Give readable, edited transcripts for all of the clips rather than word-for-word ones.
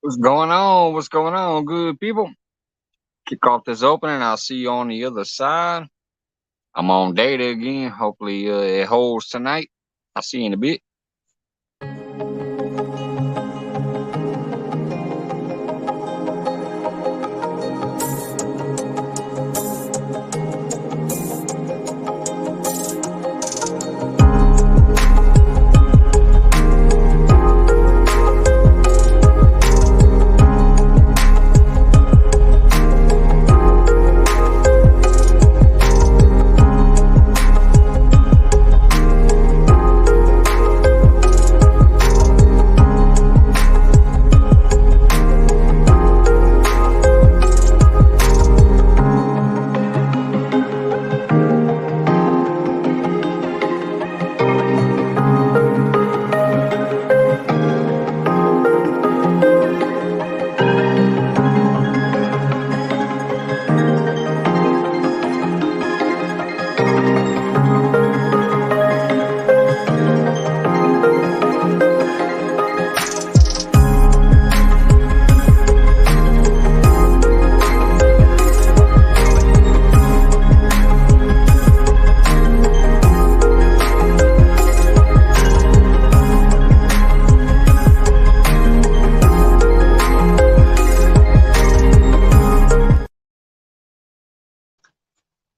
What's going on? What's going on, good people? Kick off this opening. I'll see you on the other side. I'm on data again. Hopefully, it holds tonight. I'll see you in a bit.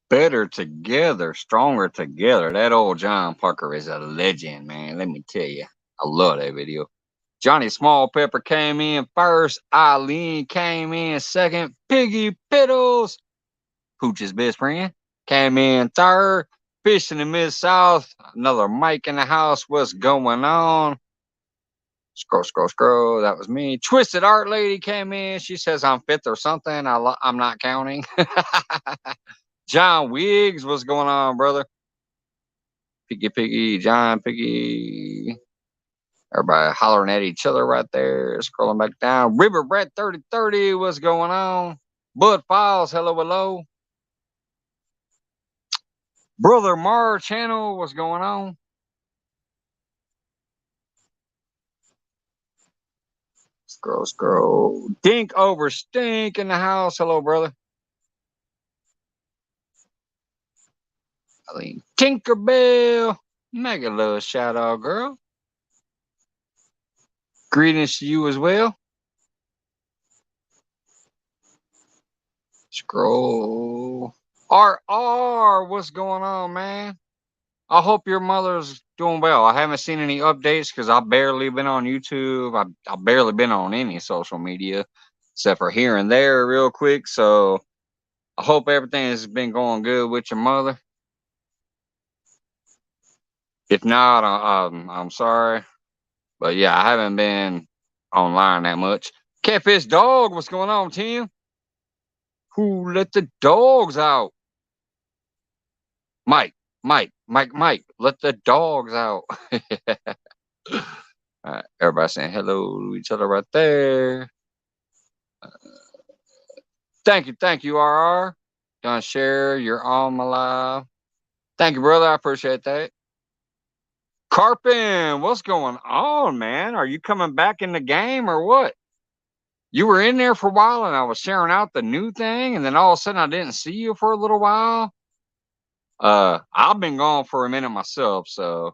Better together, stronger together. That old John Parker is a legend, man. Let me tell you. I love that video. Johnny Small Pepper came in first. Eileen came in second. Piggy Piddles, Pooch's best friend, came in third. Fish in the Mid-South. Another Mike in the house. What's going on? Scroll. That was me. Twisted Art Lady came in. She says I'm fifth or something. I'm not counting. John Wiggs, what's going on, brother? Piggy, John Piggy. Everybody hollering at each other right there. Scrolling back down. River Brett 3030, what's going on? Bud Files, hello. Brother Mar Channel, what's going on? Scroll. Dink over Stink in the house. Hello, brother. Eileen Tinkerbell. Mega love shout out, girl. Greetings to you as well. Scroll. RR, what's going on, man? I hope your mother's doing well. I haven't seen any updates because I've barely been on YouTube. I've barely been on any social media except for here and there real quick. So I hope everything has been going good with your mother. If not, I'm sorry. But yeah, I haven't been online that much. Catfish Dog, what's going on, Tim? Who let the dogs out? Mike, let the dogs out. Everybody saying hello to each other right there. Thank you, RR. Gonna share. You're on my live. Thank you, brother. I appreciate that. Carpin, what's going on, man? Are you coming back in the game or what? You were in there for a while and I was sharing out the new thing, and then all of a sudden I didn't see you for a little while. I've been gone for a minute myself, so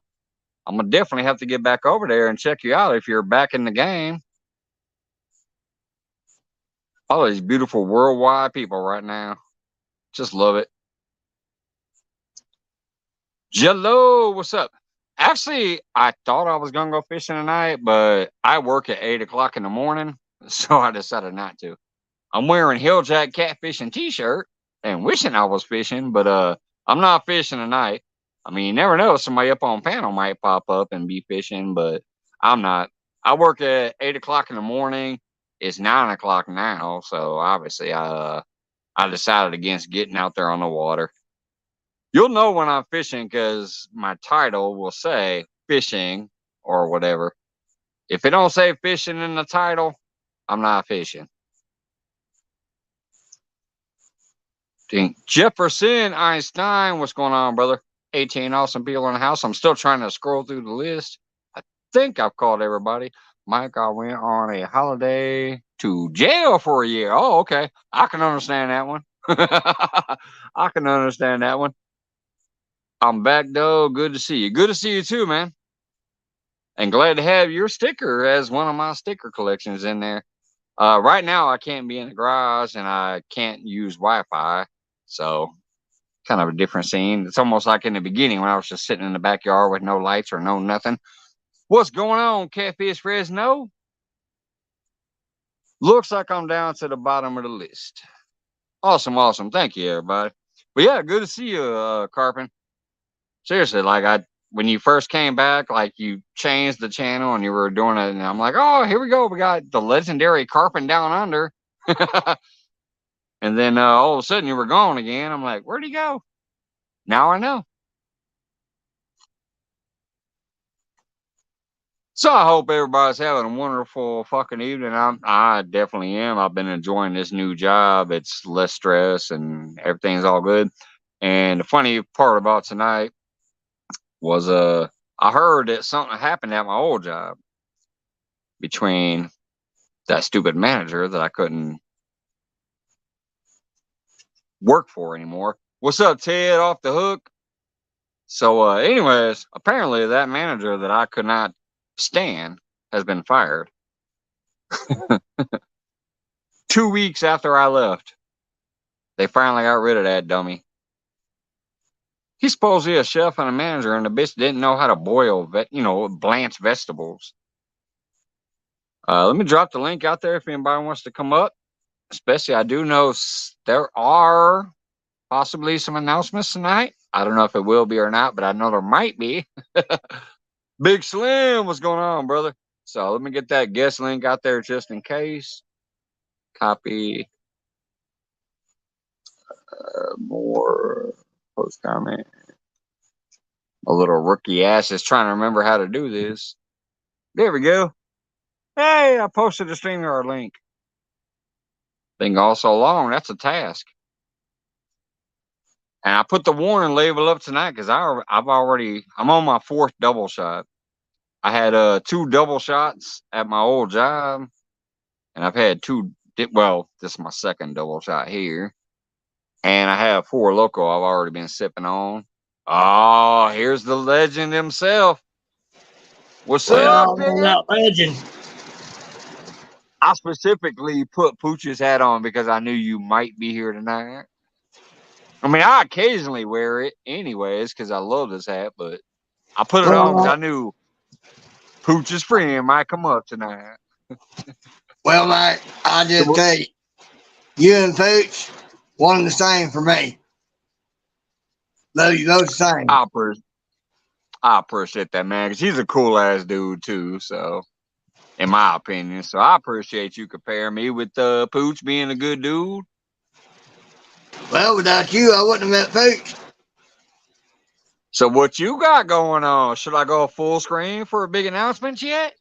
I'm gonna definitely have to get back over there and check you out if you're back in the game. All these beautiful worldwide people right now. Just love it. Jello, what's up? Actually, I thought I was gonna go fishing tonight, but I work at 8 o'clock in the morning, so I decided not to. I'm wearing Hilljack catfishing t-shirt and wishing I was fishing, but I'm not fishing tonight. I mean, you never know, somebody up on panel might pop up and be fishing, but I'm not. I work at 8 o'clock in the morning. It's 9 o'clock now, so obviously I decided against getting out there on the water. You'll know when I'm fishing because my title will say fishing or whatever. If it don't say fishing in the title, I'm not fishing. Jefferson Einstein, what's going on, brother? 18 awesome people in the house. I'm still trying to scroll through the list. I think I've called everybody. Mike, I went on a holiday to jail for a year. Oh, okay. I can understand that one. I can understand that one. I'm back, though. Good to see you. Good to see you, too, man. And glad to have your sticker as one of my sticker collections in there. Right now, I can't be in the garage and I can't use Wi-Fi. So, kind of a different scene. It's almost like in the beginning when I was just sitting in the backyard with no lights or no nothing. What's going on, Catfish Fresno? Looks like I'm down to the bottom of the list. Awesome, awesome. Thank you, everybody. But yeah, good to see you, Carpin. Seriously, like when you first came back, like you changed the channel and you were doing it, and I'm like, oh, here we go. We got the legendary Carpin Down Under. And then all of a sudden you were gone again. I'm like, where'd he go? Now I know. So I hope everybody's having a wonderful fucking evening. I definitely am. I've been enjoying this new job. It's less stress and everything's all good. And the funny part about tonight was I heard that something happened at my old job between that stupid manager that I couldn't work for anymore. What's up, Ted? Off the hook. So anyways, apparently that manager that I could not stand has been fired. 2 weeks after I left, they finally got rid of that dummy. He's supposedly a chef and a manager, and the bitch didn't know how to boil, blanch vegetables. Let me drop the link out there if anybody wants to come up. Especially, I do know there are possibly some announcements tonight. I don't know if it will be or not, but I know there might be. Big Slim, what's going on, brother? So let me get that guest link out there just in case. Copy. More post comment. A little rookie ass is trying to remember how to do this. There we go. Hey, I posted the StreamYard link. Been gone so long, that's a task. And I put the warning label up tonight because I'm on my 4th double shot. I had 2 double shots at my old job, and I've had 2. Well, this is my 2nd double shot here, and I have 4 local I've already been sipping on. Oh, here's the legend himself. What's up, man? That legend. I specifically put Pooch's hat on because I knew you might be here tonight. I mean, I occasionally wear it anyways because I love this hat, but I put it on because I knew Pooch's friend might come up tonight. Well, mate, I just tell you and Pooch, one and the same for me. Love you both the same. I appreciate that, man, because he's a cool ass dude too. So, in my opinion, so I appreciate you comparing me with Pooch being a good dude. Well, without you, I wouldn't have met Pooch. So, what you got going on? Should I go full screen for a big announcement yet?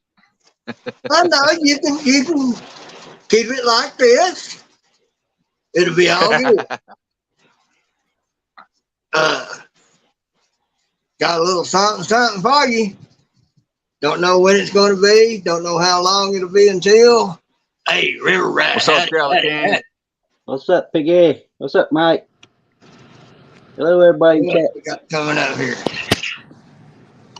I know you can keep it like this. It'll be all good. Got a little something for you. Don't know when it's going to be. Don't know how long it'll be until. Hey, River Rat. What's up, Skeleton? What's up, Piggy? What's up, Mike? Hello, everybody. What we got coming up here?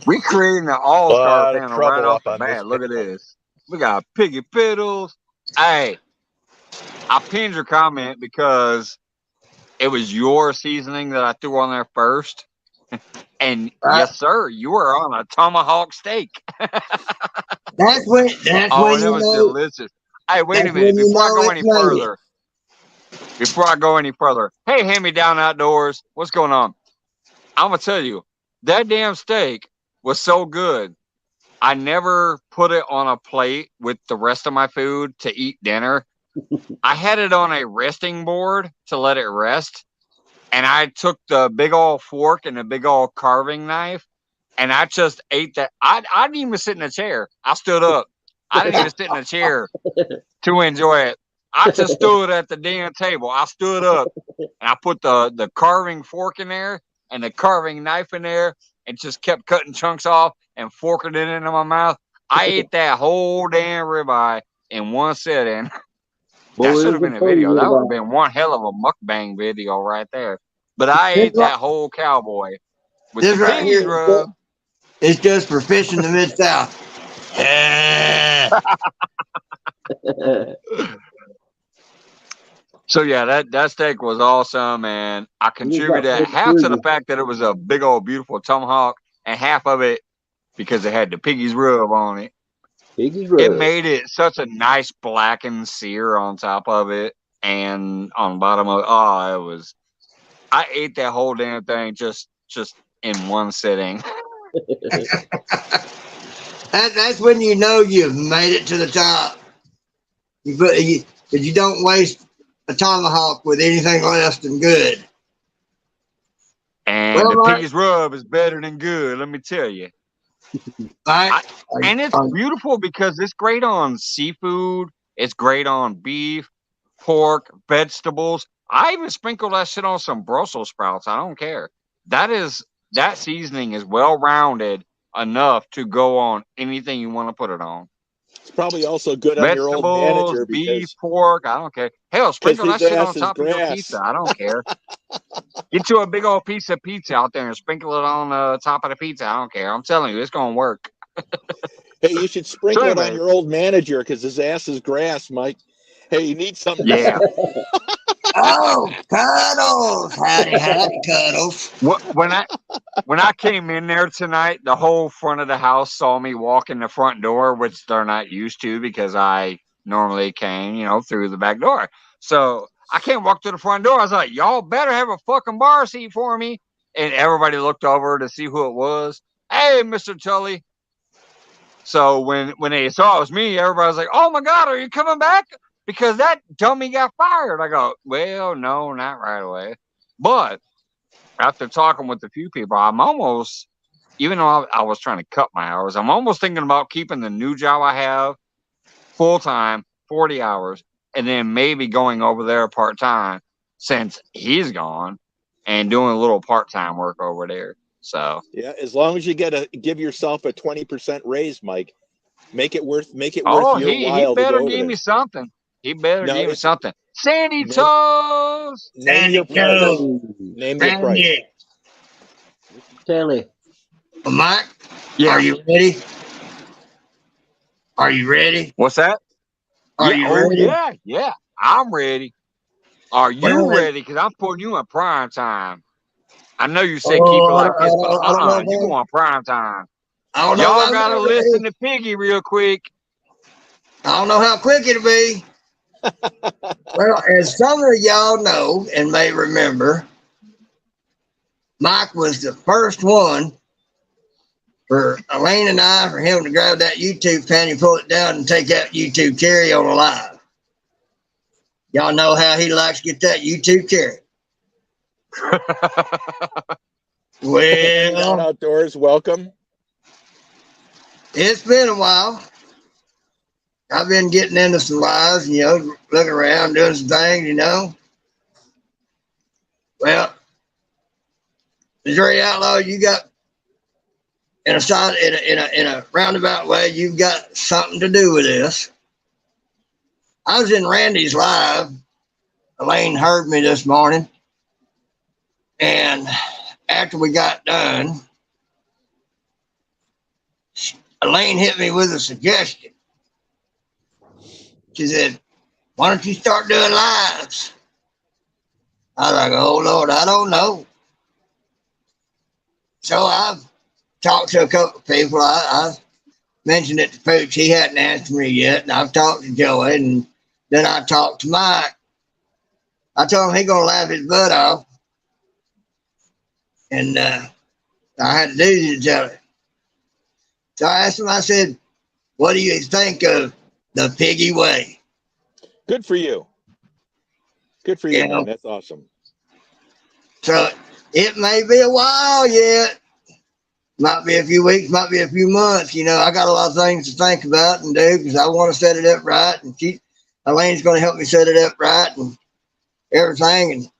We creating an all-star panel right off the bat. Look at this. We got Piggy Piddles. Hey, I pinned your comment because it was your seasoning that I threw on there first. And yes, sir, you were on a tomahawk steak. That's when it was delicious. Hey, wait a minute. Before I go any further, hey, Hand Me Down Outdoors, what's going on? I'm going to tell you, that damn steak was so good. I never put it on a plate with the rest of my food to eat dinner. I had it on a resting board to let it rest. And I took the big old fork and the big old carving knife, and I just ate that. I didn't even sit in a chair. I stood up. I didn't even sit in a chair to enjoy it. I just stood at the damn table. I stood up, and I put the carving fork in there and the carving knife in there and just kept cutting chunks off and forking it into my mouth. I ate that whole damn ribeye in one sitting. Well, That we should were have been just a telling video. you That would have about. been one hell of a mukbang video right there. But I This ate right, that whole cowboy with the this right piggy's here rub. is just for fish in the Mid South. Yeah. So yeah, that steak was awesome, and I We just got contributed paid to half prove to the you. fact that it was a big old beautiful tomahawk, and half of it because it had the piggy's rub on it. Piggy's It rub. made it such a nice blackened sear on top of it, and on the bottom of it. Oh, it was. I ate that whole damn thing just in one sitting. That's when you know you've made it to the top. Because you don't waste a tomahawk with anything less than good. And Well, the Mike, piggy's rub is better than good, let me tell you. Mike, And it's beautiful because it's great on seafood. It's great on beef, pork, vegetables. I even sprinkle that shit on some Brussels sprouts. I don't care. That seasoning is well rounded enough to go on anything you want to put it on. It's probably also good on your old Vegetables, manager beef, because pork. I don't care. Hell, sprinkle his that shit ass on is top of your pizza. grass. I don't care. Get you a big old piece of pizza out there and sprinkle it on the top of the pizza. I don't care. I'm telling you, it's gonna work. Hey, you should So sprinkle it on anyway, your old manager because his ass is grass, Mike. Hey, you need something to yeah. oh, Cuddles. Howdy, Cuddles. When I came in there tonight, the whole front of the house saw me walk in the front door, which they're not used to because I normally came, through the back door. So I can't walk to the front door. I was like, y'all better have a fucking bar seat for me. And everybody looked over to see who it was. Hey, Mr. Tully. So when they saw it was me, everybody was like, oh my God, are you coming back? Because that dummy got fired. I go, well, no, not right away. But after talking with a few people, I'm almost, even though I was trying to cut my hours, I'm almost thinking about keeping the new job I have full time, 40 hours, and then maybe going over there part time since he's gone and doing a little part time work over there. So Yeah, as long as you give yourself a 20% raise, Mike, make it worth oh, your he while to go better over give there. me something. He better No, give me it's something. Sandy name, Toes. name your price. Name your price. Yeah. Telly. Mike, Yeah. are you ready? Are you ready? What's that? Are Yeah. you Oh, ready? yeah. I'm ready. Are you Well, ready? Because I'm putting you in prime time. I know you say keep it oh, like this, but I don't know you go about, on prime time. I don't know Y'all about gotta that, listen Ray. to Piggy real quick. I don't know how quick it'll be. Well, as some of y'all know and may remember, Mike was the first one for Elaine and I for him to grab that YouTube panty, pull it down, and take that YouTube carry on alive. Y'all know how he likes to get that YouTube carry. Well, Outdoors, welcome. it's been a while. I've been getting into some lives, looking around, doing some things. Well, Missouri Outlaw, you got in a roundabout way, you've got something to do with this. I was in Randy's live. Elaine heard me this morning, and after we got done, Elaine hit me with a suggestion. She said, "Why don't you start doing lives?" I was like, "Oh Lord, I don't know." So I've talked to a couple of people. I mentioned it to Pooch. He hadn't answered me yet. And I've talked to Joey, and then I talked to Mike. I told him he's going to laugh his butt off. And I had to do to tell him. So I asked him, I said, what do you think of the Piggy Way? Good for you. Good for you, man. That's awesome. So it may be a while yet. Might be a few weeks, might be a few months. I got a lot of things to think about and do because I want to set it up right. And Elaine's going to help me set it up right and everything. And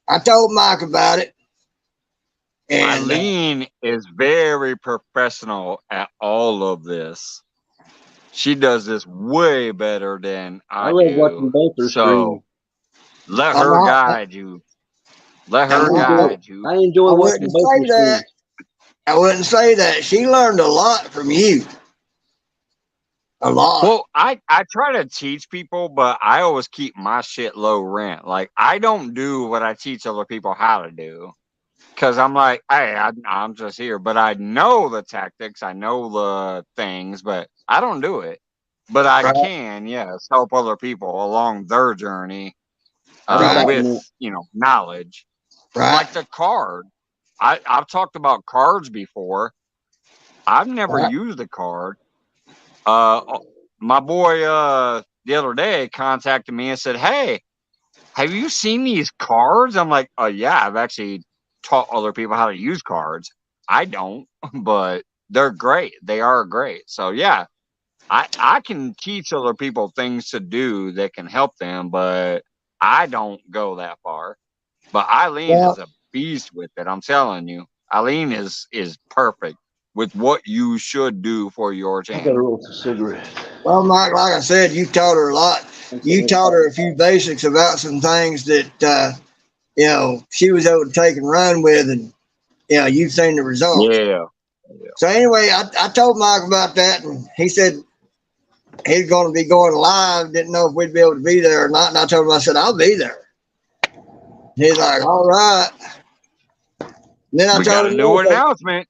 I told Mike about it. And Eileen is very professional at all of this. She does this way better than I I love watching do. both her streams. So let I'm her not, guide you. Let I her I'm not, enjoy, guide you. I enjoy I watching wouldn't both her say that. streams. I wouldn't say that. She learned a lot from you. A lot. Well, I try to teach people, but I always keep my shit low rent. Like I don't do what I teach other people how to do. Cause I'm like, hey, I'm just here, but I know the tactics, I know the things, but I don't do it. But I Right, can, yes, help other people along their journey I'll be back right, a with minute. knowledge. right, Like the card, I've talked about cards before. I've never right. used a card. Uh, my boy the other day contacted me and said, "Hey, have you seen these cards?" I'm like, "Oh yeah, I've actually taught other people how to use cards. I don't, but they're great. They are great. So yeah, I can teach other people things to do that can help them, but I don't go that far. But Eileen is Well, a beast with it. I'm telling you, Eileen is perfect with what you should do for your I gotta channel. roll a cigarette. well, Mike, like I said, you taught her a lot. You taught her a few basics about some things that she was able to take and run with, and you've seen the results. Yeah. So anyway, I told Mike about that, and he said he's going to be going live. Didn't know if we'd be able to be there or not. And I told him, I said, I'll be there. He's like, all right. And then I We got told a him, new announcement.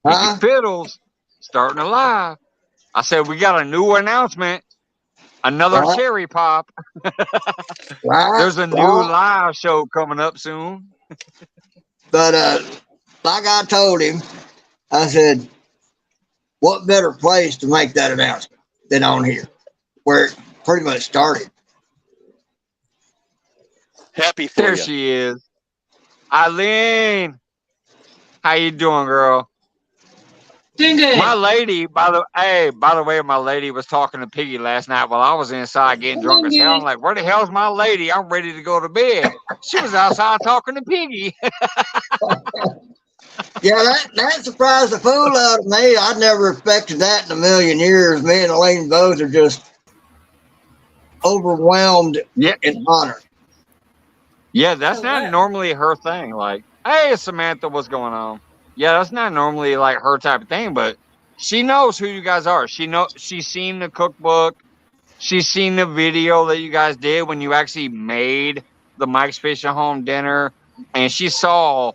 Picky huh? Fiddles starting to live. I said we got a new announcement. Another Right, cherry pop. right, There's a new right. live show coming up soon. But like I told him, I said, what better place to make that announcement than on here, where it pretty much started. Happy for There you. she is. Eileen. How you doing, girl? Doing good. My lady, by the way, my lady was talking to Piggy last night while I was inside getting drunk as hell. I'm like, where the hell's my lady? I'm ready to go to bed. She was outside talking to Piggy. Yeah, that surprised the fool out of me. I never expected that in a million years. Me and Elaine both are just overwhelmed Yeah. in honor. Yeah, that's not normally her thing. Like, hey, Samantha, what's going on? Yeah, that's not normally like her type of thing, but she knows who you guys are. She's seen the cookbook. She's seen the video that you guys did when you actually made the Mike's Fishing Home dinner, and she saw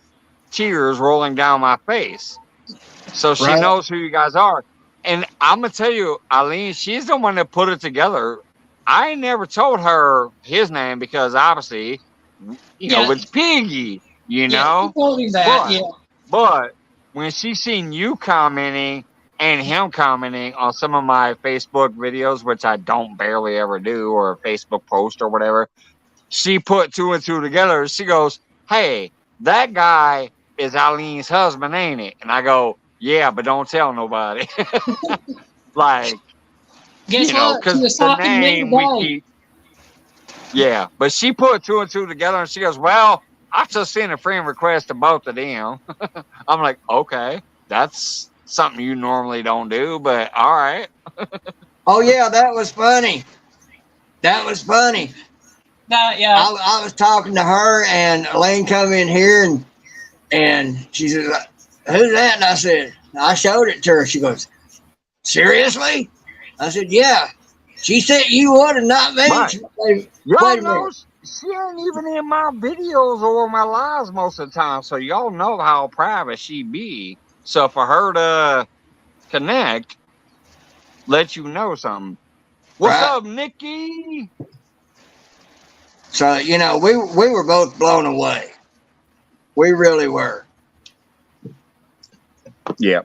tears rolling down my face. So she Right, knows who you guys are. And I'm gonna tell you, Eileen, she's the one that put it together. I never told her his name because obviously, Yeah, it's Piggy, yeah, you told me that. But Yeah, but when she seen you commenting and him commenting on some of my Facebook videos, which I don't barely ever do, or a Facebook post or whatever, she put two and two together. She goes, "Hey, that guy is Eileen's husband, ain't it?" And I go, "Yeah, but don't tell nobody." Like, guess what? She because was the talking to me name we today. keep. Yeah, but she put two and two together, and she goes, "Well, I just sent a friend request to both of them." I'm like, "Okay, that's something you normally don't do, but all right." oh yeah, that was funny. That was funny. Yeah, I was talking to her, and Elaine come in here, and she said, "Who's that?" And I said, I showed it to her. She goes, "Seriously?" I said, "Yeah." She said you would and not me. Right. She said, Y'all wait a know minute. she ain't even in my videos or my lives most of the time, so y'all know how private she be. So for her to connect, let you know something. What's Right? up, Nikki? So we were both blown away. We really were. Yeah.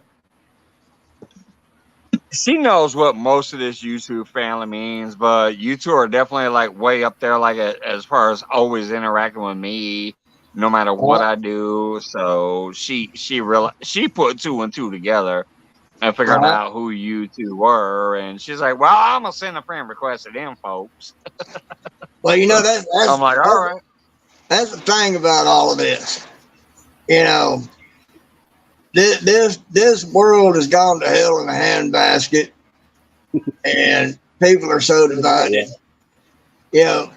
She knows what most of this YouTube family means, but you two are definitely like way up there, like as far as always interacting with me, no matter what I do. So she put two and two together and figured Right? out who you two were, and she's like, "Well, I'm gonna send a friend request to them folks." Well, that's I'm like, "All right." that's the thing about all of this. you know, this world has gone to hell in a handbasket, and people are so divided. You know,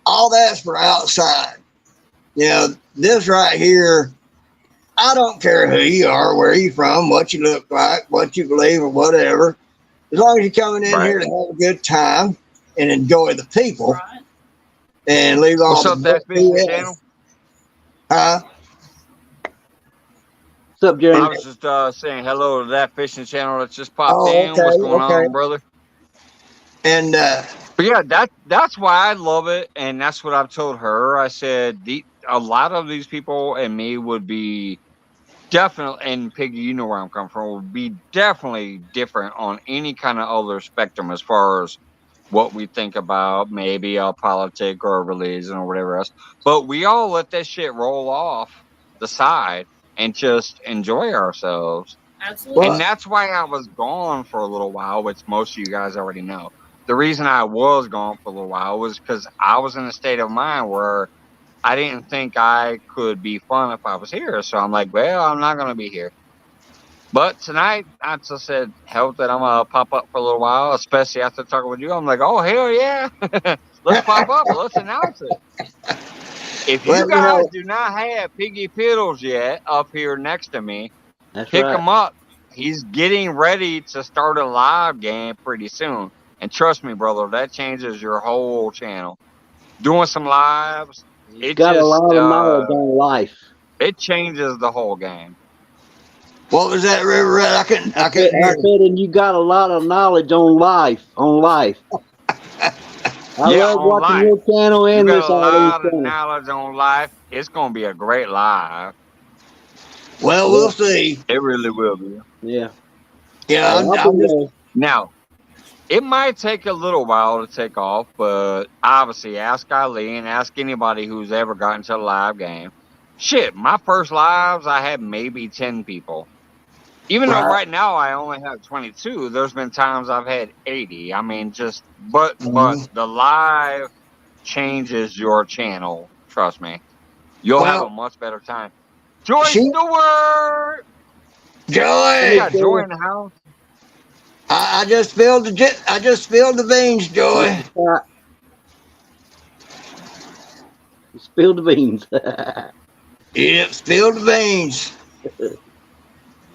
all that's for outside. You know, this right here, I don't care who you are, where you from, what you look like, what you believe, or whatever. As long as you're coming in here to have a good time and enjoy the people, and leave all What's up, that fishing channel? Huh? What's up, Jeremy? I was just saying hello to that fishing channel that's just popped in. Okay, what's going on, brother? And but yeah, that's why I love it, and that's what I've told her. I said a lot of these people and me would be definitely, and Piggy, you know where I'm coming from, would be definitely different on any kind of other spectrum as far as what we think about maybe a politic or a religion or whatever else. But we all let that shit roll off the side and just enjoy ourselves. Absolutely. And that's why I was gone for a little while, which most of you guys already know. The reason I was gone for a little while was because I was in a state of mind where I didn't think I could be fun if I was here. So I'm like, well, I'm not going to be here. But tonight, I just said, hell, that I'm going to pop up for a little while, especially after talking with you. I'm like, oh, hell yeah. Let's pop up. Let's announce it. If you guys do not have Piggy Piddles yet up here next to me, pick him up. He's getting ready to start a live game pretty soon. And trust me, brother, that changes your whole channel. Doing some lives, it got just, a lot of knowledge on life. It changes the whole game. What was that, River Red? I couldn't hear. I said, and you got a lot of knowledge on life. I love watching your channel and you this. Got a lot of knowledge on life. It's gonna be a great live. Well, we'll see. It really will be. Yeah. Yeah. I'm just... Now, it might take a little while to take off, but obviously, ask Eileen, ask anybody who's ever gotten to a live game. Shit, my first lives, I had maybe 10 people. Even though right now I only have 22, there's been times I've had 80. I mean, but the live changes your channel. Trust me. You'll have a much better time. Joy Stewart! Joy! Yeah, Joy in the house. I just spilled the beans, Joy. Spilled the beans. Yep, spilled the beans.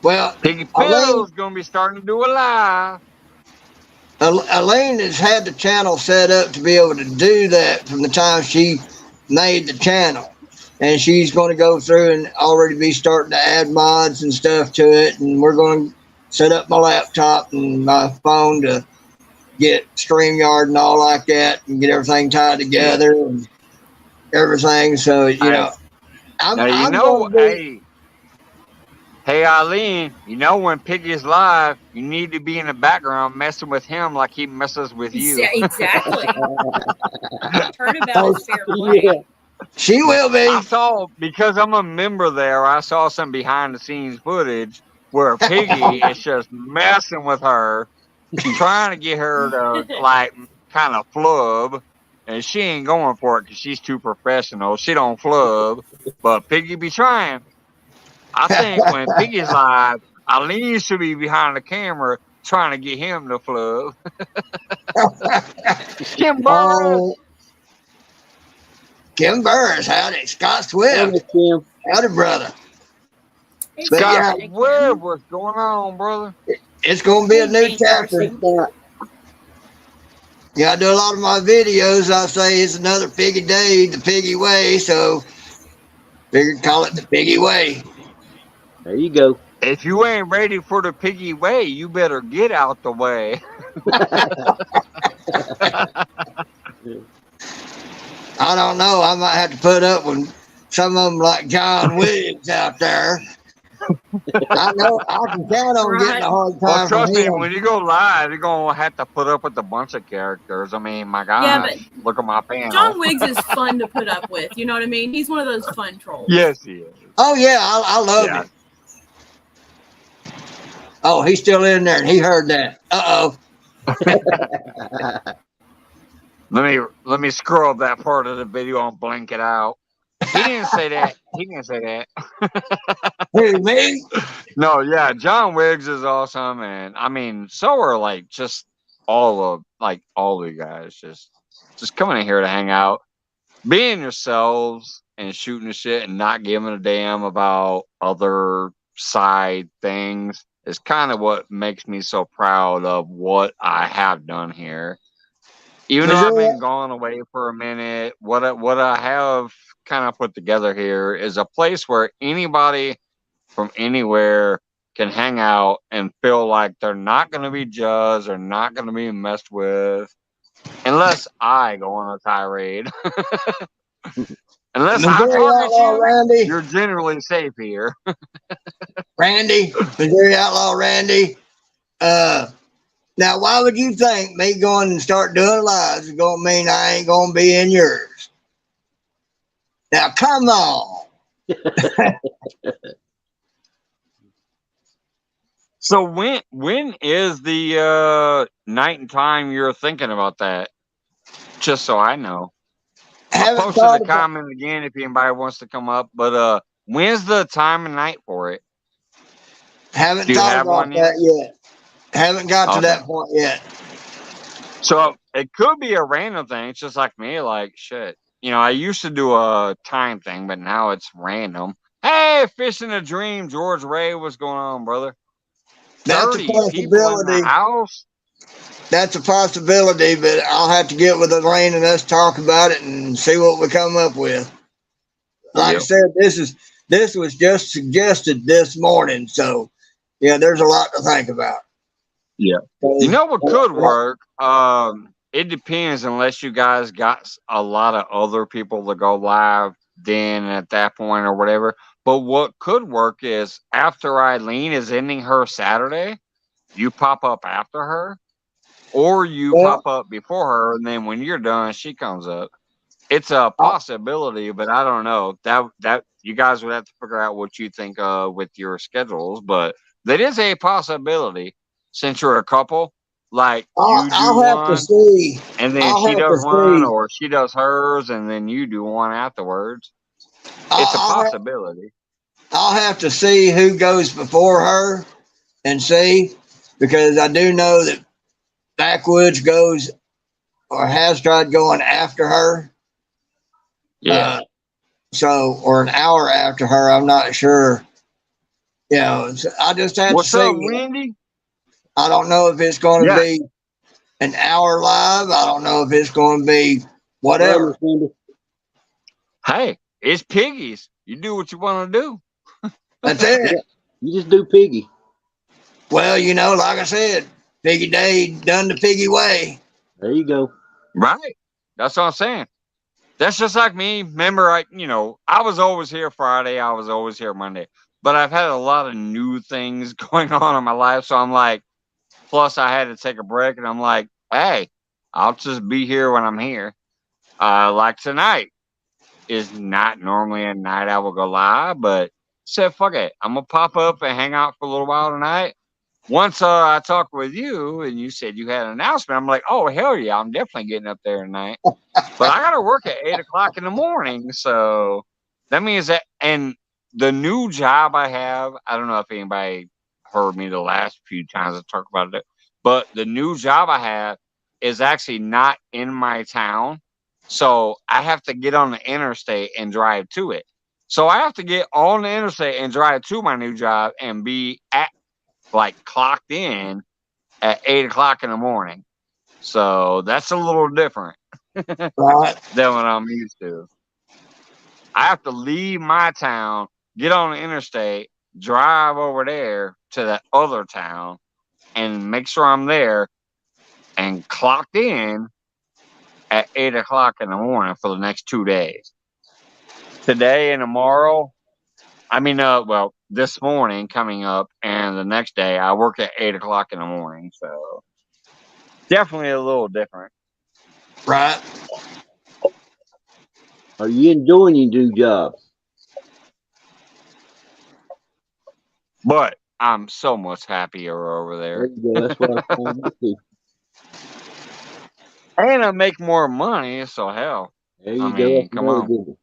Well, Piggy Piddle's gonna be starting to do a live. Elaine has had the channel set up to be able to do that from the time she made the channel. And she's going to go through and already be starting to add mods and stuff to it. And we're going to set up my laptop and my phone to get StreamYard and all like that and get everything tied together and everything. So, you know, hey, Eileen, you know when Piggy's live, you need to be in the background messing with him like he messes with you. Yeah, exactly. Turnabout is fair play. Yeah. She will be. I saw, because I'm a member there, I saw some behind the scenes footage where Piggy is just messing with her, trying to get her to like kind of flub, and she ain't going for it because she's too professional. She don't flub, but Piggy be trying. I think when Piggy's live, Eileen should be behind the camera trying to get him to flub. Kim Burns. Kim Burns, howdy. Scott Swift. Howdy, brother. Scott Swift, what's going on, brother? It's going to be a new chapter. Yeah, I do a lot of my videos. I say it's another Piggy day, the Piggy way. So figured call it the Piggy way. There you go. If you ain't ready for the Piggy way, you better get out the way. I don't know. I might have to put up with some of them like John Williams out there. I know I can count on getting a hard time. Well, trust me, when you go live, you're going to have to put up with a bunch of characters. I mean, my God, look at my panel. John Wiggs is fun to put up with. You know what I mean? He's one of those fun trolls. Yes, he is. Oh, yeah. I love him. Oh, he's still in there, and he heard that. Uh-oh. Let me scroll that part of the video and blank it out. He didn't say that. He didn't say that. Who, me? No, yeah, John Wiggs is awesome, and I mean, so are like just all the guys just coming in here to hang out, being yourselves and shooting the shit and not giving a damn about other side things is kind of what makes me so proud of what I have done here. Even though I've Missouri, been gone away for a minute, what I have kind of put together here is a place where anybody from anywhere can hang out and feel like they're not going to be judged or not going to be messed with, unless I go on a tirade. Unless I'm Missouri talking Outlaw to you, Randy, you're generally safe here. Missouri Outlaw Randy. Now, why would you think me going and start doing lives is going to mean I ain't going to be in yours? Now, come on. So when is the night and time you're thinking about that? Just so I know. I posted a comment again if anybody wants to come up, but when's the time and night for it? Haven't thought about that yet. Haven't got to that point yet. So it could be a random thing. It's just like me, like shit. You know, I used to do a time thing, but now it's random. Hey, Fishing a Dream, George Ray, what's going on, brother? That's a 30 people in the possibility. house. That's a possibility, but I'll have to get with Elaine and us talk about it and see what we come up with. Like I said, this was just suggested this morning, so yeah, there's a lot to think about. Yeah. You know what could work? It depends unless you guys got a lot of other people to go live then at that point or whatever. But what could work is after Eileen is ending her Saturday, you pop up after her, or you pop up before her, and then when you're done, she comes up. It's a possibility, but I don't know. That you guys would have to figure out what you think with your schedules, but that is a possibility since you're a couple. Like I'll have to see, and then she does one, or she does hers, and then you do one afterwards. It's a possibility. I'll have to see who goes before her and see, because I do know that Backwoods goes or has tried going after her. Yeah. Or an hour after her, I'm not sure. You know, I just have to see. What's up, Wendy? I don't know if it's going to be an hour live. I don't know if it's going to be whatever. Hey, it's Piggies. You do what you want to do. That's it. You just do Piggy. Well, you know, like I said, Piggy Day done the Piggy way. There you go. Right. That's what I'm saying. That's just like me. Remember, I was always here Friday. I was always here Monday. But I've had a lot of new things going on in my life. So I'm like, plus I had to take a break. And I'm like, hey, I'll just be here when I'm here. Like tonight is not normally a night I will go live. But said, fuck it. I'm going to pop up and hang out for a little while tonight. Once I talked with you and you said you had an announcement, I'm like, oh, hell yeah, I'm definitely getting up there tonight. But I got to work at 8 o'clock in the morning. So that means that, and the new job I have, I don't know if anybody heard me the last few times I talked about it, but the new job I have is actually not in my town. So I have to get on the interstate and drive to it. So I have to get on the interstate and drive to my new job and be clocked in at 8 o'clock in the morning. So that's a little different than what I'm used to. I have to leave my town, get on the interstate, drive over there to that other town, and make sure I'm there and clocked in at 8 o'clock in the morning for the next 2 days. Today and tomorrow, this morning coming up, and the next day I work at 8 o'clock in the morning. So definitely a little different. Right. Are you enjoying your new job? But I'm so much happier over there. There you go. That's what I'm trying to do. And I make more money, so hell. There you go. Come on.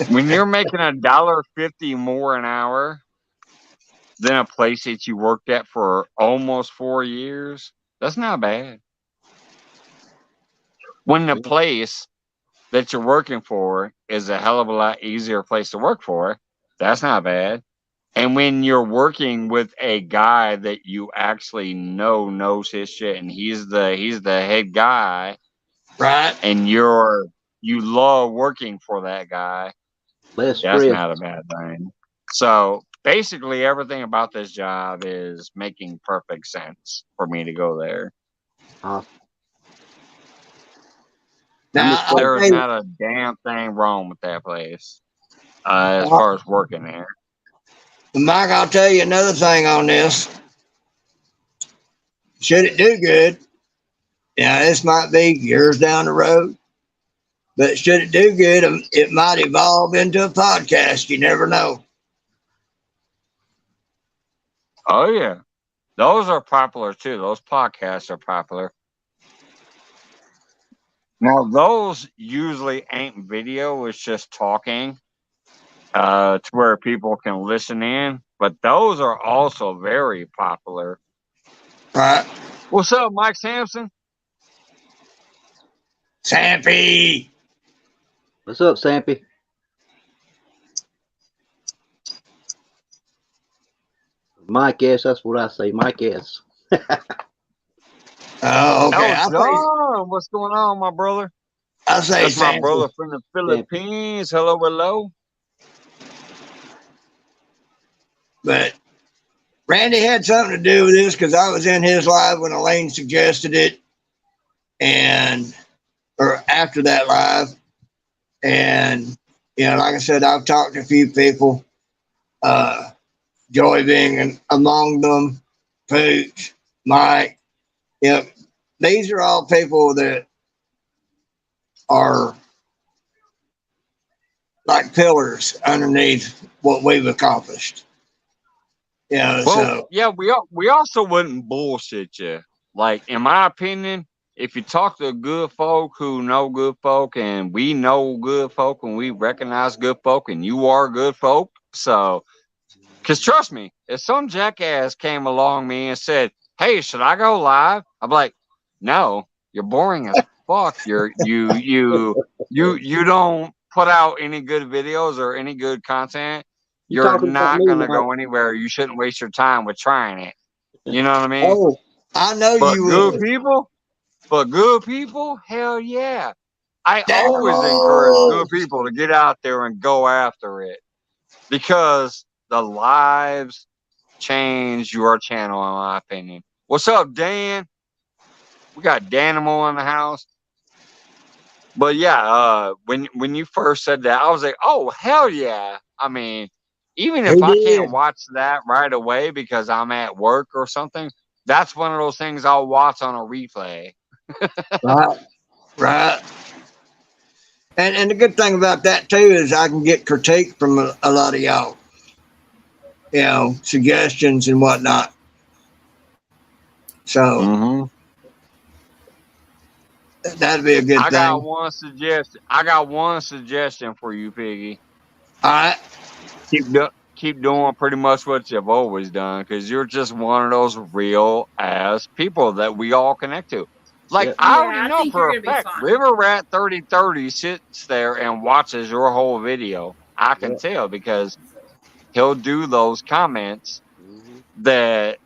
When you're making $1.50 more an hour than a place that you worked at for almost 4 years, that's not bad. When the place that you're working for is a hell of a lot easier place to work for, that's not bad. And when you're working with a guy that you actually knows his shit, and he's the head guy, Right. and you love working for that guy, Less that's stress. not a bad thing. So basically, everything about this job is making perfect sense for me to go there. Now, There's not a damn thing wrong with that place as far as working there. Mike, I'll tell you another thing on this. Should it do good? Yeah, this might be years down the road, but should it do good, it might evolve into a podcast. You never know. Oh, yeah. Those are popular, too. Those podcasts are popular. Now, those usually ain't video. It's just talking to where people can listen in. But those are also very popular. Right. What's up, Mike Sampson? Sampy. What's up, Sampy? Mike S. That's what I say. Mike S. Oh, okay. Oh, John, what's going on, my brother? I say that's Sampy. My brother from the Philippines. Hello, hello. But Randy had something to do with this because I was in his live when Elaine suggested it, or after that live, and like I said, I've talked to a few people, Joy being among them, Pooch, Mike. These are all people that are like pillars underneath what we've accomplished. We also wouldn't bullshit you. Like, in my opinion, if you talk to good folk who know good folk, and we know good folk, and we recognize good folk, and you are good folk, so, because trust me, if some jackass came along me and said, "Hey, should I go live?" I'm like, "No, you're boring as fuck. You don't put out any good videos or any good content. You're not going to go anywhere. You shouldn't waste your time with trying it." You know what I mean? Oh, I know you would. But good people, hell yeah. I always encourage good people to get out there and go after it, because the lives change your channel, in my opinion. What's up, Dan? We got Danimal in the house. But yeah, when you first said that, I was like, oh, hell yeah. I mean, even if I can't watch that right away because I'm at work or something, that's one of those things I'll watch on a replay. Right. And the good thing about that too is I can get critique from a lot of y'all. Suggestions and whatnot. So that'd be a good thing. I got one suggestion for you, Piggy. All right. Keep doing pretty much what you've always done, because you're just one of those real ass people that we all connect to. Like, I already know for a fact, River Rat 3030 sits there and watches your whole video. I can tell, because he'll do those comments that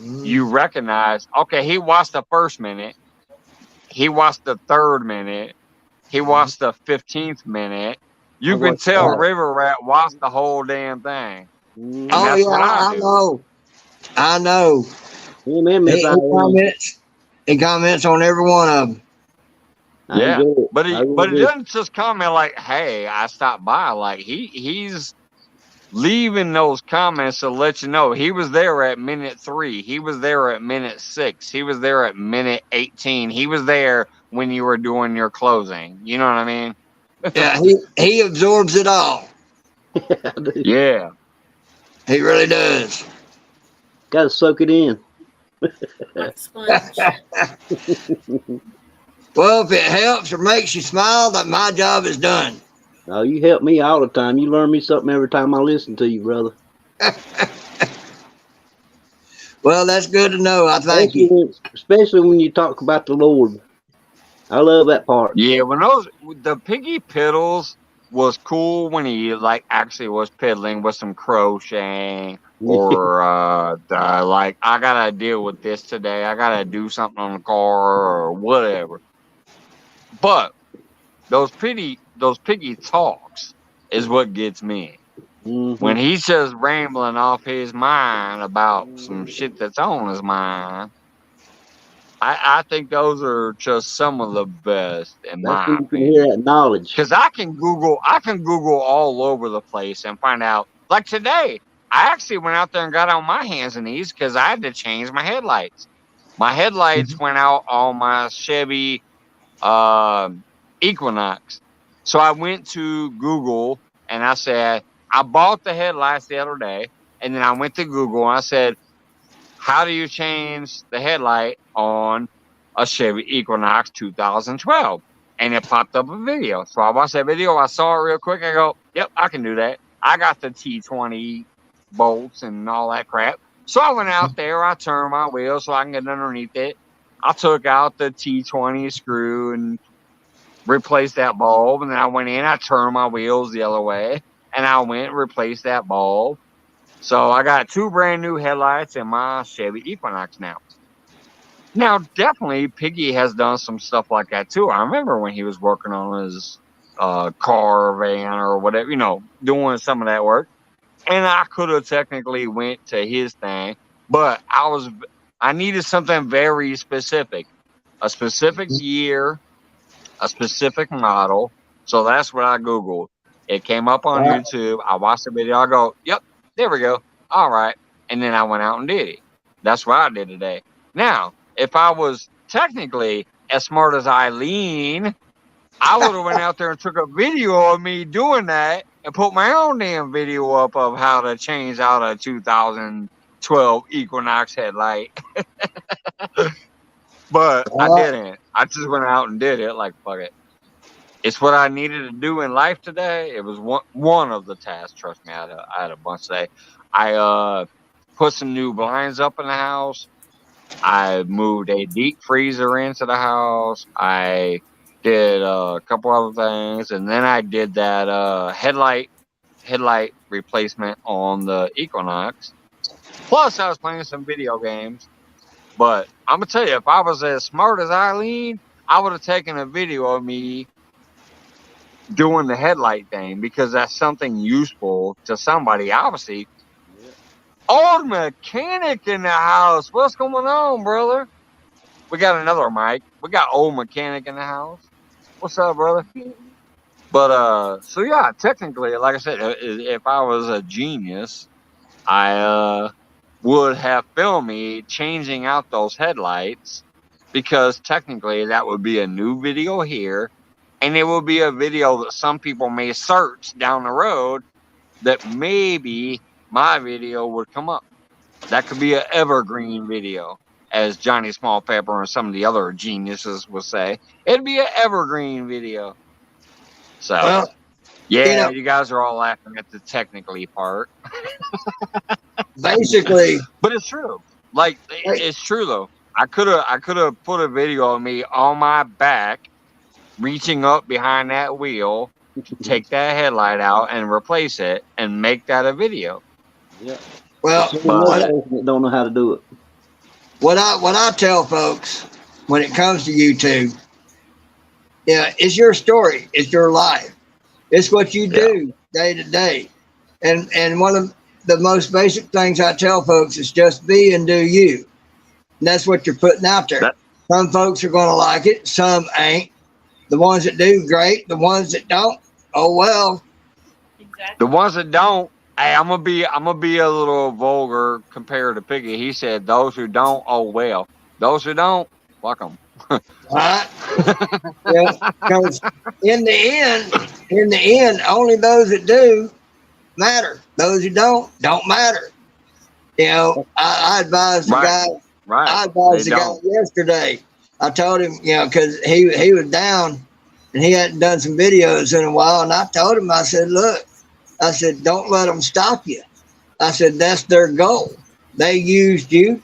you recognize. Okay, he watched the first minute. He watched the third minute. He watched the 15th minute. You can tell River Rat watched the whole damn thing. Oh, yeah, I know. He comments on every one of them. Yeah, but he doesn't just comment like, "Hey, I stopped by." Like, he's leaving those comments to let you know he was there at minute 3. He was there at minute 6. He was there at minute 18. He was there when you were doing your closing. You know what I mean? Yeah, he absorbs it all. Yeah. He really does. Got to soak it in. Like sponge. Well, if it helps or makes you smile, then my job is done. Oh, you help me all the time. You learn me something every time I listen to you, brother. Well, that's good to know. I thank you. Especially when you talk about the Lord. I love that part. Yeah, when the piggy piddles was cool when he like actually was piddling with some crocheting or like I gotta deal with this today. I gotta do something on the car or whatever. But those piggy talks is what gets me. When he's just rambling off his mind about some shit that's on his mind, I think those are just some of the best in That's my when you can opinion. hear that knowledge. Because I can Google all over the place and find out. Like today, I actually went out there and got on my hands and knees because I had to change my headlights. My headlights went out on my Chevy Equinox. So I went to Google and I said, I bought the headlights the other day. And then I went to Google and I said, how do you change the headlight on a Chevy Equinox 2012? And it popped up a video. So I watched that video. I saw it real quick. I go, yep, I can do that. I got the T20 bolts and all that crap. So I went out there. I turned my wheel so I can get underneath it. I took out the T20 screw and replaced that bulb. And then I went in. I turned my wheels the other way. And I went and replaced that bulb. So I got 2 brand new headlights in my Chevy Equinox now. Now, definitely, Piggy has done some stuff like that too. I remember when he was working on his car, van, or whatever, doing some of that work. And I could have technically went to his thing, but I needed something very specific, a specific year, a specific model. So that's what I Googled. It came up on YouTube. I watched the video. I go, yep, there we go. All right. And then I went out and did it. That's what I did today. Now, if I was technically as smart as Eileen, I would have went out there and took a video of me doing that and put my own damn video up of how to change out a 2012 Equinox headlight. But I didn't. I just went out and did it like, fuck it. It's what I needed to do in life today. It was one of the tasks. Trust me, I had a bunch today. I put some new blinds up in the house. I moved a deep freezer into the house. I did a couple other things, and then I did that headlight replacement on the Equinox. Plus, I was playing some video games. But I'm gonna tell you, if I was as smart as Eileen, I would have taken a video of me doing the headlight thing because that's something useful to somebody. Obviously, old mechanic in the house. What's going on, brother? We got another mic. We got old mechanic in the house. What's up, brother? But so yeah, technically, like I said, if I was a genius, I would have filmed me changing out those headlights because technically that would be a new video here. And it will be a video that some people may search down the road that maybe my video would come up. That could be an evergreen video, as Johnny Small Pepper and some of the other geniuses would say. It'd be an evergreen video. So, well, yeah, you guys are all laughing at the technically part. Basically. But it's true. Like, it's true, though. I could have put a video of me on my back reaching up behind that wheel to take that headlight out and replace it and make that a video. Yeah. Well, don't know how to do it. What I tell folks when it comes to YouTube, it's your story, it's your life, it's what you do day to day, and one of the most basic things I tell folks is just be and do you. And that's what you're putting out there. Some folks are going to like it, some ain't. The ones that do, great. The ones that don't, oh well. Exactly. The ones that don't, hey, I'm gonna be a little vulgar compared to Piggy. He said, "Those who don't, oh well. Those who don't, fuck them." Right? Because in the end, only those that do matter. Those who don't matter. I advised the guy. Right. I advised the guy yesterday. I told him, because he was down and he hadn't done some videos in a while. And I told him, I said, look, I said, don't let them stop you. I said, that's their goal. They used you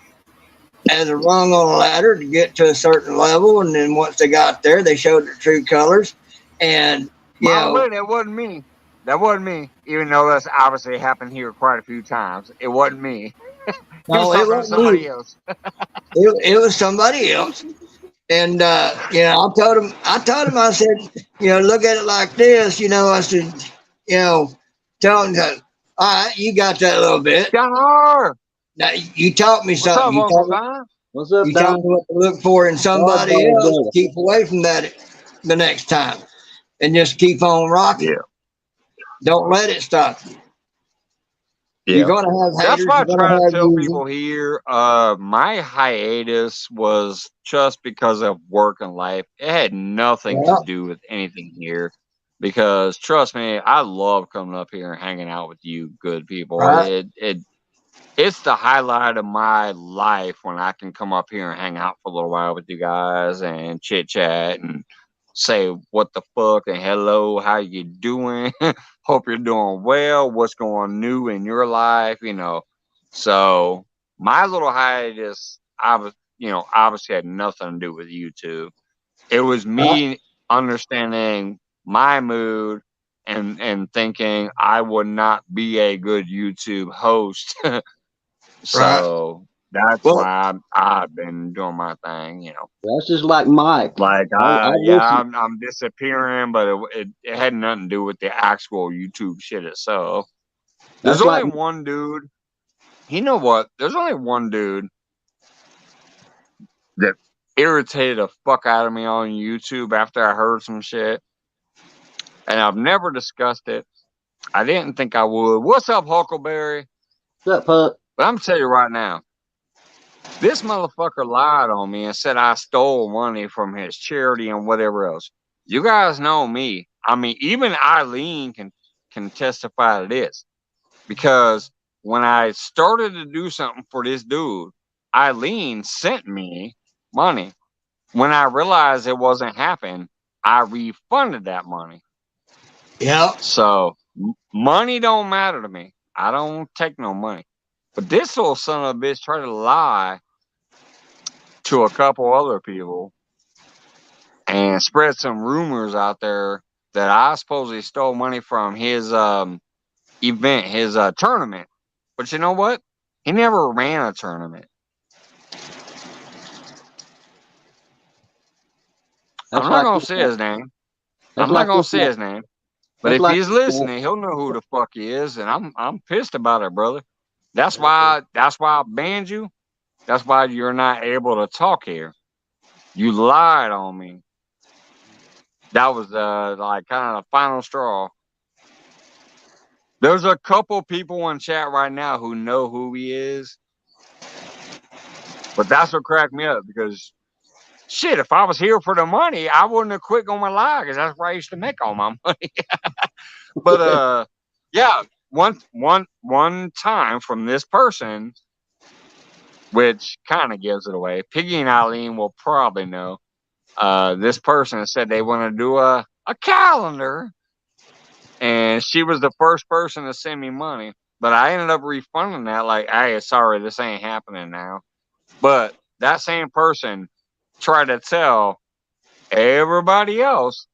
as a rung on a ladder to get to a certain level. And then once they got there, they showed their true colors. And, you know, that wasn't me. That wasn't me. Even though that's obviously happened here quite a few times. It wasn't me. He was no, it talking to wasn't me. somebody else. It was somebody else. And, you know, I told him, I said, you know, look at it like this. You know, I said, you know, tell him that, all right, you got that a little bit. John, Now, you taught me what's up, something. Uncle Don? What's up, You taught me Don? what to look for in somebody else. Keep away from that the next time. And just keep on rocking. Yeah. Don't let it stop you. You're Yeah. going to have That's haters. why I You're going try to to have tell users. people here, my hiatus was just because of work and life. It had nothing Yeah. to do with anything here. Because trust me, I love coming up here and hanging out with you good people. Right. It's the highlight of my life when I can come up here and hang out for a little while with you guys and chit chat and say what the fuck and hello, how you doing? Hope you're doing well. What's going new in your life? You know. So my little hiatus, obviously had nothing to do with YouTube. It was Right. me understanding my mood and thinking I would not be a good YouTube host. Right. So that's Well, why I've been doing my thing, you know. That's just like Mike. Like, I yeah, listen. I'm disappearing, but it had nothing to do with the actual YouTube shit itself. There's That's only like one dude. You know what? There's only one dude that irritated the fuck out of me on YouTube after I heard some shit, and I've never discussed it. I didn't think I would. What's up, Huckleberry? what's up, Pup? But I'm telling you right now, this motherfucker lied on me and said I stole money from his charity and whatever else. You guys know me. I mean, even Eileen can testify to this because when I started to do something for this dude, Eileen sent me money. When I realized it wasn't happening, I refunded that money. yeah. So money don't matter to me. I don't take no money. But this little son of a bitch tried to lie to a couple other people and spread some rumors out there that I supposedly stole money from his event, his tournament. But you know what? He never ran a tournament. That's I'm not like gonna say his name. that's I'm not like gonna this. say his name. But That's if like he's listening, he'll know who the fuck he is, and I'm pissed about it, brother. That's why I banned you. That's why you're not able to talk here. You lied on me. That was like kind of the final straw. There's a couple people in chat right now who know who he is, but that's what cracked me up because shit, if I was here for the money, I wouldn't have quit on my lie because that's where I used to make all my money. But yeah, one time from this person, which kind of gives it away. Piggy and Eileen will probably know. This person said they want to do a calendar, and she was the first person to send me money. But I ended up refunding that, like, hey, sorry, this ain't happening now. But that same person tried to tell everybody else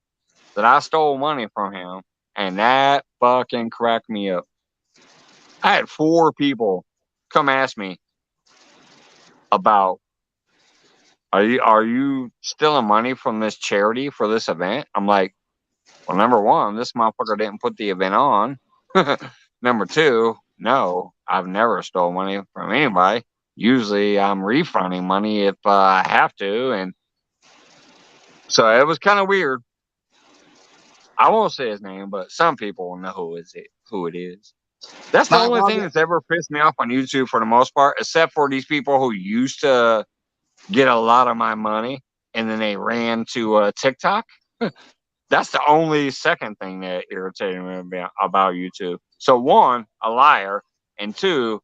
that I stole money from him, and that fucking cracked me up. I had 4 people come ask me about, are you stealing money from this charity for this event? I'm like, well, number one, this motherfucker didn't put the event on. Number two, no, I've never stole money from anybody. Usually I'm refunding money if I have to. And so it was kind of weird. I won't say his name, but some people will know who it is. That's the Mike, only thing that's ever pissed me off on YouTube for the most part, except for these people who used to get a lot of my money and then they ran to TikTok. That's the only second thing that irritated me about YouTube. So one, a liar, and two,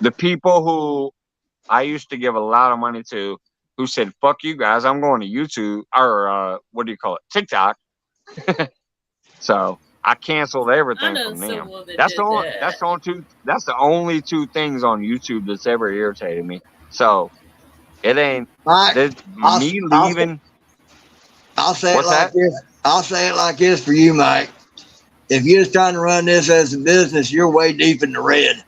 the people who I used to give a lot of money to who said, "Fuck you guys, I'm going to YouTube or what do you call it, TikTok." So I canceled I everything know from them. someone that That's did that. That's the only two things on YouTube that's ever irritated me. So it ain't Mike, I'll, me I'll, leaving. I'll say it What's like that? this. I'll say it like this for you, Mike. If you're just trying to run this as a business, you're way deep in the red.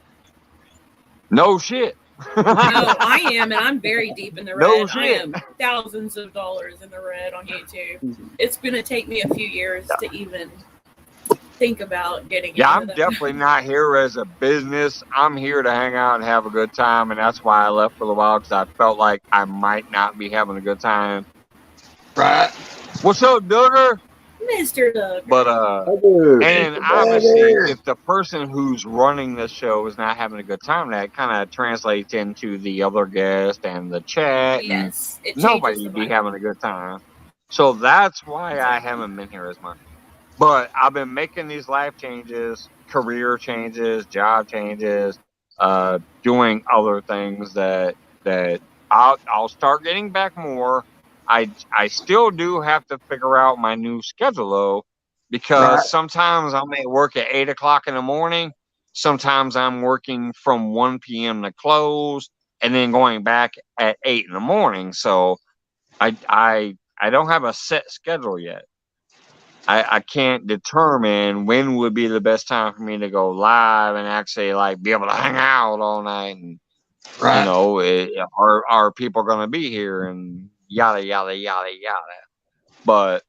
No shit. No, I am, and I'm very deep in the red. No I shit. am thousands of dollars in the red on YouTube. It's going to take me a few years to even think about getting Yeah, into I'm that. definitely not here as a business. I'm here to hang out and have a good time, and that's why I left for a while because I felt like I might not be having a good time. Right. What's up, Duggar? Mr. Doug. But Duggar. and obviously, if the person who's running the show is not having a good time, that kind of translates into the other guest and the chat, Yes, it and changes nobody the be vibe. having a good time. So that's why I haven't been here as much. But I've been making these life changes, career changes, job changes, doing other things that I'll start getting back more. I still do have to figure out my new schedule though, because Right. sometimes I may work at 8 o'clock in the morning. Sometimes I'm working from 1 p.m. to close, and then going back at 8 in the morning. So I don't have a set schedule yet. I can't determine when would be the best time for me to go live and actually like be able to hang out all night and Right. you know are people going to be here and yada yada yada yada. But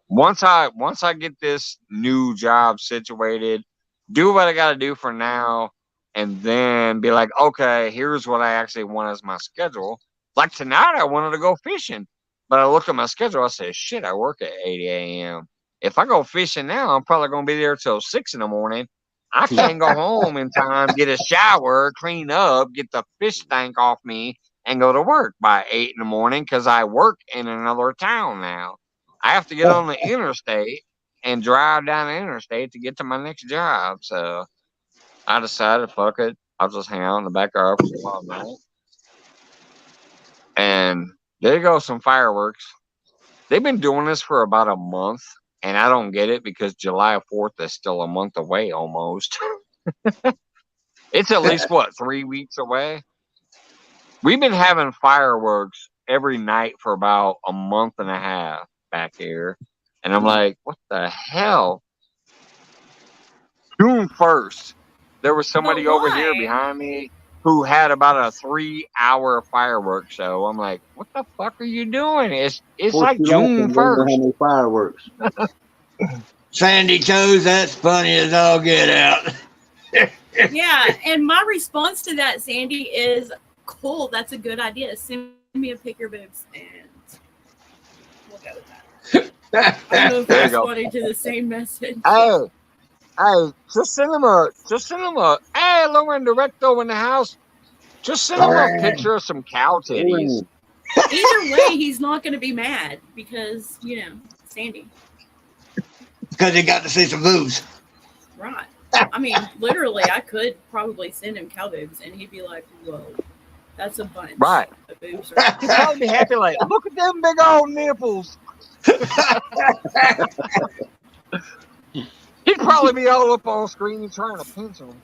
once I get this new job situated, do what I got to do for now, and then be like, okay, here's what I actually want as my schedule. Like tonight, I wanted to go fishing, but I look at my schedule. I say, shit, I work at 8 a.m. If I go fishing now, I'm probably gonna be there till 6 in the morning. I can't go home in time, get a shower, clean up, get the fish stank off me, and go to work by 8 in the morning because I work in another town now. I have to get on the interstate and drive down the interstate to get to my next job. So I decided, fuck it, I'll just hang out in the backyard for a while now. And there you go, some fireworks. They've been doing this for about a month, and I don't get it because July 4th is still a month away almost. It's at least, what, 3 weeks away? We've been having fireworks every night for about a month and a half back here. And I'm like, what the hell? June 1st, there was somebody over here why? behind me who had about a 3-hour fireworks show. I'm like, what the fuck are you doing? It's like June 1st. Fireworks. Sandy Toes, that's funny as all get out. Yeah, and my response to that, Sandy, is cool. That's a good idea. Send me a pic of your boobs, and we'll go with that. I don't know if There I you go. responded to the same message. Hey, just send them a, hey, Lauren Directo in the house. Just send them a picture of some cow titties. Either way, he's not going to be mad because, you know, Sandy. Because he got to see some boobs. Right. I mean, literally, I could probably send him cow boobs, and he'd be like, whoa, that's a bunch Right. of boobs. Right. He'd probably be happy like, look at them big old nipples. He'd probably be all up on screen trying to pinch them.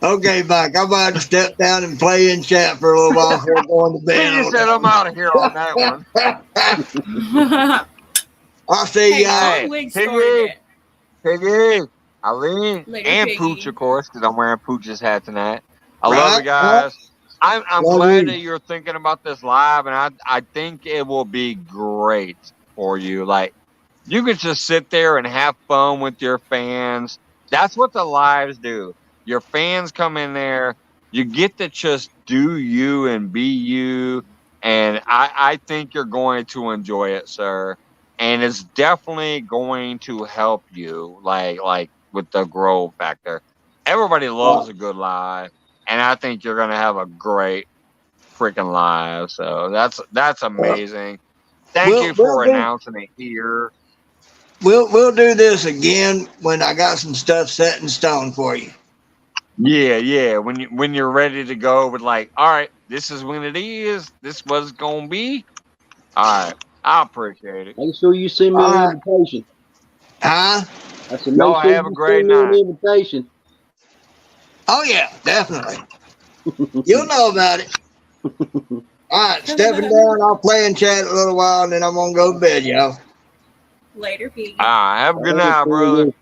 Okay, Mike, I'm about to step down and play in chat for a little while before going to bed. He said I'm out of here on that one. I'll see Hey, y'all. Ludwig started it. Piggy, Eileen, Later, and Piggy. Pooch, of course, because I'm wearing Pooch's hat tonight. I love Right, you guys. I'm Love glad you. that you're thinking about this live, and I think it will be great for you. Like, you can just sit there and have fun with your fans. That's what the lives do. Your fans come in there. You get to just do you and be you. And I think you're going to enjoy it, sir. And it's definitely going to help you, like with the grow factor. Everybody loves a good live, and I think you're gonna have a great freaking live. So that's amazing. Thank you for announcing it here. We'll do this again when I got some stuff set in stone for you. Yeah. When you're ready to go with like, all right, this is when it is. This is what it's gonna be. All right, I appreciate it. Make sure you send me an invitation. Huh? I said, Y'all make sure have a you great send me an night. invitation. Oh yeah, definitely. You'll know about it. All right, stepping down. I'll play and chat a little while, and then I'm gonna go to bed, y'all. Later, Piggy. All right, have a good night, brother.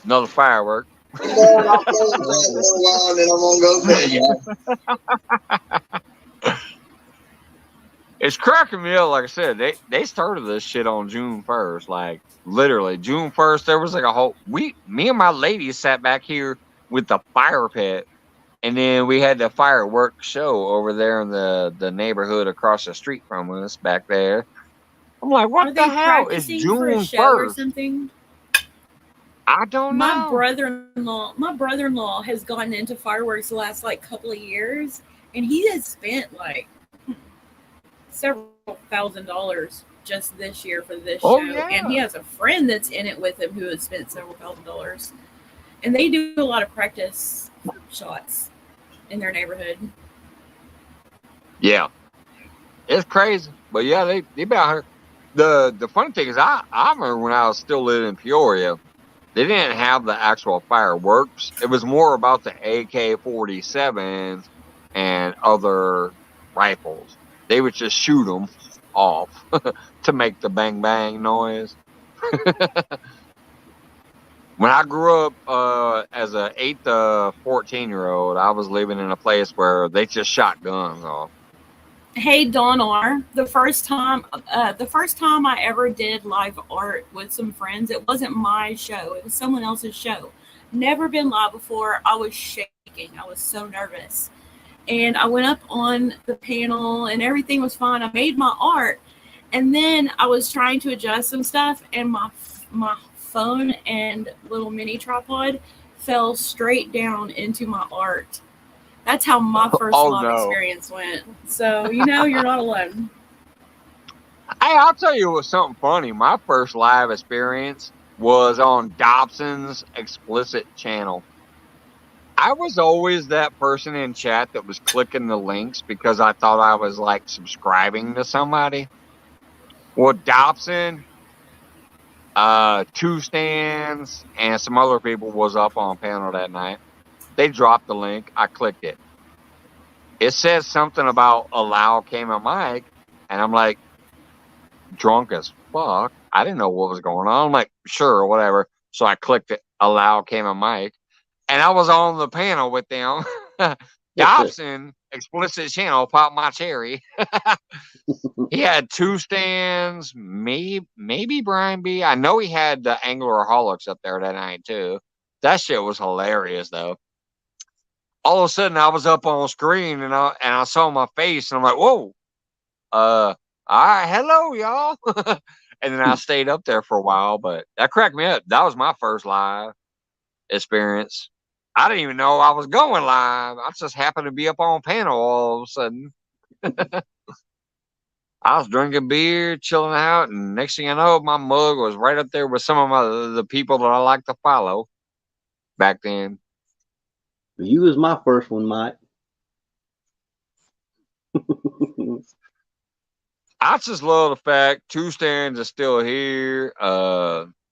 Another firework. Stepping down, I'll play and chat a little while, and then I'm gonna go to bed, y'all. It's cracking me up. Like I said, they started this shit on June 1st. Like literally June 1st, there was like a whole me and my lady sat back here with the fire pit, and then we had the fireworks show over there in the neighborhood across the street from us back there. I'm like, what Are the they hell? It's practicing for a June show or 1st. something? I don't My know. brother-in-law has gotten into fireworks the last like couple of years, and he has spent like several $1,000s just this year for this show. Yeah. And he has a friend that's in it with him who has spent several $1,000s. And they do a lot of practice shots in their neighborhood. Yeah. It's crazy. But yeah, they about her. The funny thing is I remember when I was still living in Peoria, they didn't have the actual fireworks. It was more about the AK-47s and other rifles. They would just shoot them off to make the bang bang noise. When I grew up as an 8 to 14-year-old, I was living in a place where they just shot guns off. Hey, Don R. The first time I ever did live art with some friends, it wasn't my show. It was someone else's show. Never been live before. I was shaking. I was so nervous. And I went up on the panel and everything was fine. I made my art. And then I was trying to adjust some stuff, and my phone and little mini tripod fell straight down into my art. That's how my first live experience went. So, you're not alone. Hey, I'll tell you what's something funny. My first live experience was on Dobson's explicit channel. I was always that person in chat that was clicking the links because I thought I was like subscribing to somebody. Well, Dobson, Two Stands, and some other people was up on panel that night. They dropped the link. I clicked it. It says something about allow camera mic, and I'm like, drunk as fuck. I didn't know what was going on. I'm like, sure, whatever. So I clicked it, allow camera mic, and I was on the panel with them. Dobson, explicit channel, popped my cherry. He had Two Stands, maybe Brian B. I know he had the Angleraholics up there that night too. That shit was hilarious though. All of a sudden I was up on screen and I saw my face and I'm like, whoa, all right, hello y'all. And then I stayed up there for a while, but that cracked me up. That was my first live experience. I didn't even know I was going live. I just happened to be up on panel all of a sudden. I was drinking beer, chilling out, and next thing I know, my mug was right up there with some of the people that I like to follow back then. You was my first one, Mike. I just love the fact Two Stands is still here.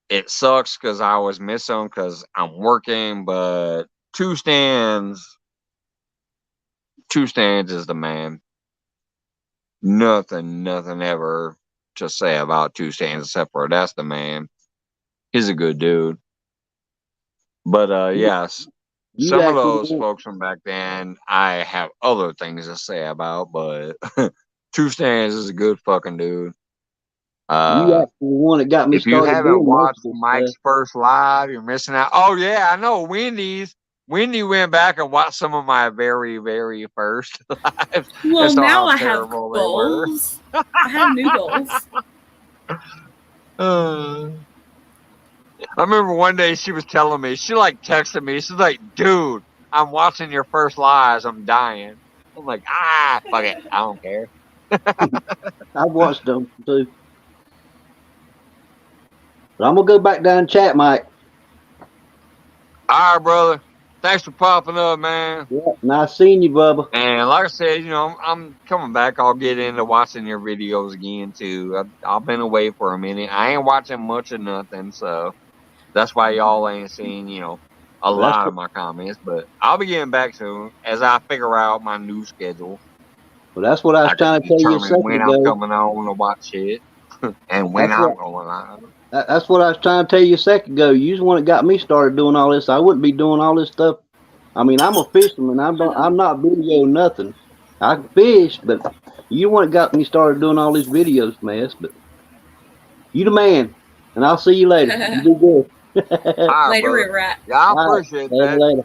It sucks because I always miss them because I'm working, but Two Stands is the man. Nothing ever to say about Two Stands except for that's the man. He's a good dude. But yes, some of those folks from back then, I have other things to say about, but Two Stands is a good fucking dude. You actually the one that got me started. If you haven't watched Mike's first live, you're missing out. Oh yeah, I know. Wendy went back and watched some of my very, very first lives. Well, now I have goals. I have new goals. I remember one day she was telling me, she like texted me, she's like, dude, I'm watching your first lives, I'm dying. I'm like, fuck it, I don't care. I've watched them too. But I'm gonna go back down and chat, Mike. All right, brother. thanks for popping up, man. Yeah, nice seeing you, Bubba. And like I said, you know, I'm coming back. I'll get into watching your videos again too. I've been away for a minute. I ain't watching much of nothing, so that's why y'all ain't seeing, you know, a lot of my comments. But I'll be getting back soon as I figure out my new schedule. Well, that's what I was trying to tell you a second when ago. I'm coming on to watch it and when I'm going on. That's what I was trying to tell you a second ago. You the one that got me started doing all this. I wouldn't be doing all this stuff. I mean, I'm a fisherman. I'm not video nothing. I can fish, but you the one that got me started doing all these videos, mess. But you the man, and I'll see you later. You do good. Right, Later, brother. Rat. Yeah, I appreciate that. Later.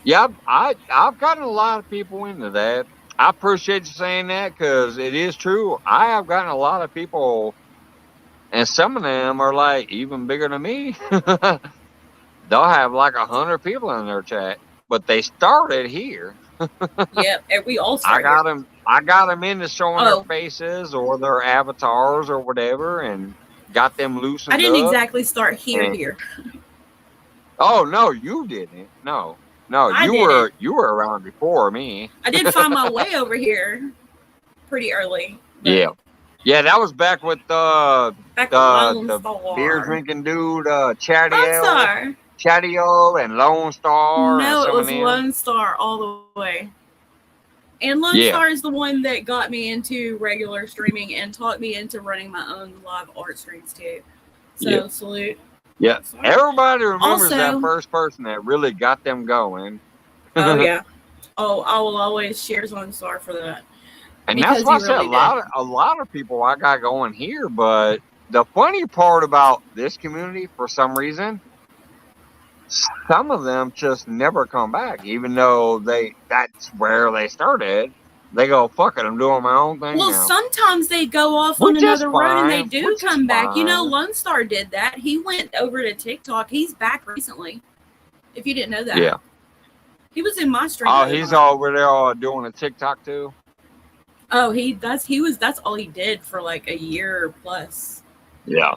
Yeah, I've gotten a lot of people into that. I appreciate you saying that because it is true. I have gotten a lot of people, and some of them are like even bigger than me. They'll have like 100 people in their chat, but they started here. Yep, and we all started. I got them into showing their faces or their avatars or whatever, and got them loosened up. I didn't exactly start here. Oh no, you didn't. No, you were around before me. I did find my way over here pretty early. Yeah, that was back with the beer drinking dude, Chatio and Lone Star. No, it was Lone Star all the way. And Lone Star is the one that got me into regular streaming and taught me into running my own live art streams too. So salute. Yeah, everybody remembers that first person that really got them going. Oh yeah. Oh, I will always cheers Lone Star for that. And that's why I said a lot of people I got going here. But the funny part about this community, for some reason, some of them just never come back, even though that's where they started. They go, fuck it, I'm doing my own thing. Well, now. Sometimes they go off on another road and they do come back. You know, Lone Star did that. He went over to TikTok. He's back recently. If you didn't know that. Yeah. He was in my stream. Oh, he's over there doing a TikTok too? Oh, that's all he did for like a year plus. Yeah.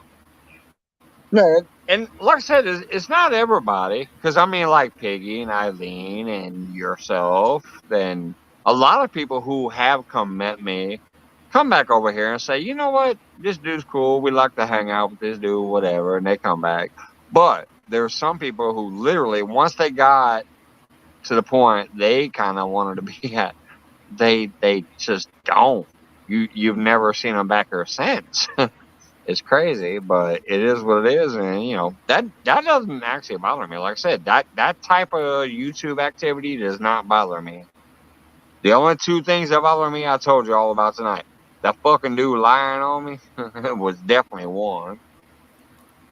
No, and like I said, it's not everybody. Because I mean, like Piggy and Eileen and yourself, then a lot of people who have met me come back over here and say, you know what, this dude's cool. We like to hang out with this dude, whatever, and they come back. But there's some people who literally, once they got to the point they kind of wanted to be at, they just don't. You've never seen them back here since. It's crazy, but it is what it is, and you know that doesn't actually bother me. Like I said, that type of YouTube activity does not bother me. The only two things that bother me, I told you all about tonight. That fucking dude lying on me was definitely one.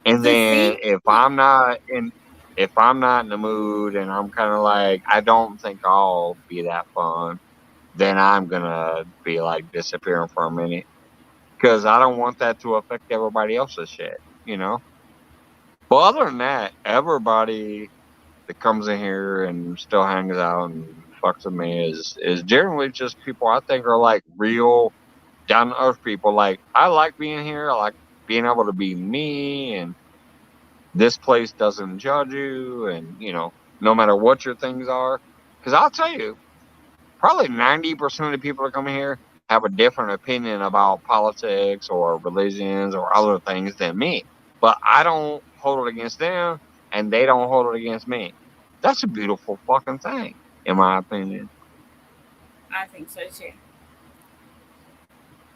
And then if I'm not in the mood and I'm kind of like, I don't think I'll be that fun, then I'm gonna be like disappearing for a minute. Because I don't want that to affect everybody else's shit, you know? But other than that, everybody that comes in here and still hangs out and fucks with me is generally just people I think are like real down-to-earth people. Like, I like being here. I like being able to be me, and this place doesn't judge you, and, you know, no matter what your things are. Because I'll tell you, probably 90% of the people that come here have a different opinion about politics or religions or other things than me. But I don't hold it against them, and they don't hold it against me. That's a beautiful fucking thing, in my opinion. I think so, too.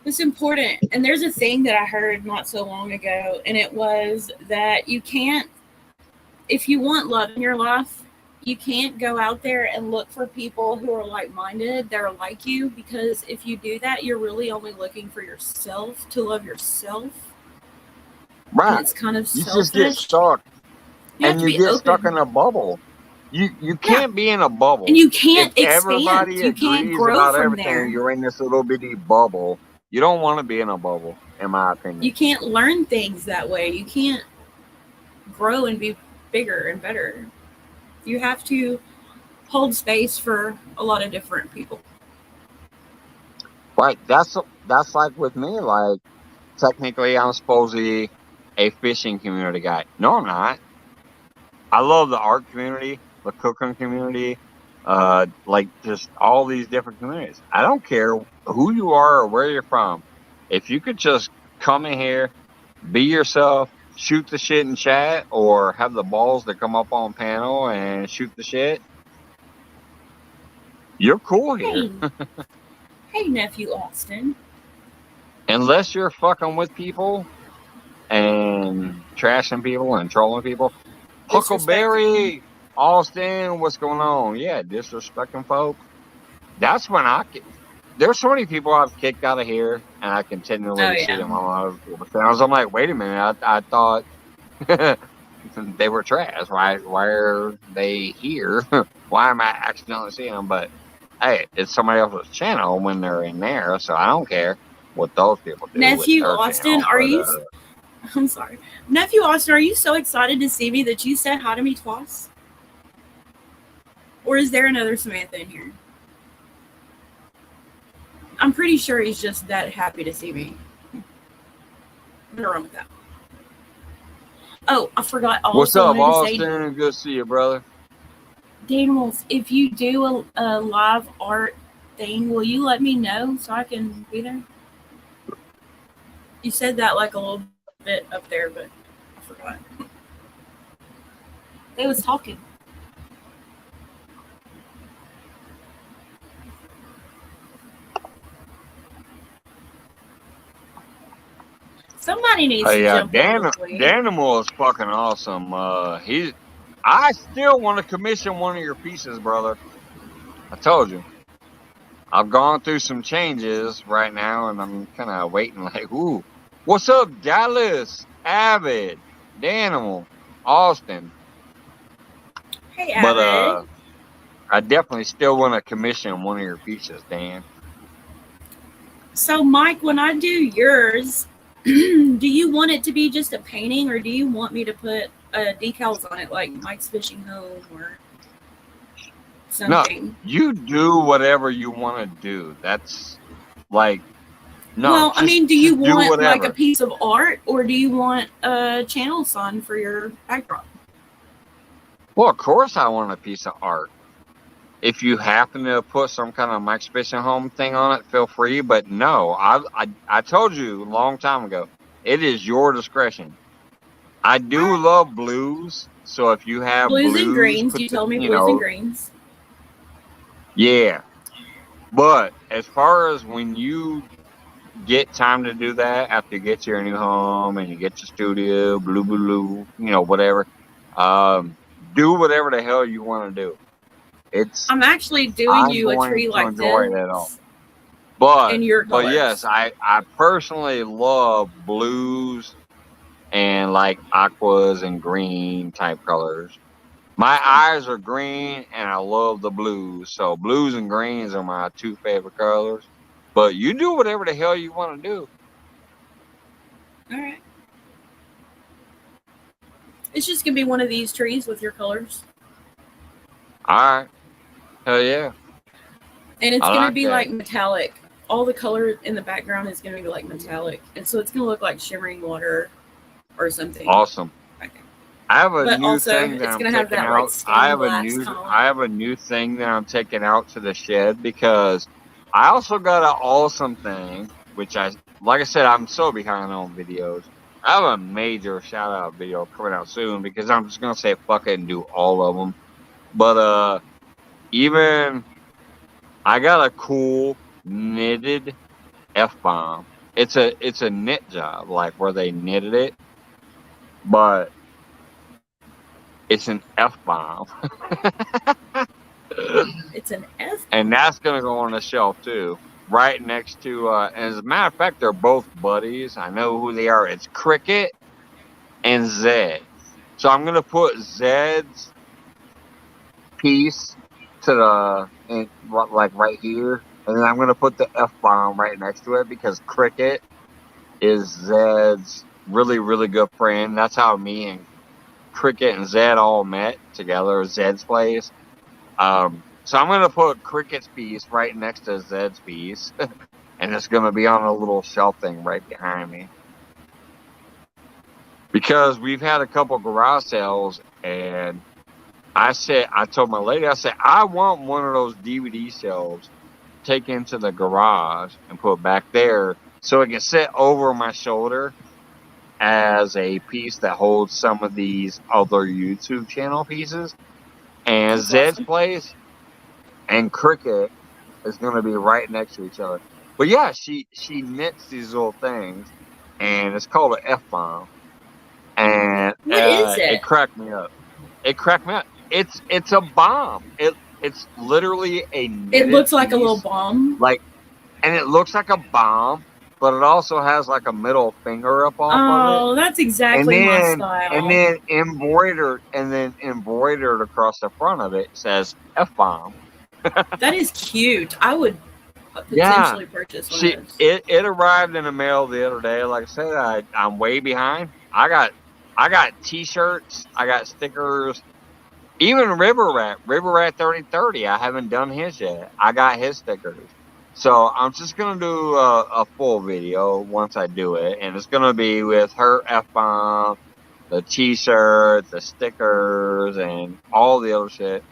It's important. And there's a thing that I heard not so long ago, and it was that you can't, if you want love in your life, you can't go out there and look for people who are like-minded, that are like you, because if you do that, you're really only looking for yourself, to love yourself. Right. And it's kind of selfish. You just get stuck. And you get stuck in a bubble. You can't be in a bubble. And you can't expand. You can't grow about from everything, there. You're in this little bitty bubble. You don't want to be in a bubble, in my opinion. You can't learn things that way. You can't grow and be bigger and better. You have to hold space for a lot of different people. Right. That's like with me. Like, technically, I'm supposed to be a fishing community guy. No, I'm not. I love the art community. the cooking community, like just all these different communities. I don't care who you are or where you're from. If you could just come in here, be yourself, shoot the shit and chat, or have the balls to come up on panel and shoot the shit, you're cool here. Hey, hey, nephew Austin. Unless you're fucking with people and trashing people and trolling people. Huckleberry, Austin, what's going on? Yeah, disrespecting folk. That's when there's so many people I've kicked out of here, and I continually see them on other people's channels. I'm like, wait a minute, I thought they were trash. Why are they here? Why am I accidentally seeing them? But hey, it's somebody else's channel when they're in there, so I don't care what those people do. Nephew Austin, I'm sorry. Nephew Austin, are you so excited to see me that you said hi to me twice? Or is there another Samantha in here? I'm pretty sure he's just that happy to see me. What's wrong with that? Oh, I forgot. What's up, Austin? Good to see you, brother. Daniels, if you do a live art thing, will you let me know so I can be there? You said that like a little bit up there, but I forgot. They was talking. Somebody needs to jump in. Danimal is fucking awesome. I still want to commission one of your pieces, brother. I told you. I've gone through some changes right now, and I'm kind of waiting like, ooh. What's up, Dallas, Avid, Danimal, Austin? Hey, Avid. But I definitely still want to commission one of your pieces, Dan. So, Mike, when I do yours, do you want it to be just a painting, or do you want me to put decals on it, like Mike's Fishing Home or something? No, you do whatever you want to do. That's like, no. Well, I mean, do you want like a piece of art, or do you want a channel sign for your backdrop? Well, of course I want a piece of art. If you happen to put some kind of Mike's Fishing Home thing on it, feel free. But no, I told you a long time ago, it is your discretion. I do love blues, so if you have blues and greens, you told me blues and greens. Yeah, but as far as when you get time to do that after you get your new home and you get your studio, blue, whatever, do whatever the hell you want to do. I'm actually doing you a tree like this. But, in your colors. But yes, I personally love blues and like aquas and green type colors. My eyes are green and I love the blues. So blues and greens are my two favorite colors. But you do whatever the hell you want to do. All right. It's just going to be one of these trees with your colors. All right. Hell yeah. And it's going to be like metallic. All the color in the background is going to be like metallic. And so it's going to look like shimmering water or something. Awesome. Okay. I have a new thing that I'm taking out. I have a new thing that I'm taking out to the shed because I also got an awesome thing, which like I said, I'm so behind on videos. I have a major shout out video coming out soon because I'm just going to say fuck it and do all of them. But, even I got a cool knitted F-bomb. It's a knit job, like where they knitted it, but it's an F-bomb. It's an F-bomb. And that's gonna go on the shelf too, right next to. And as a matter of fact, they're both buddies. I know who they are. It's Cricket and Zed. So I'm gonna put Zed's piece to like right here, and then I'm gonna put the F-bomb right next to it because Cricket is Zed's really, really good friend. That's how me and Cricket and Zed all met together at Zed's place. So I'm gonna put Cricket's piece right next to Zed's piece, and it's gonna be on a little shelf thing right behind me. Because we've had a couple garage sales, and I told my lady, I said, I want one of those DVD shelves taken to the garage and put back there so it can sit over my shoulder as a piece that holds some of these other YouTube channel pieces. And That's Zed's awesome. place and Cricket is going to be right next to each other. But yeah, she knits these little things, and it's called an F-bomb. And What is it it? cracked me up. It cracked me up. It's a bomb. It's literally a It knitted looks like a little piece, bomb. like, and it looks like a bomb, but it also has like a middle finger up off of it, Oh, that's and exactly my then style. embroidered across the front of it says F-bomb. That is cute. I would Yeah, potentially purchase one of those. it arrived in the mail the other day. Like I said, I'm way behind. I got T-shirts, I got stickers, even River Rat 3030. I haven't done his yet. I got his stickers, so I'm just gonna do a full video once I do it, and it's gonna be with her F-bomb, the T-shirt, the stickers, and all the other shit.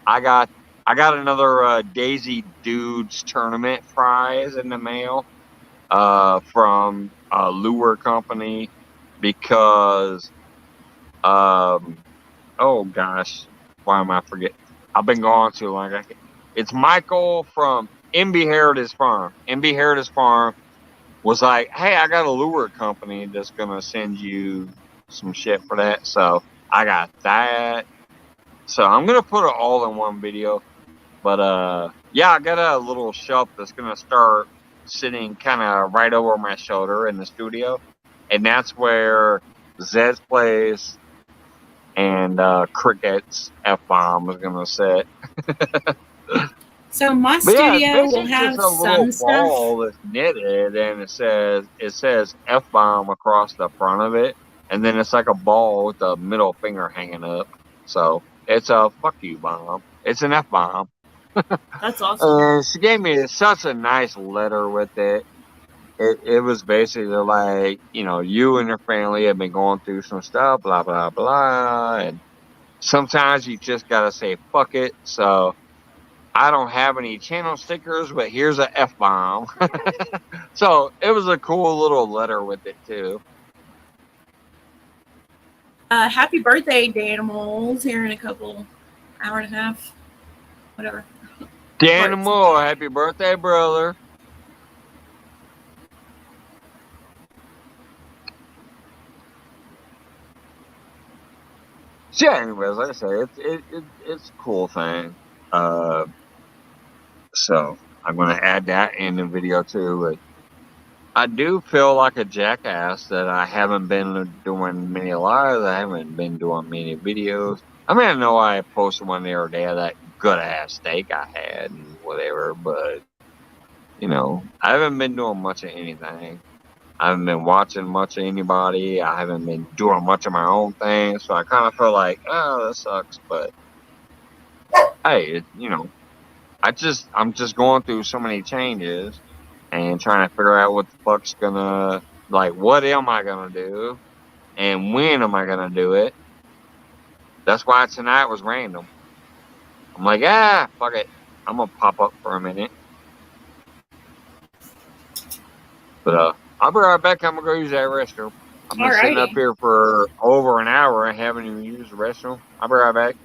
I got another Daisy Dudes tournament prize in the mail from a lure company because oh gosh, why am I forgetting? I've been gone too long. It's Michael from MB Heritage Farm. MB Heritage Farm was like, hey, I got a lure company that's gonna send you some shit for that. So I got that. So I'm gonna put it all in one video. But yeah, I got a little shelf that's gonna start sitting kind of right over my shoulder in the studio, and that's where Zed's place and Cricket's F-bomb is gonna sit. So my But yeah, it's studio will basically just have a little some stuff. ball that's knitted, and it says F-bomb across the front of it, and then it's like a ball with the middle finger hanging up. So it's a fuck you bomb. It's an F-bomb. That's awesome. She gave me such a nice letter with it. It was basically like, you and your family have been going through some stuff, blah, blah, blah. And sometimes you just got to say, fuck it. So I don't have any channel stickers, but here's a F-bomb. So it was a cool little letter with it, too. Happy birthday, Danimals, here in a couple hour and a half, whatever. Danimal, happy birthday, brother. So yeah, anyways, like I said, it's a cool thing. So I'm gonna add that in the video too. But I do feel like a jackass that I haven't been doing many lives. I haven't been doing many videos. I mean, I know I posted one the other day of that good ass steak I had and whatever, but I haven't been doing much of anything. I haven't been watching much of anybody. I haven't been doing much of my own thing. So I kind of feel like, oh, that sucks. But hey, I'm just going through so many changes and trying to figure out what the fuck's gonna, like, what am I gonna do and when am I gonna do it? That's why tonight was random. I'm like, fuck it. I'm gonna pop up for a minute. But I'll be right back. I'm gonna go use that restroom. I've been sitting up here for over an hour and haven't even used the restroom. I'll be right back.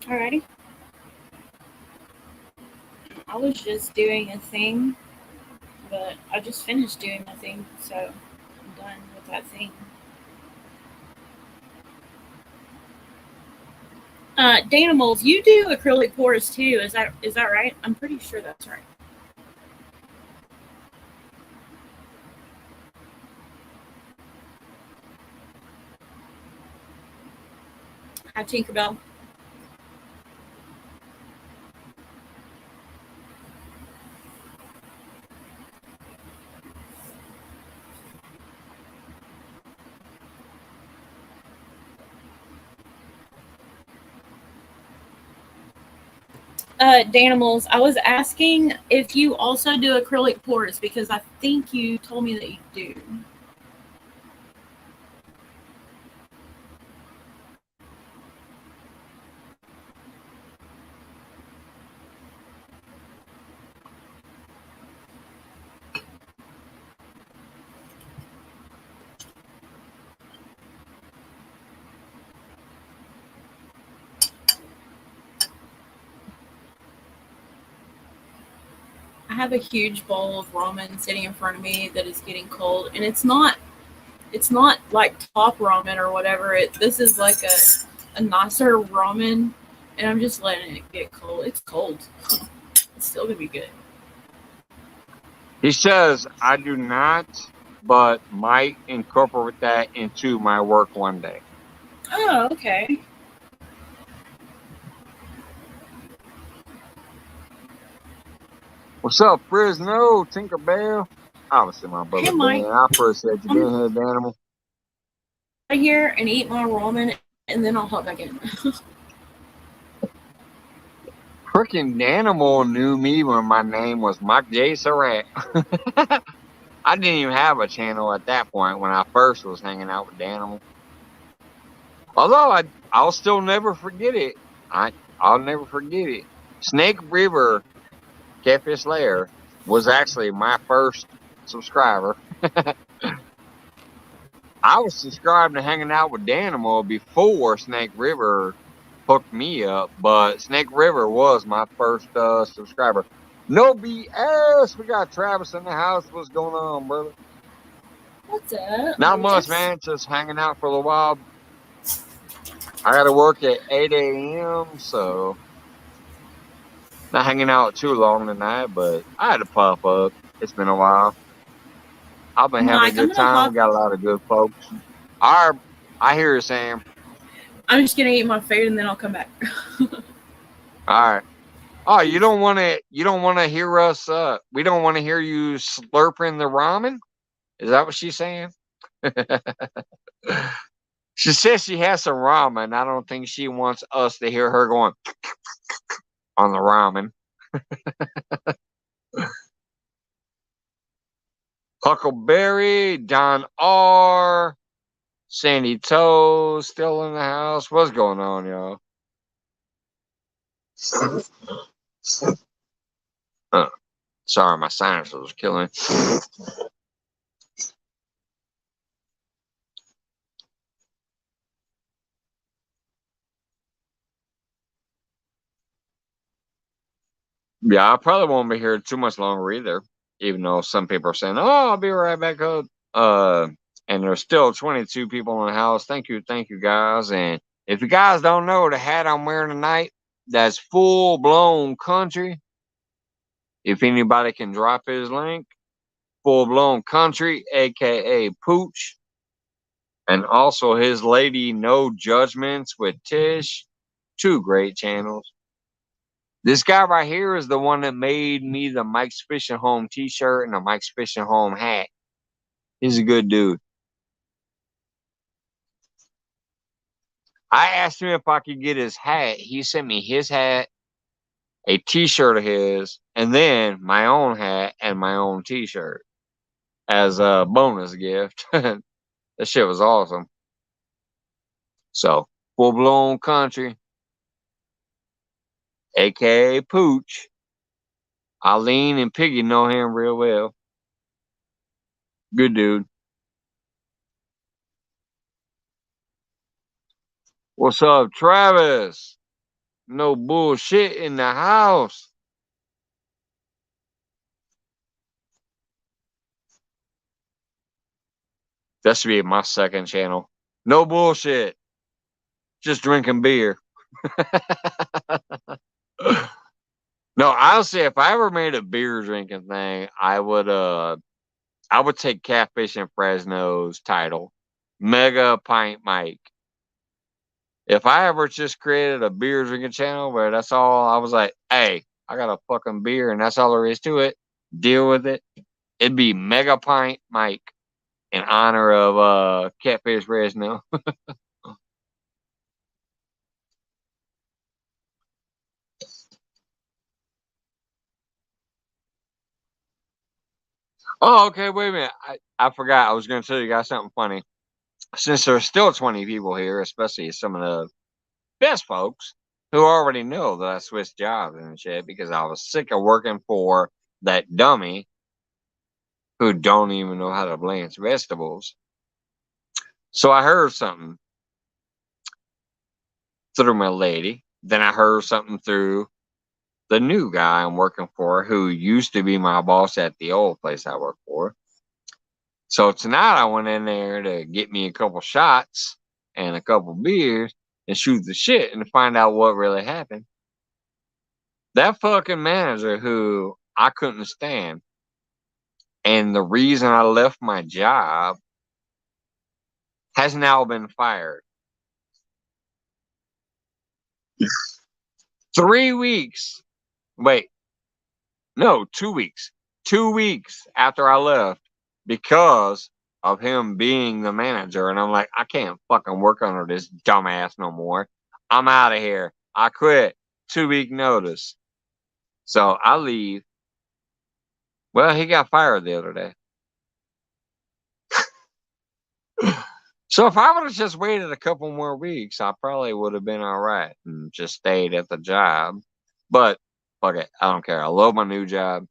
Alrighty. I was just doing a thing, but I just finished doing my thing, so I'm done with that thing. Danimals, you do acrylic pours too, is that right? I'm pretty sure that's right. Hi, Tinkerbell. Danimals, I was asking if you also do acrylic pours because I think you told me that you do. have a huge bowl of ramen sitting in front of me that is getting cold, and it's not like top ramen or whatever. This is like a nicer ramen, and I'm just letting it get cold. It's cold. It's still gonna be good. He says, I do not, but might incorporate that into my work one day. Oh, okay. What's up, Fresno, Tinkerbell? Obviously, my brother Hey, Mike. Dan. I first said you been here, Danimal. Right here and eat my ramen, and then I'll hop back in. Freaking Danimal knew me when my name was Mike J. Surratt. I didn't even have a channel at that point when I first was hanging out with Danimal. Although I'll still never forget it. I'll never forget it. Snake River Catfish Lair was actually my first subscriber. I was subscribed to hanging out with Danimal before Snake River hooked me up, but Snake River was my first subscriber. No BS. We got Travis in the house. What's going on, brother? What's up? Not much, man. Just hanging out for a little while. I got to work at 8 a.m., so not hanging out too long tonight, but I had to pop up. It's been a while. I've been having a good time. We got a lot of good folks. I hear you, Sam. I'm just gonna eat my food and then I'll come back. All right. Oh, you don't want to hear us. We don't want to hear you slurping the ramen. Is that what she's saying? She says she has some ramen. I don't think she wants us to hear her going on the ramen. Huckleberry, Don R, Sandy Toe still in the house. What's going on, y'all? Sorry, my sinus was killing. Yeah, I probably won't be here too much longer either. Even though some people are saying, "Oh, I'll be right back up." And there's still 22 people in the house. Thank you, guys. And if you guys don't know, the hat I'm wearing tonight, that's full blown country. If anybody can drop his link, full blown country, aka Pooch, and also his lady No Judgments with Tish, 2 great channels. This guy right here is the one that made me the Mike's Fishing Home t-shirt and the Mike's Fishing Home hat. He's a good dude. I asked him if I could get his hat. He sent me his hat, a t-shirt of his, and then my own hat and my own t-shirt as a bonus gift. That shit was awesome. So, full-blown country, aka Pooch. Eileen and Piggy know him real well. Good dude. What's up, Travis? No bullshit in the house. That should be my second channel. No bullshit. Just drinking beer. No, honestly, if I ever made a beer drinking thing, I would take Catfish and Fresno's title. Mega Pint Mike. If I ever just created a beer drinking channel where that's all, I was like, hey, I got a fucking beer and that's all there is to it. Deal with it. It'd be Mega Pint Mike in honor of Catfish Fresno. Oh, okay, wait a minute. I forgot. I was going to tell you guys something funny. Since there's still 20 people here, especially some of the best folks who already know that I switched jobs and shit because I was sick of working for that dummy who don't even know how to blanch vegetables. So I heard something through my lady. Then I heard something through the new guy I'm working for, who used to be my boss at the old place I worked for. So tonight I went in there to get me a couple shots and a couple beers and shoot the shit and find out what really happened. That fucking manager who I couldn't stand, and the reason I left my job, has now been fired. 3 weeks. Wait, no, 2 weeks. 2 weeks after I left because of him being the manager. And I'm like, I can't fucking work under this dumbass no more. I'm out of here. I quit. 2-week notice. So I leave. Well, he got fired the other day. So if I would have just waited a couple more weeks, I probably would have been all right and just stayed at the job. But fuck it, I don't care. I love my new job.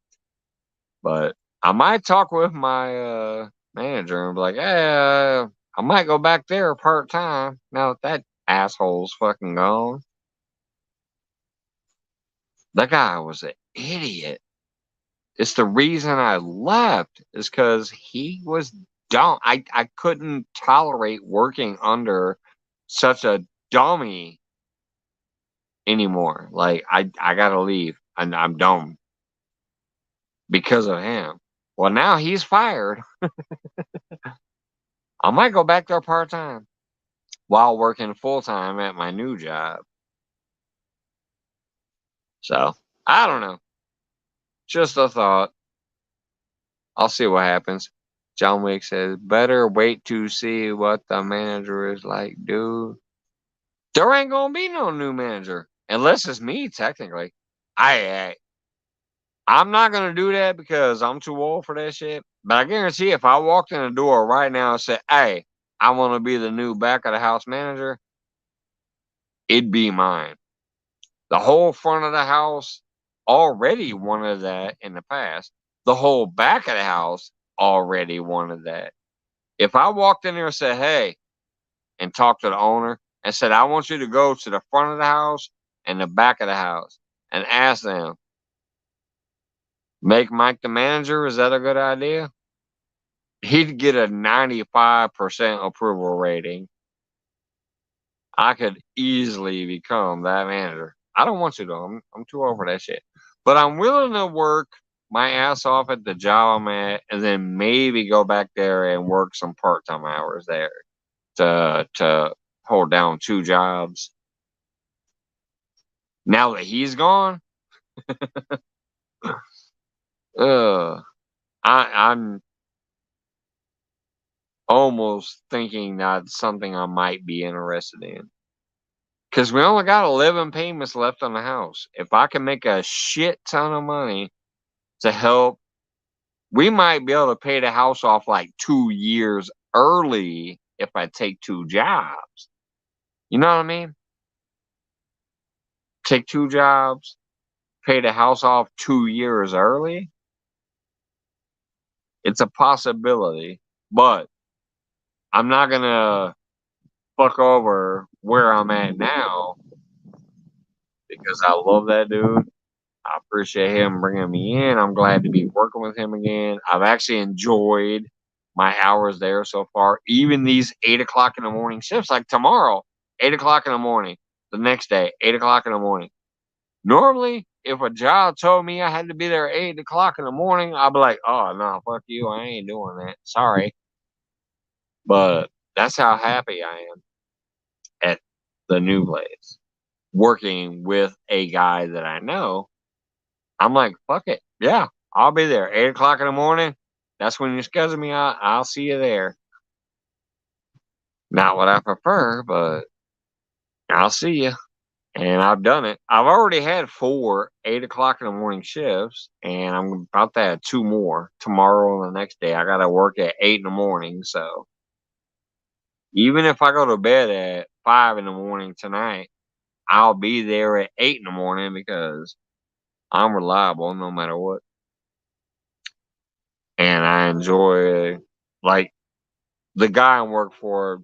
But I might talk with my manager and be like, hey, I might go back there part time now that asshole's fucking gone. That guy was an idiot. It's the reason I left is because he was dumb. I couldn't tolerate working under such a dummy anymore. Like I gotta leave and I'm dumb because of him. Well, now he's fired. I might go back there part time while working full time at my new job. So I don't know. Just a thought. I'll see what happens. John Wick says, better wait to see what the manager is like, dude. There ain't gonna be no new manager. Unless it's me, technically. I'm not gonna do that because I'm too old for that shit. But I guarantee if I walked in the door right now and said, hey, I want to be the new back of the house manager, it'd be mine. The whole front of the house already wanted that in the past. The whole back of the house already wanted that. If I walked in there and said, hey, and talked to the owner and said, I want you to go to the front of the house and the back of the house and ask them, make Mike the manager, is that a good idea? He'd get a 95% approval rating. I could easily become that manager. I don't want to though. I'm too old for that shit. But I'm willing to work my ass off at the job I'm at, and then maybe go back there and work some part-time hours there to hold down 2 jobs. Now that he's gone, I'm almost thinking that's something I might be interested in. Because we only got 11 payments left on the house. If I can make a shit ton of money to help, we might be able to pay the house off like 2 years early if I take 2 jobs. You know what I mean? Take 2 jobs, pay the house off 2 years early. It's a possibility, but I'm not going to fuck over where I'm at now because I love that dude. I appreciate him bringing me in. I'm glad to be working with him again. I've actually enjoyed my hours there so far. Even these 8 o'clock in the morning shifts, like tomorrow, 8 o'clock in the morning. The next day, 8 o'clock in the morning. Normally, if a job told me I had to be there at 8 o'clock in the morning, I'd be like, oh, no, fuck you. I ain't doing that. Sorry. But that's how happy I am at the new place. Working with a guy that I know. I'm like, fuck it. Yeah, I'll be there. 8 o'clock in the morning. That's when you schedule me out. I'll see you there. Not what I prefer, but I'll see you. And I've done it. I've already had 4 8 o'clock in the morning shifts, and I'm about to have 2 more tomorrow and the next day. I got to work at 8 in the morning. So even if I go to bed at 5 in the morning tonight, I'll be there at 8 in the morning because I'm reliable no matter what. And I enjoy, like, the guy I work for,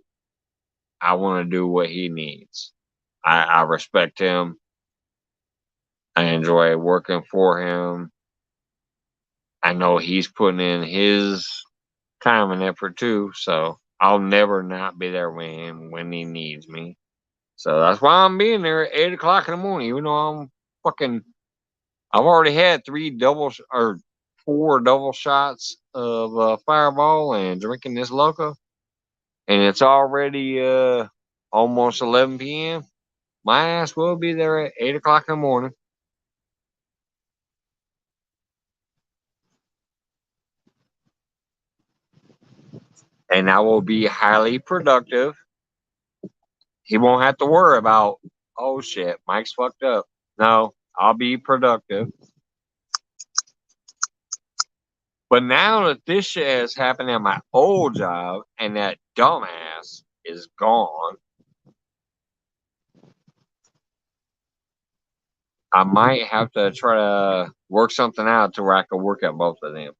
I want to do what he needs. I respect him. I enjoy working for him. I know he's putting in his time and effort too, so I'll never not be there with him when he needs me. So that's why I'm being there at 8 o'clock in the morning, even though I'm fucking. I've already had 4 double shots of Fireball and drinking this Loco, and it's already almost 11 p.m. My ass will be there at 8 o'clock in the morning. And I will be highly productive. He won't have to worry about, oh shit, Mike's fucked up. No, I'll be productive. But now that this shit has happened at my old job and that dumbass is gone, I might have to try to work something out to where I can work at both of them.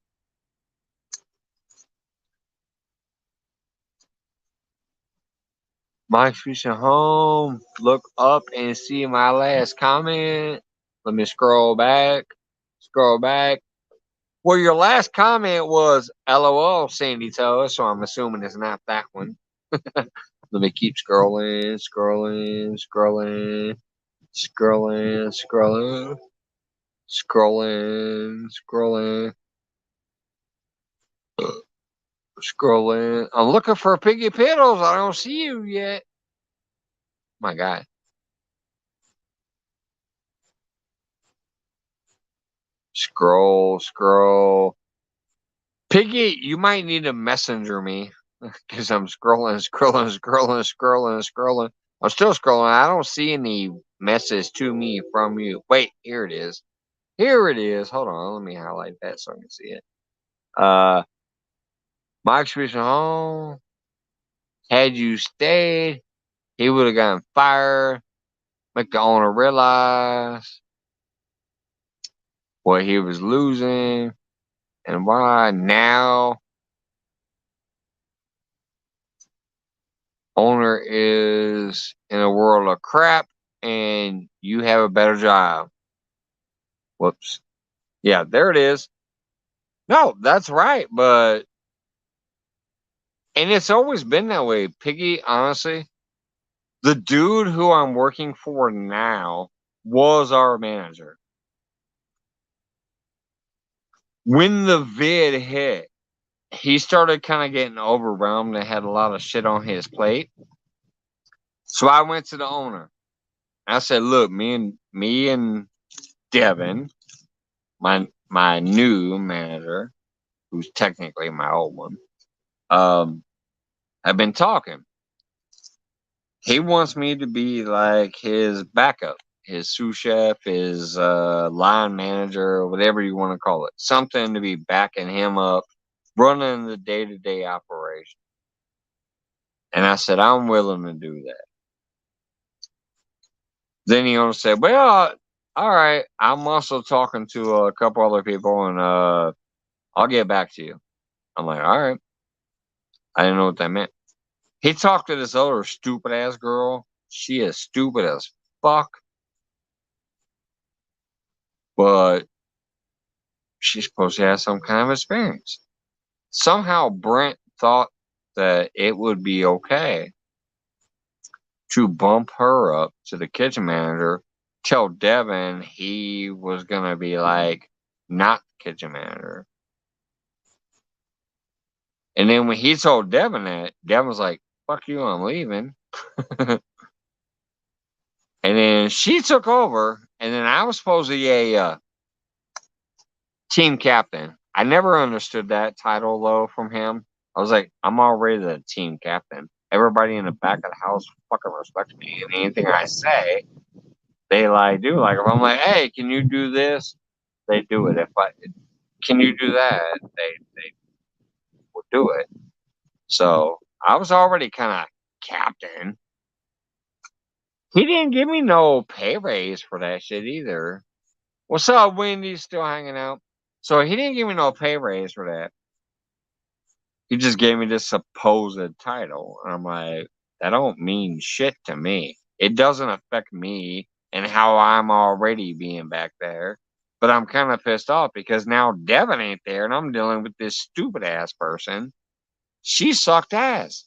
Mike's reaching home. Look up and see my last comment. Let me scroll back. Scroll back. Well, your last comment was LOL, Sandy Toe, so I'm assuming it's not that one. Let me keep scrolling, scrolling, scrolling, scrolling, scrolling, scrolling, scrolling, scrolling. I'm looking for Piggy Piddles. I don't see you yet. My God. Scroll, scroll. Piggy, you might need to messenger me because I'm scrolling, scrolling, scrolling, scrolling, scrolling. I'm still scrolling. I don't see any message to me from you. Wait, here it is. Here it is. Hold on. Let me highlight that so I can see it. Mike's reaching home. Had you stayed, he would have gotten fired. Make the owner realize what he was losing and why now owner is in a world of crap and you have a better job. Whoops. Yeah, there it is. No, that's right, but and it's always been that way, Piggy, honestly. The dude who I'm working for now was our manager. When the vid hit, he started kind of getting overwhelmed and had a lot of shit on his plate. So I went to the owner. I said, "Look, me and Devin, my new manager, who's technically my old one, have been talking. He wants me to be like his backup, his sous chef, his line manager, whatever you want to call it. Something to be backing him up, running the day-to-day operation." And I said, "I'm willing to do that." Then he only said, "Well, all right, I'm also talking to a couple other people and I'll get back to you." I'm like, "All right." I didn't know what that meant. He talked to this other stupid ass girl. She is stupid as fuck. But she's supposed to have some kind of experience. Somehow Brent thought that it would be okay to bump her up to the kitchen manager, tell Devin he was going to be like not kitchen manager. And then when he told Devin that, Devin was like, "Fuck you, I'm leaving." And then she took over, and then I was supposed to be a team captain. I never understood that title, though, from him. I was like, I'm already the team captain. Everybody in the back of the house fucking respects me, and anything I say, they like do. Like, if I'm like, "Hey, can you do this?" They do it. If I can you do that, they will do it. So I was already kind of captain. He didn't give me no pay raise for that shit either. What's up, Wendy? Still hanging out? So he didn't give me no pay raise for that. He just gave me this supposed title. And I'm like, that don't mean shit to me. It doesn't affect me and how I'm already being back there. But I'm kind of pissed off because now Devin ain't there and I'm dealing with this stupid ass person. She sucked ass.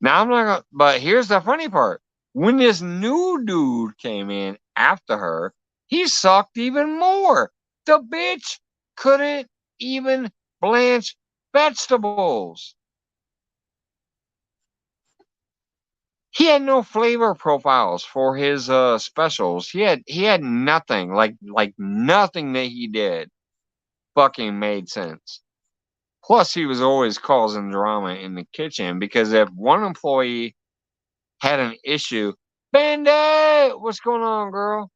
Now I'm not gonna, but here's the funny part. When this new dude came in after her, he sucked even more. The bitch couldn't even blanch vegetables. He had no flavor profiles for his specials. He had nothing, like nothing that he did fucking made sense. Plus he was always causing drama in the kitchen because if one employee had an issue, Bandit, what's going on, girl?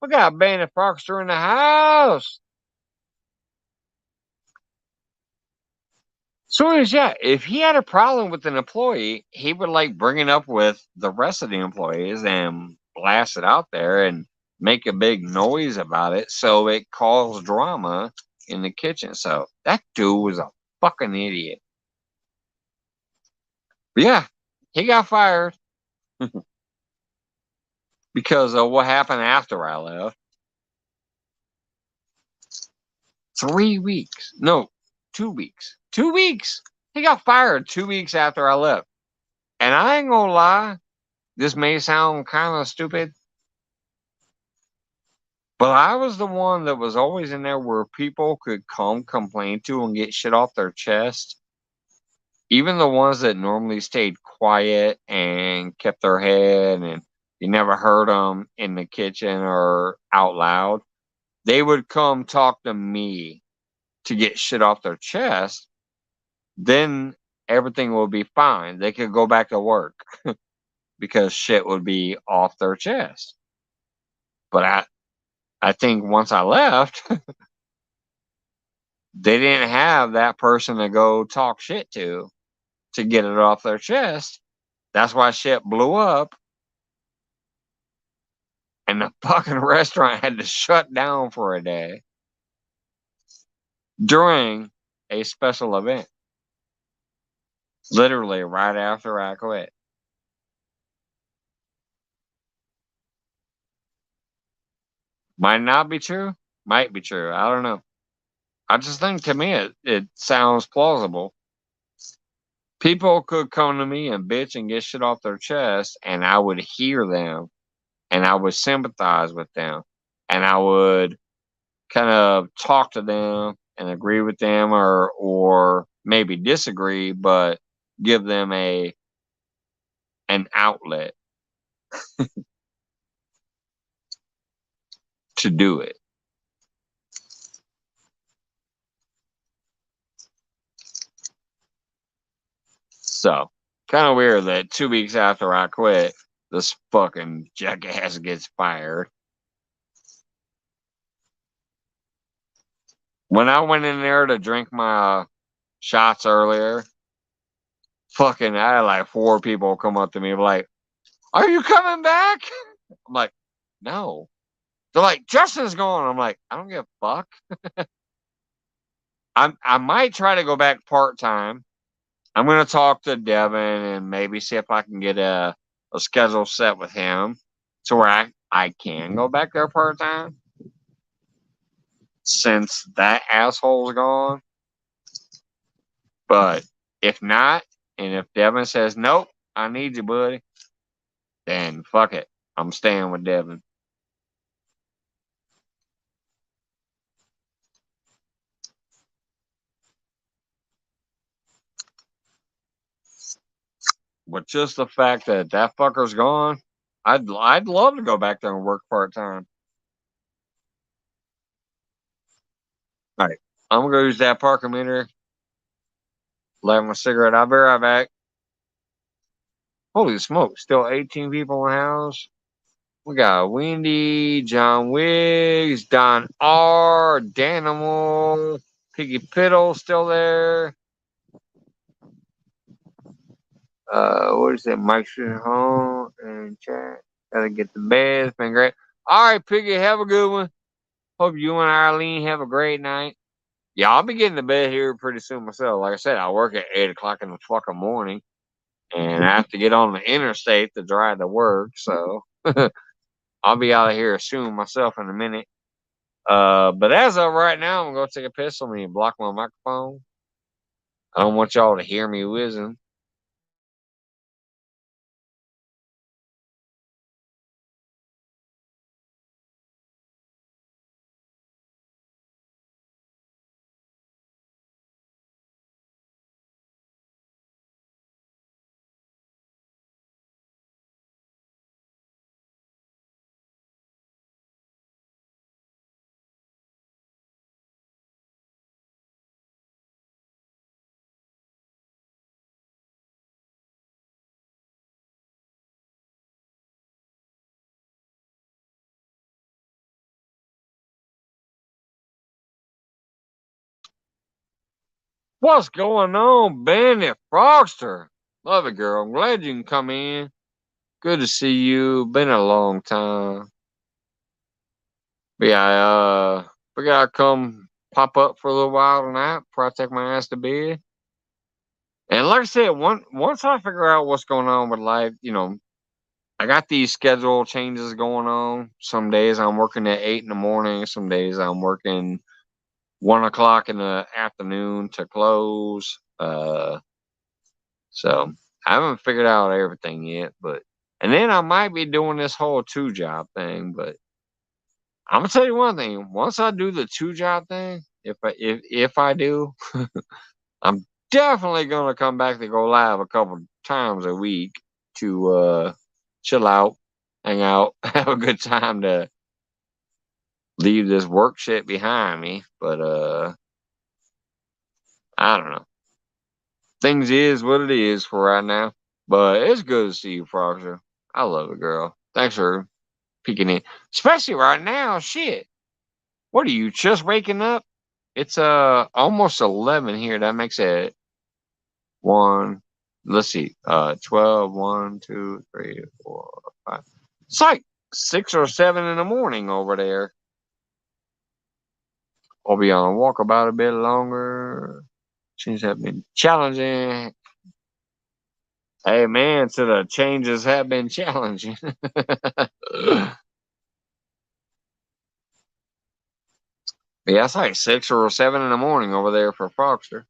We got Bandit Foxter in the house. So yeah, if he had a problem with an employee, he would like bring it up with the rest of the employees and blast it out there and make a big noise about it so it caused drama in the kitchen. So that dude was a fucking idiot. But yeah, he got fired because of what happened after I left. 3 weeks. No, 2 weeks. 2 weeks. He got fired 2 weeks after I left. And I ain't gonna lie, this may sound kind of stupid, but I was the one that was always in there where people could come complain to and get shit off their chest. Even the ones that normally stayed quiet and kept their head and you never heard them in the kitchen or out loud, they would come talk to me to get shit off their chest. Then everything would be fine. They could go back to work because shit would be off their chest. But I think once I left, they didn't have that person to go talk shit to get it off their chest. That's why shit blew up. And the fucking restaurant had to shut down for a day during a special event. Literally right after I quit. Might not be true. Might be true. I don't know. I just think to me it sounds plausible. People could come to me and bitch and get shit off their chest, and I would hear them, and I would sympathize with them, and I would kind of talk to them and agree with them, or maybe disagree, but give them an outlet to do it. So, kind of weird that 2 weeks after I quit, this fucking jackass gets fired. When I went in there to drink my shots earlier, fucking, I had like 4 people come up to me like, "Are you coming back?" I'm like, "No." They're like, "Justin's gone." I'm like, "I don't give a fuck." I might try to go back part-time. I'm going to talk to Devin and maybe see if I can get a schedule set with him to where I can go back there part-time since that asshole's gone. But if not, and if Devin says, "Nope, I need you, buddy," then fuck it. I'm staying with Devin. But just the fact that that fucker's gone, I'd love to go back there and work part-time. All right. I'm going to use that parking meter. Light my cigarette. I'll be right back. Holy smoke. Still 18 people in the house. We got Wendy, John Wiggs, Don R, Danimal, Piggy Piddle still there. What is that? Mike's home and chat. Gotta get to bed. It's been great. All right, Piggy, have a good one. Hope you and Arlene have a great night. Yeah, I'll be getting to bed here pretty soon myself. Like I said, I work at 8 o'clock in the fucking morning, and I have to get on the interstate to drive to work. So I'll be out of here soon myself in a minute. But as of right now, I'm gonna take a piss on me and block my microphone. I don't want y'all to hear me whizzing. What's going on, Benny Frogster? Love it, girl. I'm glad you can come in. Good to see you. Been a long time. But yeah, figured I'd come pop up for a little while tonight before I take my ass to bed. And like I said, once I figure out what's going on with life, I got these schedule changes going on. Some days I'm working at 8 in the morning. Some days I'm working 1 o'clock in the afternoon to close. So I haven't figured out everything yet, and then I might be doing this whole 2-job thing, but I'm gonna tell you one thing. Once I do the 2-job thing, if I do, I'm definitely gonna come back to go live a couple times a week to chill out, hang out, have a good time to leave this work shit behind me. But I don't know. Things is what it is for right now. But it's good to see you, Frogster. I love it, girl. Thanks for peeking in. Especially right now, shit. What are you, just waking up? It's almost 11 here. That makes it 1. Let's see. 12, 1, 2, 3, 4, 5. It's like 6 or 7 in the morning over there. I'll be on a walk about a bit longer. Seems to have been challenging. Hey man, so the changes have been challenging. Yeah, it's like 6 or 7 in the morning over there for Frogster.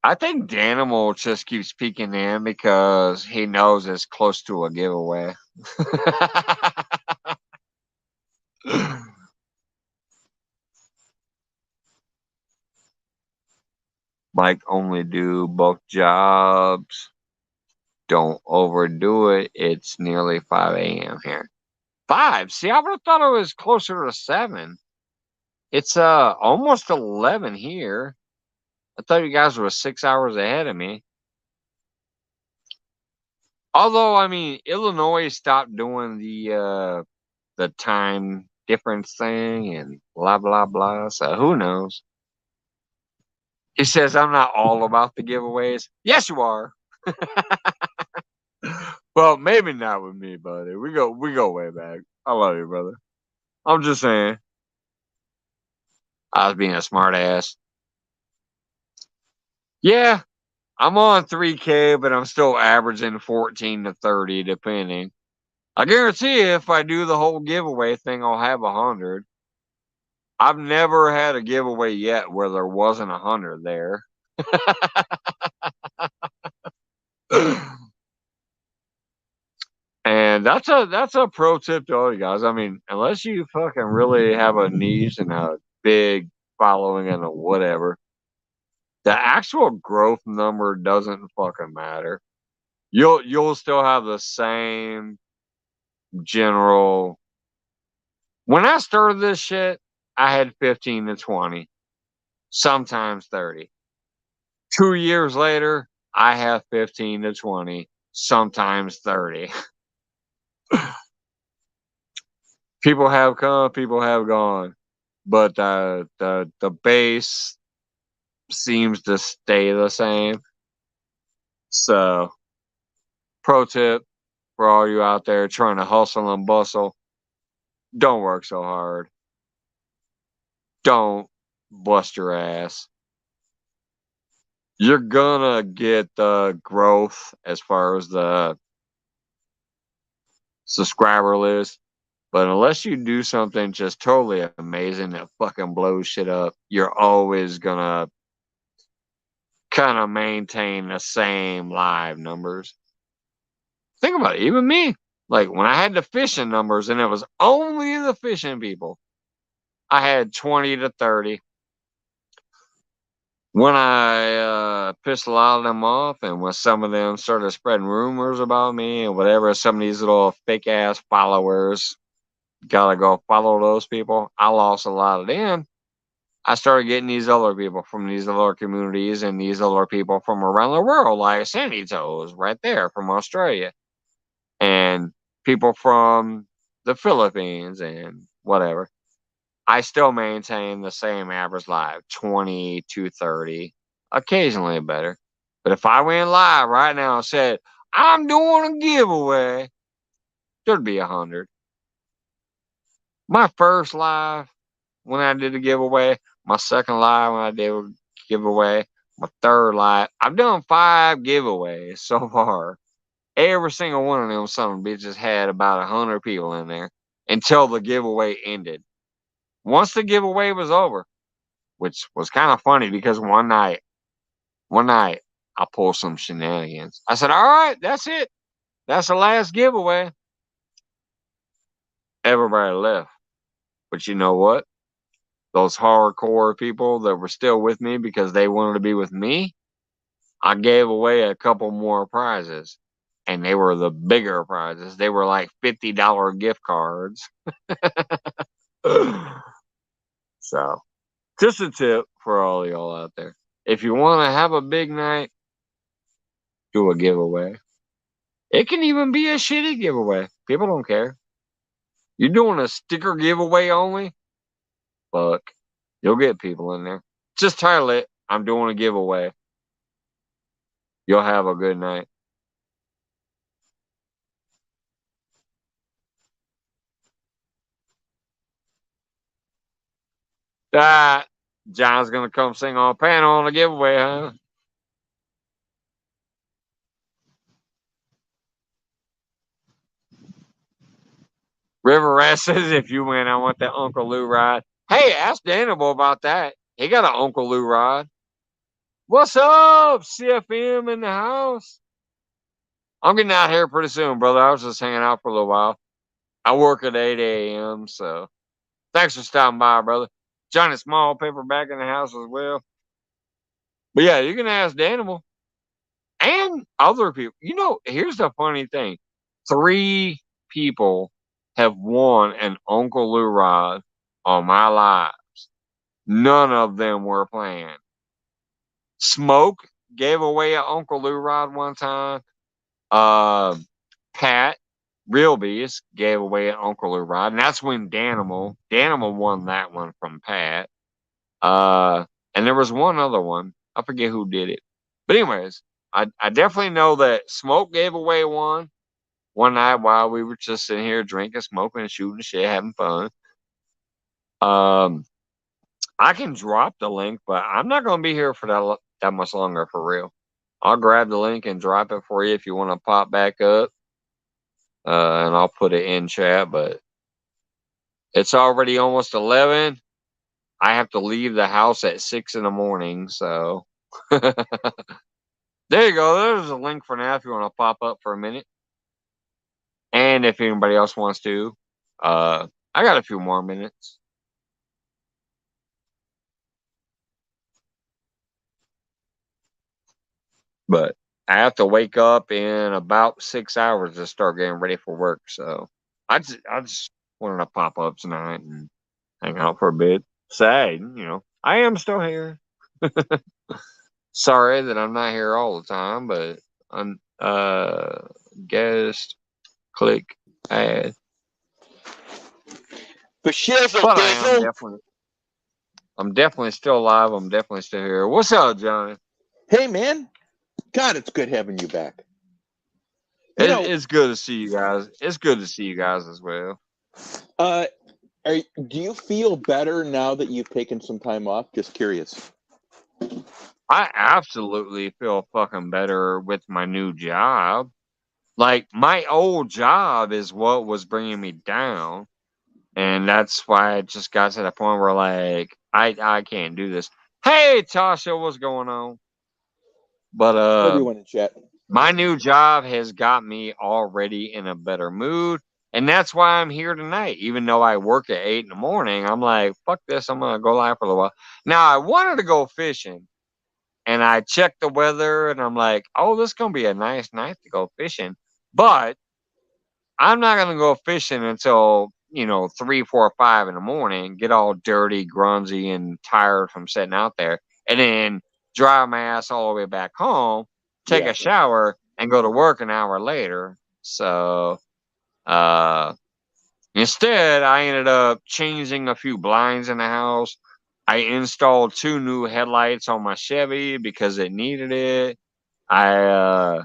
I think Danimal just keeps peeking in because he knows it's close to a giveaway. Like, only do both jobs. Don't overdo it. It's nearly 5 a.m. here. 5? See, I would have thought it was closer to 7. It's almost 11 here. I thought you guys were 6 hours ahead of me. Although, I mean, Illinois stopped doing the time difference thing and blah blah blah. So who knows? He says I'm not all about the giveaways. Yes, you are. Well, maybe not with me, buddy. We go way back. I love you, brother. I'm just saying. I was being a smart ass. Yeah, I'm on 3K, but I'm still averaging 14 to 30, depending. I guarantee you, if I do the whole giveaway thing, I'll have 100. I've never had a giveaway yet where there wasn't 100 there. And that's a pro tip to all you guys. I mean, unless you fucking really have a niche and a big following and a whatever, the actual growth number doesn't fucking matter. You'll still have the same general. When I started this shit, I had 15 to 20, sometimes 30. 2 years later, I have 15 to 20, sometimes 30. People have come, people have gone, but the base seems to stay the same. So, pro tip for all you out there trying to hustle and bustle, don't work so hard. don't bust your ass. You're gonna get the growth as far as the subscriber list, but unless you do something just totally amazing that fucking blows shit up, you're always gonna kind of maintain the same live numbers. Think about it, even me. Like when I had the fishing numbers and it was only the fishing people, I had 20 to 30. When I pissed a lot of them off, and when some of them started spreading rumors about me and whatever, some of these little fake ass followers gotta go follow those people, I lost a lot of them. I started getting these other people from these other communities and these other people from around the world, like Sandy Toes right there from Australia, and people from the Philippines and whatever. I still maintain the same average live, 20 to 30, occasionally better. But if I went live right now and said, I'm doing a giveaway, there'd be 100. My first live when I did a giveaway, my second live when I did a giveaway, my third live. I've done 5 giveaways so far. Every single one of them son of bitches had about 100 people in there until the giveaway ended. Once the giveaway was over, which was kind of funny because one night I pulled some shenanigans. I said, all right, that's it. That's the last giveaway. Everybody left. But you know what? Those hardcore people that were still with me because they wanted to be with me, I gave away a couple more prizes. And they were the bigger prizes. They were like $50 gift cards. So, just a tip for all y'all out there. If you want to have a big night, do a giveaway. It can even be a shitty giveaway. People don't care. You're doing a sticker giveaway only? Fuck. You'll get people in there. Just title it, I'm doing a giveaway. You'll have a good night. John's going to come sing on a panel on a giveaway, huh? River Rat says, if you win, I want that Uncle Lou ride. Hey, ask Daniel about that. He got an Uncle Lou ride. What's up, CFM in the house? I'm getting out here pretty soon, brother. I was just hanging out for a little while. I work at 8 a.m., so thanks for stopping by, brother. Johnny Small Paperback in the house as well. But yeah, you can ask Daniel and other people. You know, here's the funny thing. 3 people have won an Uncle Lou ride on my lives. None of them were playing. Smoke gave away an Uncle Lou ride one time. Pat Real Beast gave away an Uncle Lou ride, and that's when Danimal won that one from Pat. And there was one other one. I forget who did it. But anyways, I definitely know that Smoke gave away one night while we were just sitting here drinking, smoking, and shooting shit, having fun. I can drop the link, but I'm not going to be here for that much longer for real. I'll grab the link and drop it for you if you want to pop back up. And I'll put it in chat, but it's already almost 11. I have to leave the house at 6 in the morning, so there you go. There's a link for now if you want to pop up for a minute. And if anybody else wants to, I got a few more minutes. But I have to wake up in about 6 hours to start getting ready for work. So I just wanted to pop up tonight and hang out for a bit. Sad, I am still here. Sorry that I'm not here all the time, but I'm guest click add. But I'm definitely still alive. I'm definitely still here. What's up, Johnny? Hey, man. God, it's good having you back. It's good to see you guys. It's good to see you guys as well. Do you feel better now that you've taken some time off? Just curious. I absolutely feel fucking better with my new job. Like, my old job is what was bringing me down. And that's why I just got to the point where, like, I can't do this. Hey, Tasha, what's going on? But Everyone in chat. my new job has got me already in a better mood. And that's why I'm here tonight. Even though I work at 8 in the morning, I'm like, fuck this. I'm going to go live for a little while. Now, I wanted to go fishing. And I checked the weather and I'm like, oh, this is going to be a nice night to go fishing. But I'm not going to go fishing until, 3, 4, 5 in the morning, get all dirty, grungy, and tired from sitting out there. And then drive my ass all the way back home, take a shower, and go to work an hour later. So instead, I ended up changing a few blinds in the house. I installed 2 new headlights on my Chevy because it needed it. I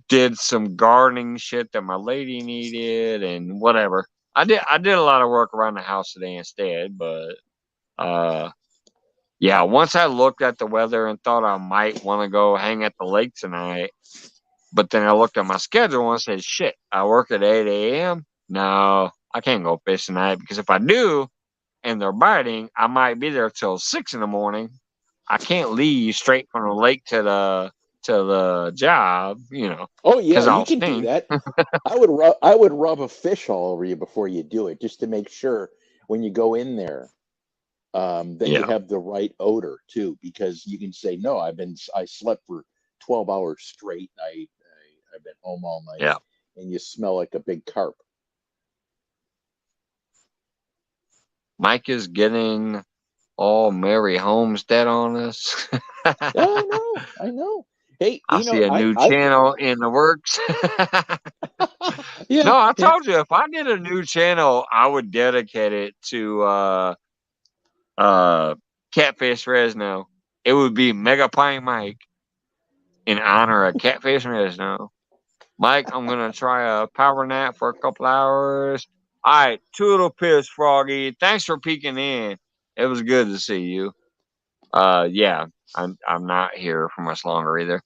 did some gardening shit that my lady needed and whatever. I did a lot of work around the house today instead, but yeah, once I looked at the weather and thought I might want to go hang at the lake tonight, but then I looked at my schedule and said, shit, I work at 8 a.m. No, I can't go fish tonight because if I do, and they're biting, I might be there till 6 in the morning. I can't leave straight from the lake to the job, Oh yeah, because you I'll can do stink. that. I would rub a fish all over you before you do it, just to make sure when you go in there that you Yeah, have the right odor too, because you can say no. I slept for 12 hours straight. I've been home all night, yeah. and you smell like a big carp. Mike is getting all Mary Homestead on us. I know. Hey, I see a new channel in the works. yeah, No, I yeah. told you if I did a new channel, I would dedicate it to Catfish Resno. It would be Mega Pint Mike in honor of Catfish Resno. Mike, I'm gonna try a power nap for a couple hours. All right, toodle piss, Froggy. Thanks for peeking in. It was good to see you. Yeah, I'm not here for much longer either.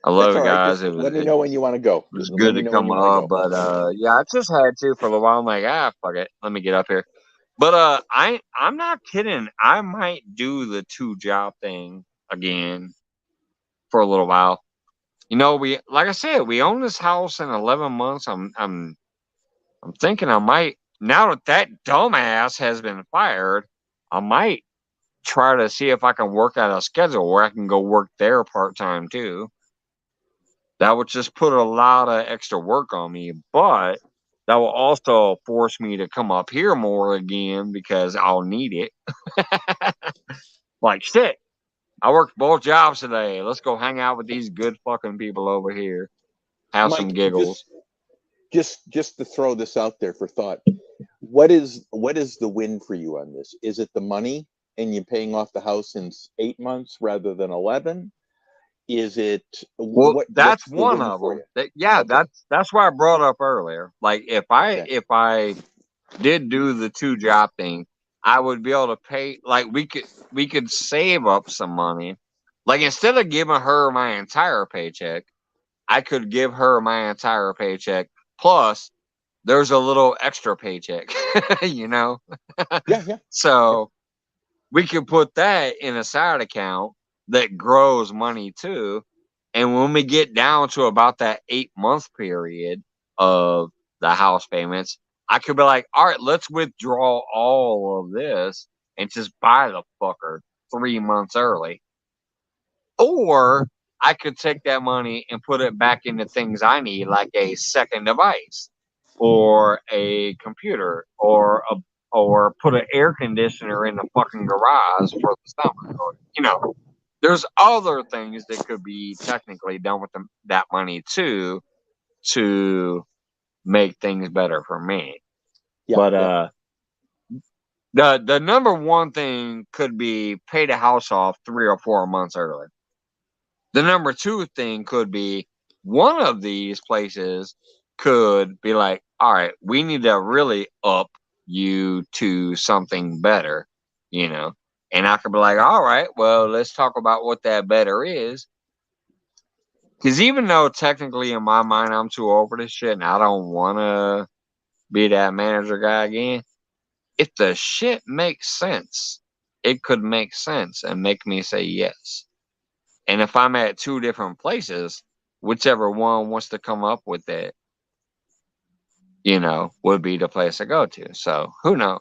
I That's love all it, right. guys. Just let me know when you want to go. It was Let good me to know when come you want to up, go. but yeah, I just had to for a little while. I'm like, fuck it, let me get up here. But I'm not kidding. I might do the 2-job thing again for a little while. We, like I said, we own this house in 11 months. I'm thinking I might, now that dumbass has been fired, I might try to see if I can work out a schedule where I can go work there part time too. That would just put a lot of extra work on me, but that will also force me to come up here more again because I'll need it. Like shit, I worked both jobs today. Let's go hang out with these good fucking people over here. Have some Mike, giggles. just to throw this out there for thought. What is the win for you on this? Is it the money and you paying off the house in 8 months rather than 11? Is it Well, that's what's the one win of for them. you? Yeah, Okay. that's why I brought up earlier. Like if I did do the 2-job thing, I would be able to pay. Like we could save up some money. Like instead of giving her my entire paycheck, I could give her my entire paycheck plus there's a little extra paycheck, Yeah, yeah. So we could put that in a side account that grows money too. And when we get down to about that 8-month period of the house payments, I could be like, all right, let's withdraw all of this and just buy the fucker 3 months early. Or I could take that money and put it back into things I need, like a second device or a computer or put an air conditioner in the fucking garage for the summer. Or, there's other things that could be technically done with that money too to make things better for me. Yeah, But yeah. the number one thing could be pay the house off 3 or 4 months early. The number 2 thing could be one of these places could be like, all right, we need to really up you to something better, and I could be like, all right, well, let's talk about what that better is. Because even though technically in my mind I'm too old for this shit and I don't want to be that manager guy again, if the shit makes sense, it could make sense and make me say yes. And if I'm at two different places, whichever one wants to come up with it, would be the place to go to. So who knows?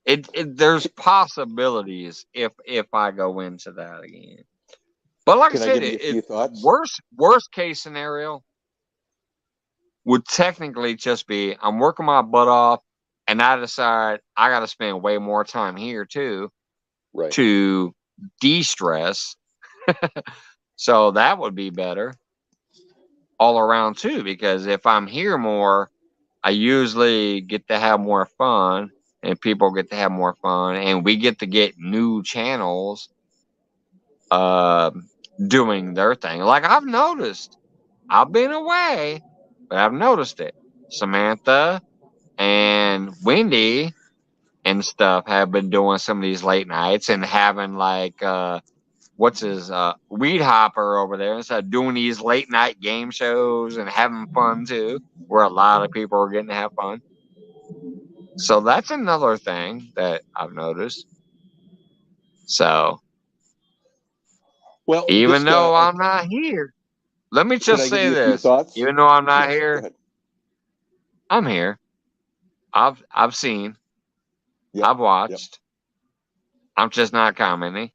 There's possibilities if I go into that again. But like Can I I said, give you a few thoughts? worst case scenario would technically just be I'm working my butt off and I decide I got to spend way more time here too Right. to de-stress. So that would be better all around too, because if I'm here more, I usually get to have more fun and people get to have more fun and we get to get new channels doing their thing. Like I've noticed, I've been away, but I've noticed it. Samantha and Wendy and stuff have been doing some of these late nights and having like what's his Weed Hopper over there instead of doing these late night game shows and having fun too, where a lot of people are getting to have fun. So that's another thing that I've noticed. So Well, even just though I'm not here, let me can just I give say you a few this. thoughts? Even though I'm not Go here, ahead. I'm here. I've seen. Yep. I've watched. I'm just not commenting.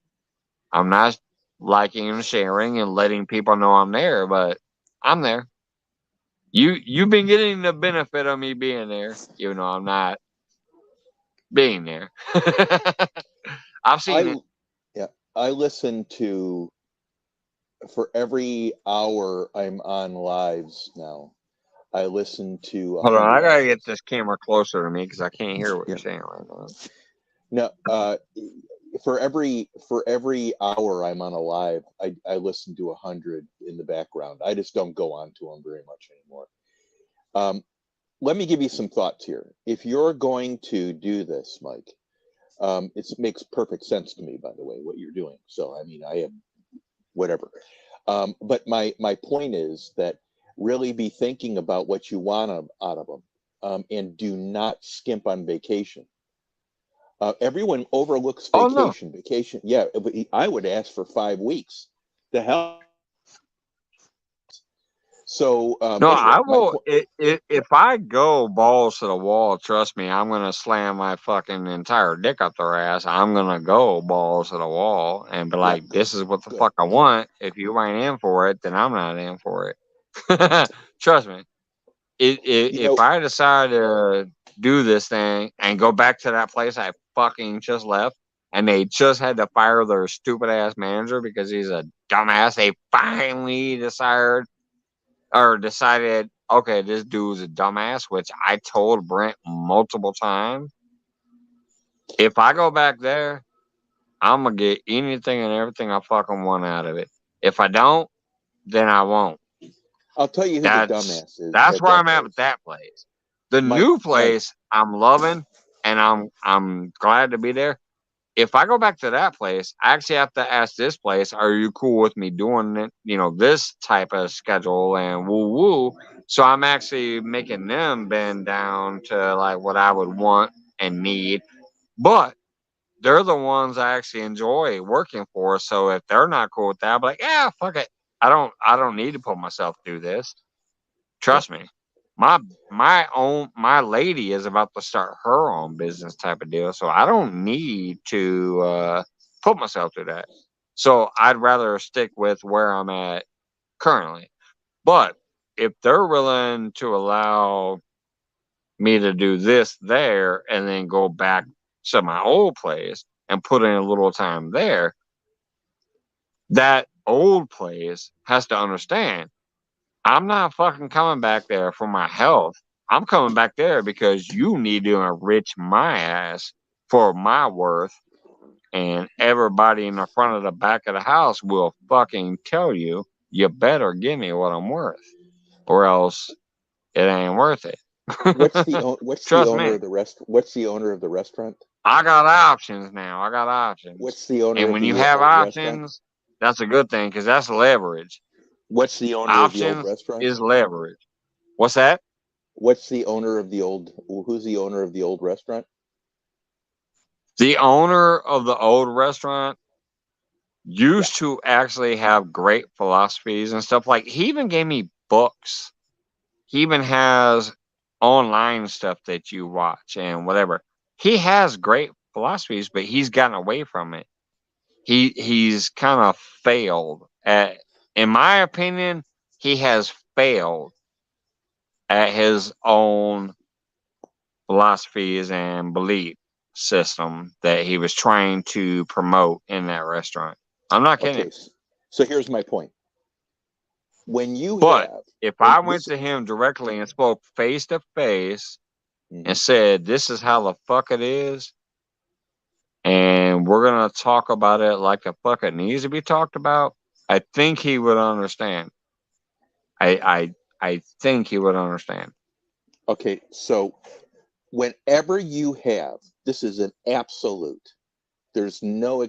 I'm not liking and sharing and letting people know I'm there, but I'm there. You've been getting the benefit of me being there, even though I'm not being there. I've seen it. I listen to, for every hour I'm on lives now, I listen to Hold on, I 100 gotta get hours. this camera closer to me because I can't hear what Yeah. you're saying right now. No, for every hour I'm on a live, I listen to 100 in the background. I just don't go on to them very much anymore. Let me give you some thoughts here. If you're going to do this, Mike, it makes perfect sense to me, by the way, what you're doing. So, I mean, I am whatever. But my point is that really be thinking about what you want out of them, and do not skimp on vacation. Everyone overlooks Oh no. vacation. Yeah, I would ask for 5 weeks. The hell. So No, anyway, I will. If I go balls to the wall, trust me, I'm gonna slam my fucking entire dick up their ass. I'm gonna go balls to the wall and be like, "This is what the good. fuck I want. If you ain't in for it, then I'm not in for it." Trust me. If I decide to do this thing and go back to that place I fucking just left, and they just had to fire their stupid ass manager because he's a dumbass, they finally decided, okay, this dude's a dumbass, which I told Brent multiple times. If I go back there, I'm gonna get anything and everything I fucking want out of it. If I don't, then I won't. I'll tell you who the dumbass is. That's At where that I'm at place. with that place. The Mike, new place I'm loving, and I'm glad to be there. If I go back to that place, I actually have to ask this place, are you cool with me doing it, this type of schedule and woo woo? So I'm actually making them bend down to like what I would want and need. But they're the ones I actually enjoy working for. So if they're not cool with that, I'll be like, yeah, fuck it. I don't need to put myself through this. Trust me. My lady is about to start her own business type of deal, so I don't need to put myself through that. So I'd rather stick with where I'm at currently. But if they're willing to allow me to do this there and then go back to my old place and put in a little time there, that old place has to understand I'm not fucking coming back there for my health. I'm coming back there because you need to enrich my ass for my worth. And everybody in the front of the back of the house will fucking tell you, you better give me what I'm worth, or else it ain't worth it. What's the Trust owner me. of the What's the owner of the restaurant? I got options now. I got options. What's the owner And of when the you have old restaurant? options, that's a good thing because that's leverage. What's the owner of the old Options restaurant? is leverage. What's that? What's the owner of the old? Who's the owner of the old restaurant? The owner of the old restaurant used to actually have great philosophies and stuff. Like he even gave me books. He even has online stuff that you watch and whatever. He has great philosophies, but he's gotten away from it. He's kind of failed at, in my opinion, he has failed at his own philosophies and belief system that he was trying to promote in that restaurant. I'm not kidding. Okay, so here's my point. When you But have, if I went to him directly and spoke face to face and said, "This is how the fuck it is," and we're gonna talk about it like the fuck it needs to be talked about, I think he would understand. I think he would understand. Okay, so whenever you have, this is an absolute. There's no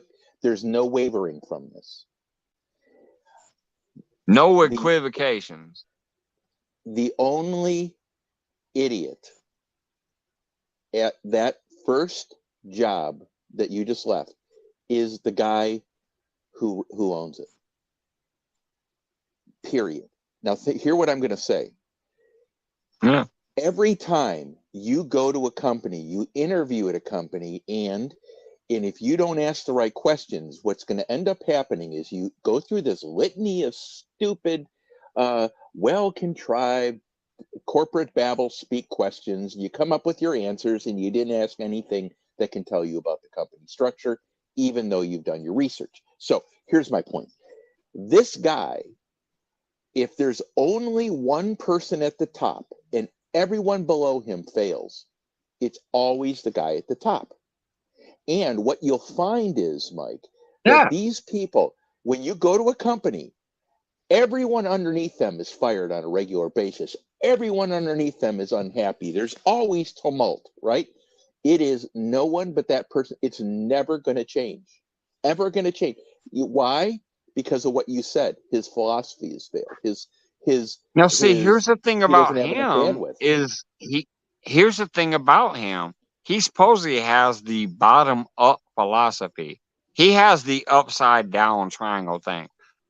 wavering from this. No equivocations. The only idiot at that first job that you just left is the guy who owns it. Period. Now, hear what I'm going to say. Yeah. Every time you go to a company, you interview at a company, and if you don't ask the right questions, what's going to end up happening is you go through this litany of stupid, well-contrived corporate babble speak questions. You come up with your answers, and you didn't ask anything that can tell you about the company structure, even though you've done your research. So here's my point. This guy, if there's only one person at the top and everyone below him fails, it's always the guy at the top. And what you'll find is, Mike, that these people, when you go to a company, everyone underneath them is fired on a regular basis. Everyone underneath them is unhappy. There's always tumult, right? It is no one but that person. It's never going to change. Ever going to change. Why? Because of what you said. His philosophy has failed. Now, see, here's the thing about him is here's the thing about him. He supposedly has the bottom up philosophy. He has the upside down triangle thing.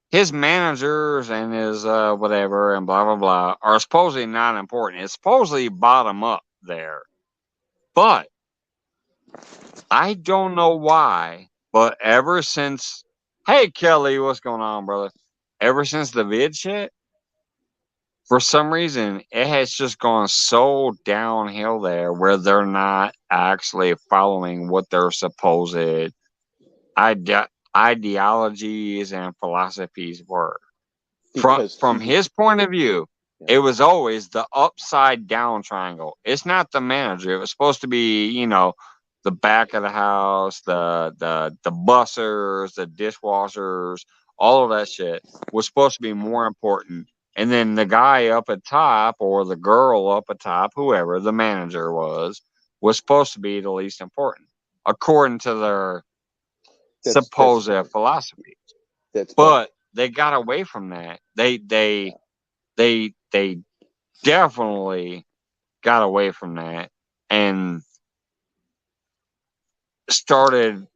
His managers and his whatever and blah, blah, blah are supposedly not important. It's supposedly bottom up there. But I don't know why, but ever since, hey, Kelly, what's going on, brother? Ever since the vid shit, for some reason, it has just gone so downhill there where they're not actually following what their supposed ideologies and philosophies were. From his point of view, it was always the upside down triangle. It's not the manager. It was supposed to be, the back of the house, the bussers, the dishwashers, all of that shit was supposed to be more important. And then the guy up at top or the girl up at top, whoever the manager was supposed to be the least important, according to their supposed philosophy. But they got away from that. They definitely got away from that and started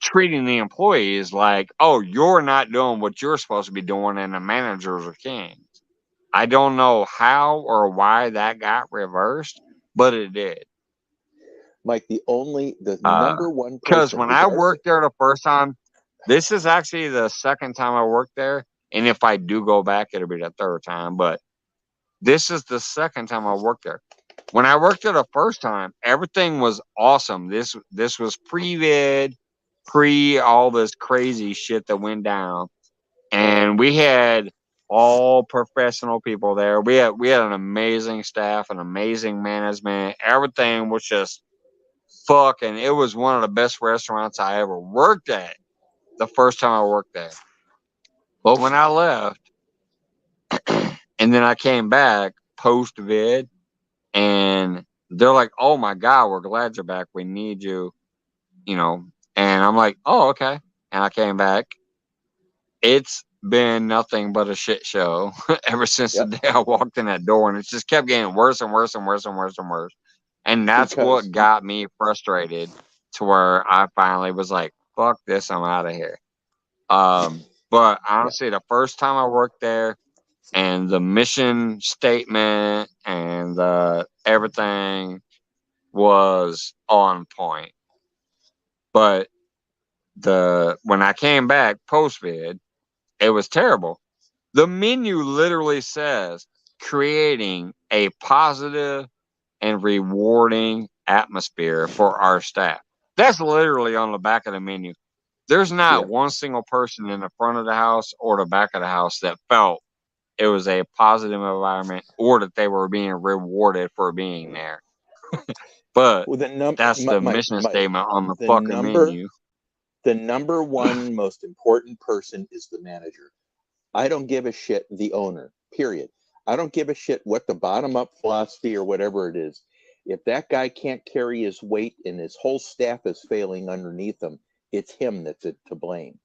treating the employees like, oh, you're not doing what you're supposed to be doing, and the managers are kings. I don't know how or why that got reversed, but it did. Mike, the number one person. Because when I worked there the first time, this is actually the second time I worked there. And if I do go back, it'll be the third time. But this is the second time I worked there. When I worked there the first time, everything was awesome. This was pre-vid, pre all this crazy shit that went down. And we had all professional people there. We had an amazing staff, an amazing management. Everything was just fucking, it was one of the best restaurants I ever worked at the first time I worked there. But when I left and then I came back post-vid and they're like, "Oh my God, we're glad you're back. We need you," And I'm like, "Oh, okay." And I came back. It's been nothing but a shit show ever since the day I walked in that door, and it just kept getting worse and worse and worse and worse and worse. And that's what got me frustrated to where I finally was like, "Fuck this, I'm out of here." But honestly, the first time I worked there, and the mission statement and everything was on point. But when I came back post vid, it was terrible. The menu literally says creating a positive and rewarding atmosphere for our staff. That's literally on the back of the menu. There's not one single person in the front of the house or the back of the house that felt it was a positive environment or that they were being rewarded for being there. But that's the mission statement on the fucking menu. The number one most important person is the manager. I don't give a shit, the owner, period. I don't give a shit what the bottom-up philosophy or whatever it is. If that guy can't carry his weight and his whole staff is failing underneath him, it's him that's to blame.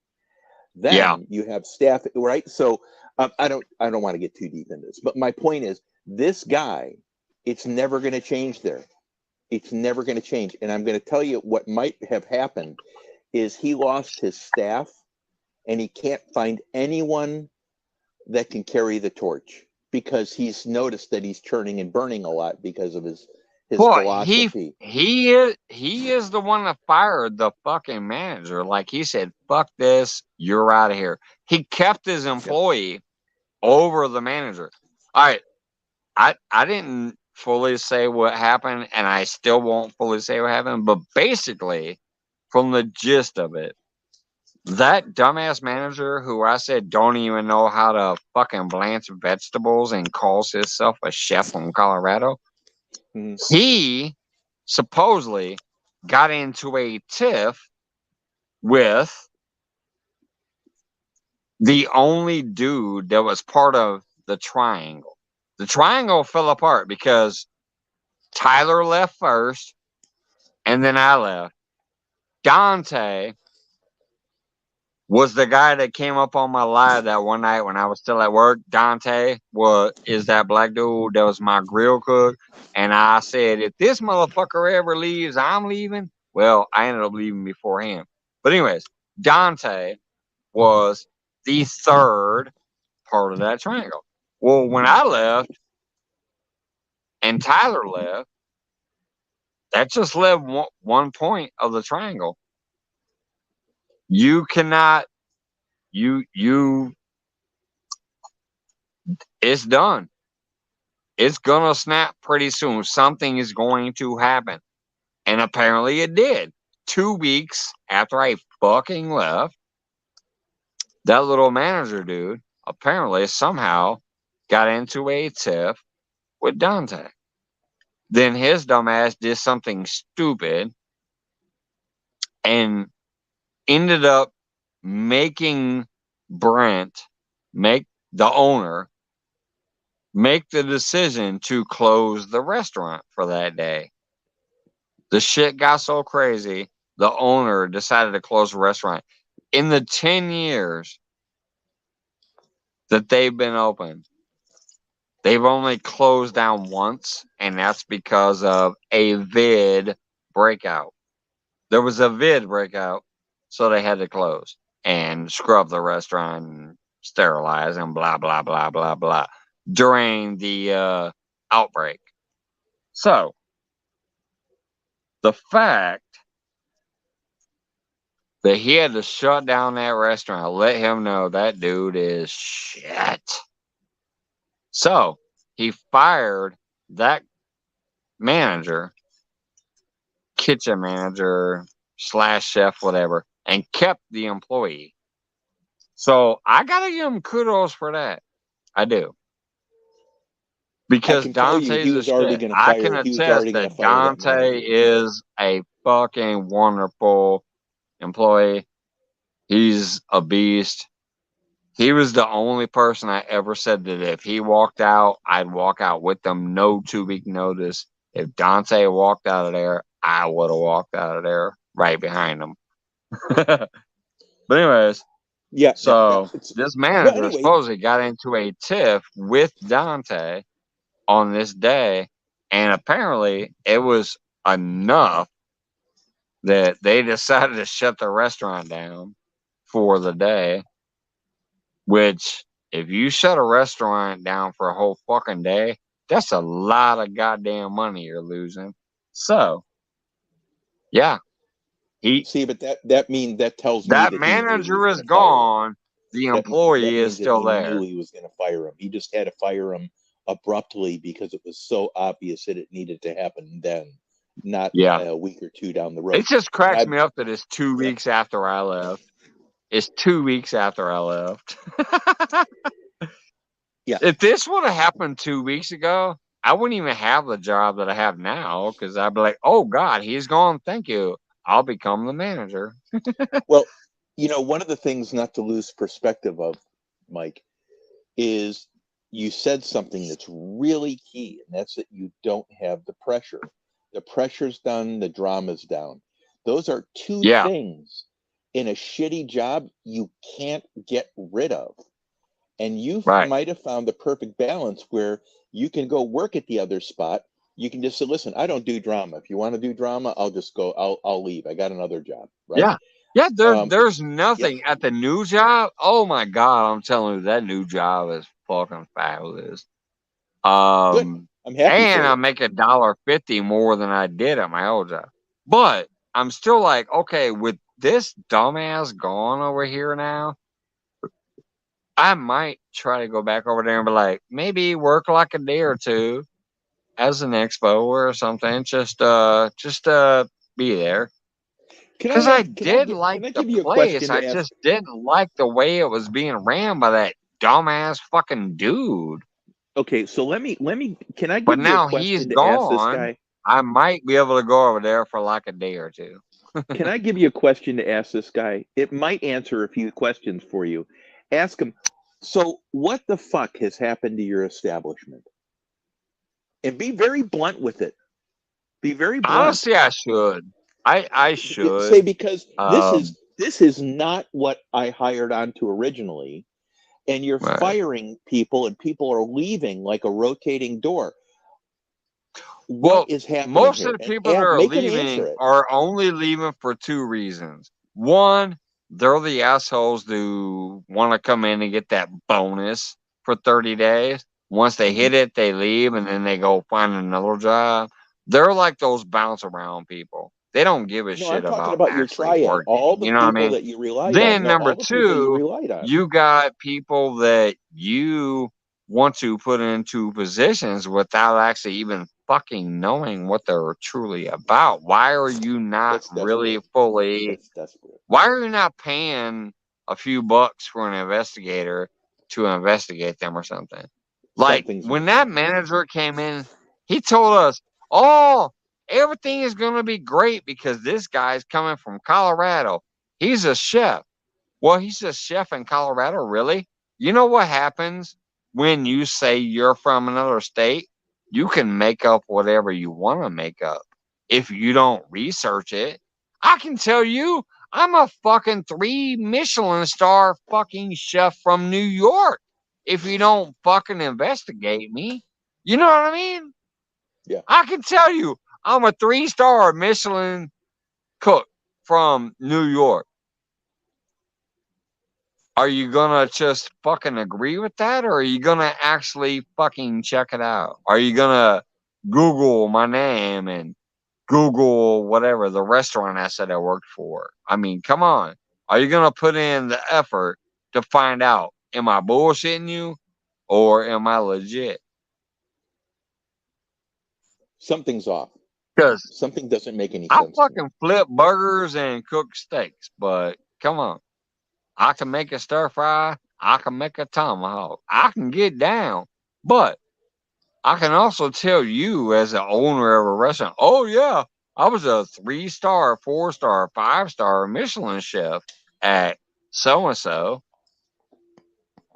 Then you have staff, right? So I don't want to get too deep into this, but my point is, this guy, it's never going to change there. It's never going to change. And I'm going to tell you what might have happened is he lost his staff and he can't find anyone that can carry the torch because he's noticed that he's churning and burning a lot because of his philosophy. He is the one that fired the fucking manager. Like he said, "Fuck this, you're out of here." He kept his employee over the manager. All right, I didn't fully say what happened, and I still won't fully say what happened. But basically, from the gist of it, that dumbass manager who I said don't even know how to fucking blanch vegetables and calls himself a chef from Colorado. He supposedly got into a tiff with the only dude that was part of the triangle. The triangle fell apart because Tyler left first, and then I left. Dante was the guy that came up on my live that one night when I was still at work. Dante is that black dude that was my grill cook. And I said, if this motherfucker ever leaves, I'm leaving. Well, I ended up leaving before him. But anyways, Dante was the third part of that triangle. Well, when I left and Tyler left, that just left one point of the triangle. You cannot, it's done. It's gonna snap pretty soon. Something is going to happen. And apparently it did. 2 weeks after I fucking left, that little manager dude apparently somehow got into a tiff with Dante. Then his dumbass did something stupid and ended up making Brent, the owner, make the decision to close the restaurant for that day. The shit got so crazy, the owner decided to close the restaurant. In the 10 years that they've been open, they've only closed down once, and that's because of a vid breakout. There was a vid breakout, so they had to close and scrub the restaurant and sterilize and blah, blah, blah, blah, blah during the outbreak. So, the fact that he had to shut down that restaurant, let him know that dude is shit. So, he fired that manager, kitchen manager / chef, whatever, and kept the employee. So, I got to give him kudos for that. I do. Because Dante's a shit. I can attest that Dante is a fucking wonderful employee. He's a beast. He was the only person I ever said that if he walked out, I'd walk out with them. No 2-week notice. If Dante walked out of there, I would have walked out of there right behind him. But anyways, Yeah. so this Well, manager anyway, supposedly got into a tiff with Dante on this day, and apparently it was enough that they decided to shut the restaurant down for the day. Which, if you shut a restaurant down for a whole fucking day, that's a lot of goddamn money you're losing. So, yeah, see, but that tells me that that he knew he was manager is going to fire him. gone. The That employee is means that still he knew there. he was going to fire him. He just had to fire him abruptly because it was so obvious that it needed to happen then, not Yeah, a week or two down the road. it just cracks I- me up that it's 2 weeks after I left. It's 2 weeks after I left. Yeah. If this would have happened 2 weeks ago, I wouldn't even have the job that I have now because I'd be like, oh, God, he's gone. Thank you. I'll become the manager. Well, one of the things not to lose perspective of, Mike, is you said something that's really key, and that's that you don't have the pressure. The pressure's done, the drama's down. Those are two Yeah. things in a shitty job you can't get rid of. And you Right. might have found the perfect balance where you can go work at the other spot. You can just say, listen, I don't do drama. If you want to do drama, I'll just go, I'll leave. I got another job. Right? Yeah. Yeah, there's nothing at the new job. Oh my God, I'm telling you, that new job is fucking fabulous. Good. I'm happy And for I you. make $1.50 more than I did at my old job. But I'm still like, okay, with this dumbass gone over here now, I might try to go back over there and be like, maybe work like a day or two as an expo or something. Just be there. Because I did like the place. I just didn't like the way it was being ran by that dumbass fucking dude. Okay, so let me can I give But you now a question he's to ask this gone. guy? I might be able to go over there for like a day or two. Can I give you a question to ask this guy? It might answer a few questions for you. Ask him, so what the fuck has happened to your establishment? And be very blunt with it. Be very blunt. Honestly, I should. I should say, because this is not what I hired onto originally, and you're firing people, and people are leaving like a rotating door. What is happening? Most here? of the people that are leaving are only leaving for 2 reasons. One, they're the assholes who want to come in and get that bonus for 30 days. Once they hit it, they leave and then they go find another job. They're like those bounce around people. They don't give a shit about your actually working. all the you know people what I mean? that you relied then on. number two, you got people that you want to put into positions without actually even fucking knowing what they're truly about. Why are you not really fully? Why are you not paying a few bucks for an investigator to investigate them or something? Like when that manager came in, he told us, "Oh, everything is going to be great because this guy's coming from Colorado. He's a chef." Well, he's a chef in Colorado, really? You know what happens when you say you're from another state? You can make up whatever you want to make up. If you don't research it, I can tell you, I'm a fucking 3 Michelin star fucking chef from New York. If you don't fucking investigate me, you know what I mean? Yeah. I can tell you, I'm a 3-star Michelin cook from New York. Are you gonna just fucking agree with that, or are you gonna actually fucking check it out? Are you gonna Google my name and Google whatever the restaurant I said I worked for? I mean, come on. Are you gonna put in the effort to find out, am I bullshitting you or am I legit? Something's off. Because something doesn't make any sense. I fucking flip burgers and cook steaks, but come on. I can make a stir fry. I can make a tomahawk. I can get down. But I can also tell you as an owner of a restaurant, oh, yeah, I was a 3-star, 4-star, 5-star Michelin chef at so-and-so.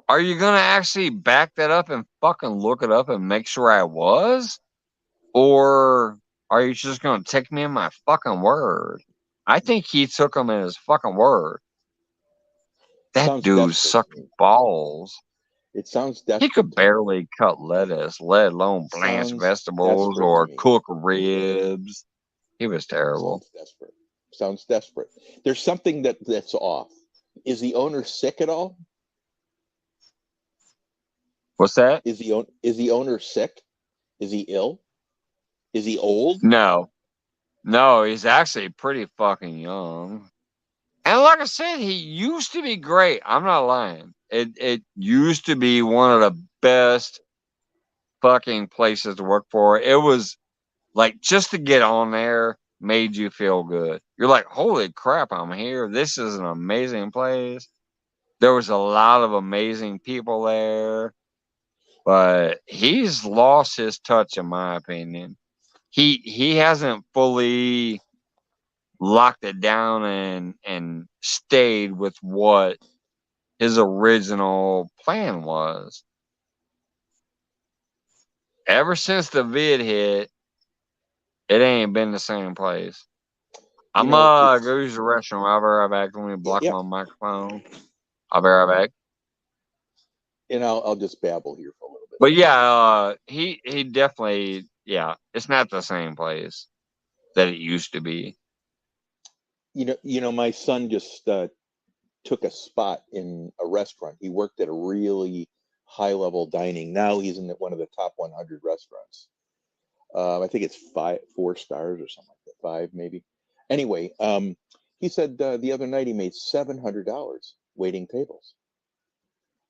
are you gonna actually back that up and fucking look it up and make sure I was? Or are you just gonna take me in my fucking word? I think he took him in his fucking word. That Sounds dude desperate to sucked me. balls. It sounds He desperate could to me. barely cut lettuce, let alone blanch Sounds vegetables desperate to or me. cook ribs. He was terrible. Sounds desperate. Sounds desperate. There's something that's off. Is the owner sick at all? What's that? Is the owner sick? Is he ill? Is he old? No. No, he's actually pretty fucking young. And like I said, he used to be great. I'm not lying. It used to be one of the best fucking places to work for. It was like just to get on there made you feel good. You're like, holy crap, I'm here. This is an amazing place. There was a lot of amazing people there, but he's lost his touch, in my opinion. He hasn't fully locked it down and stayed with what his original plan was. Ever since the vid hit, it ain't been the same place. I'm go use the restroom. I'll be right back. Let me block my microphone. I'll be right back. And I'll just babble here for a little bit. But yeah, he definitely, yeah, it's not the same place that it used to be. You know, my son just took a spot in a restaurant. He worked at a really high level dining. Now he's in one of the top 100 restaurants. I think it's 4 stars or something like that, 5 maybe. Anyway, he said the other night he made $700 waiting tables,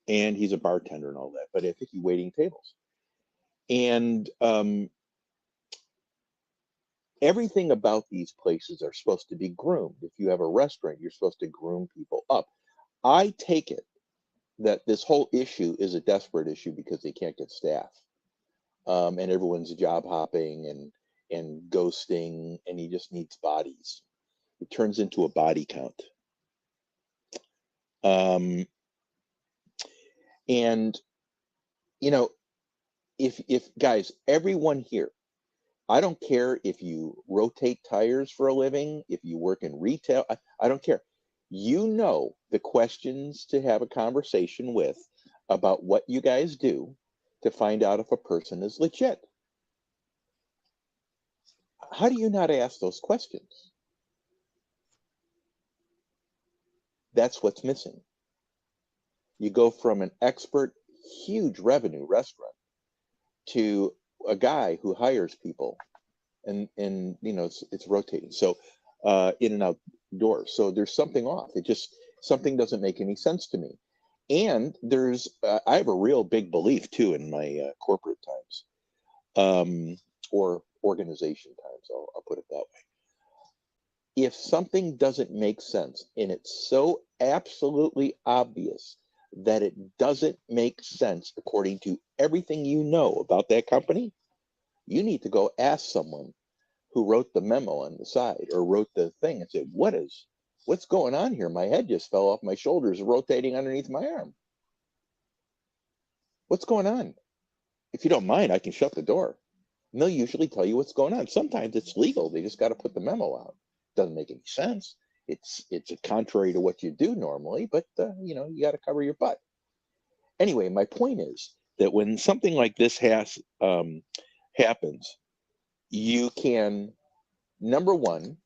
and he's a bartender and all that. But I think he's waiting tables, and everything about these places are supposed to be groomed. If you have a restaurant, you're supposed to groom people up. I take it that this whole issue is a desperate issue because they can't get staff, and everyone's job hopping and ghosting, and he just needs bodies. It turns into a body count. And you know, if guys, everyone here, I don't care if you rotate tires for a living, if you work in retail, I don't care. You know the questions to have a conversation with about what you guys do to find out if a person is legit. How do you not ask those questions? That's what's missing. You go from an expert, huge revenue restaurant to a guy who hires people, and you know, it's rotating. So in and out doors. So there's something off. Something doesn't make any sense to me. And there's I have a real big belief too in my corporate times, or organization times. I'll put it that way. If something doesn't make sense and it's so absolutely obvious that it doesn't make sense according to everything you know about that company, you need to go ask someone who wrote the memo on the side or wrote the thing and say, what's going on here? My head just fell off my shoulders, rotating underneath my arm. What's going on? If you don't mind, I can shut the door. And they'll usually tell you what's going on. Sometimes it's legal. They just got to put the memo out. Doesn't make any sense. It's contrary to what you do normally, but you know, you got to cover your butt. Anyway, my point is that when something like this happens, you can, number one,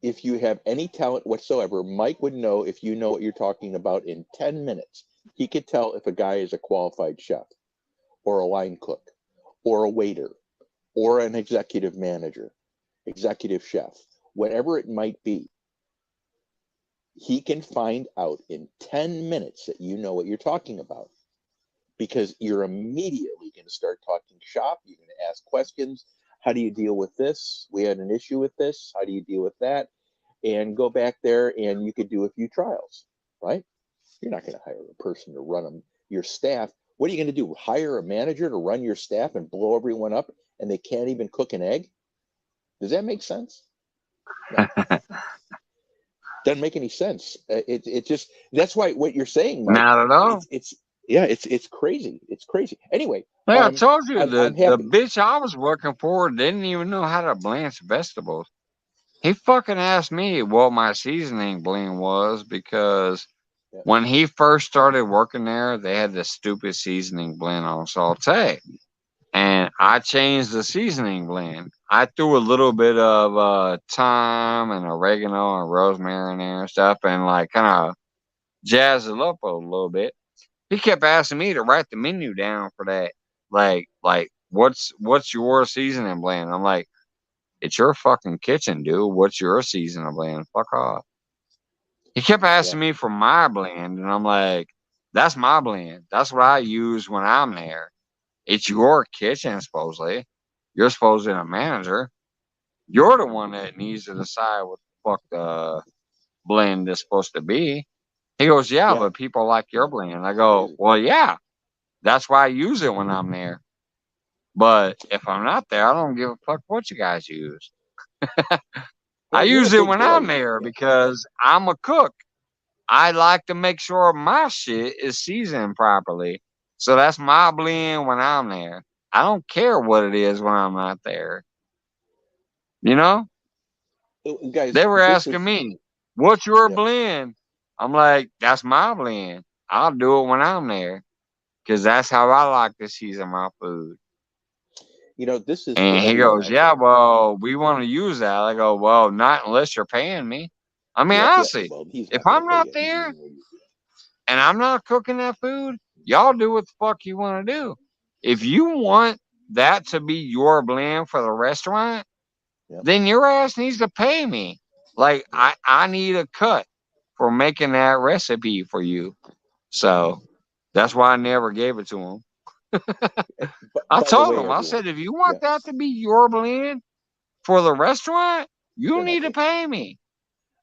if you have any talent whatsoever, Mike would know if you know what you're talking about in 10 minutes. He could tell if a guy is a qualified chef or a line cook or a waiter or an executive manager, executive chef, whatever it might be. He can find out in 10 minutes that you know what you're talking about, because you're immediately going to start talking shop. You're going to ask questions. How do you deal with this? We had an issue with this. How do you deal with that? And go back there and you could do a few trials, right? You're not going to hire a person to run them, your staff. What are you going to do? Hire a manager to run your staff and blow everyone up and they can't even cook an egg? Does that make sense? No. Doesn't make any sense. It just, that's why what you're saying, Mike, Not at all. it's Yeah, it's crazy. It's crazy. Anyway, Like I told you, I'm the happy. bitch I was working for didn't even know how to blanch vegetables. He fucking asked me what my seasoning blend was because Yeah. when he first started working there, they had this stupid seasoning blend on saute. And I changed the seasoning blend. I threw a little bit of thyme and oregano and rosemary in there and stuff and like kind of jazzed it up a little bit. He kept asking me to write the menu down for that. Like what's your seasoning blend? I'm like, it's your fucking kitchen, dude. What's your seasoning blend? Fuck off. He kept asking me for my blend, and I'm like, that's my blend. That's what I use when I'm there. It's your kitchen, supposedly. You're supposedly a manager. You're the one that needs to decide what the fuck the blend is supposed to be. He goes, yeah, Yeah. but people like your blend. I go, well, yeah, that's why I use it when I'm there. But if I'm not there, I don't give a fuck what you guys use. I Well, you're a use it big when boy. I'm there because I'm a cook. I like to make sure my shit is seasoned properly. So that's my blend when I'm there. I don't care what it is when I'm not there. You know? Guys, They were this asking is me, what's your yeah. blend? I'm like, that's my blend. I'll do it when I'm there. Because that's how I like to season my food. This is for And he everyone goes, out yeah, there. well, we want to use that. I go, well, not unless you're paying me. I mean, Yeah. honestly, Well, he's if not going to I'm pay not you. He's there giving you. and I'm not cooking that food, y'all do what the fuck you want to do. If you want that to be your blend for the restaurant, Yeah. then your ass needs to pay me. Like, I need a cut for making that recipe for you. So that's why I never gave it to him. I By the told way, him, I everyone. said, if you Yeah. want that to be your blend for the restaurant, you They're not need to paying. pay me.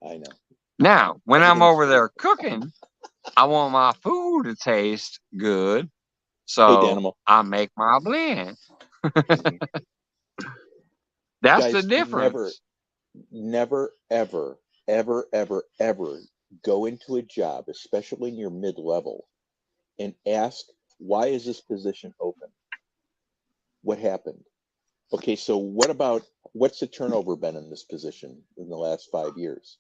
I know. Now, when I'm Everything's over there cooking, I want my food to taste good. Hey, So Danimal. I make my blend. Mhm. That's the Guys, difference. never, ever go into a job, especially in your mid-level, and ask, why is this position open? What happened? Okay, so what's the turnover been in this position in the last 5 years?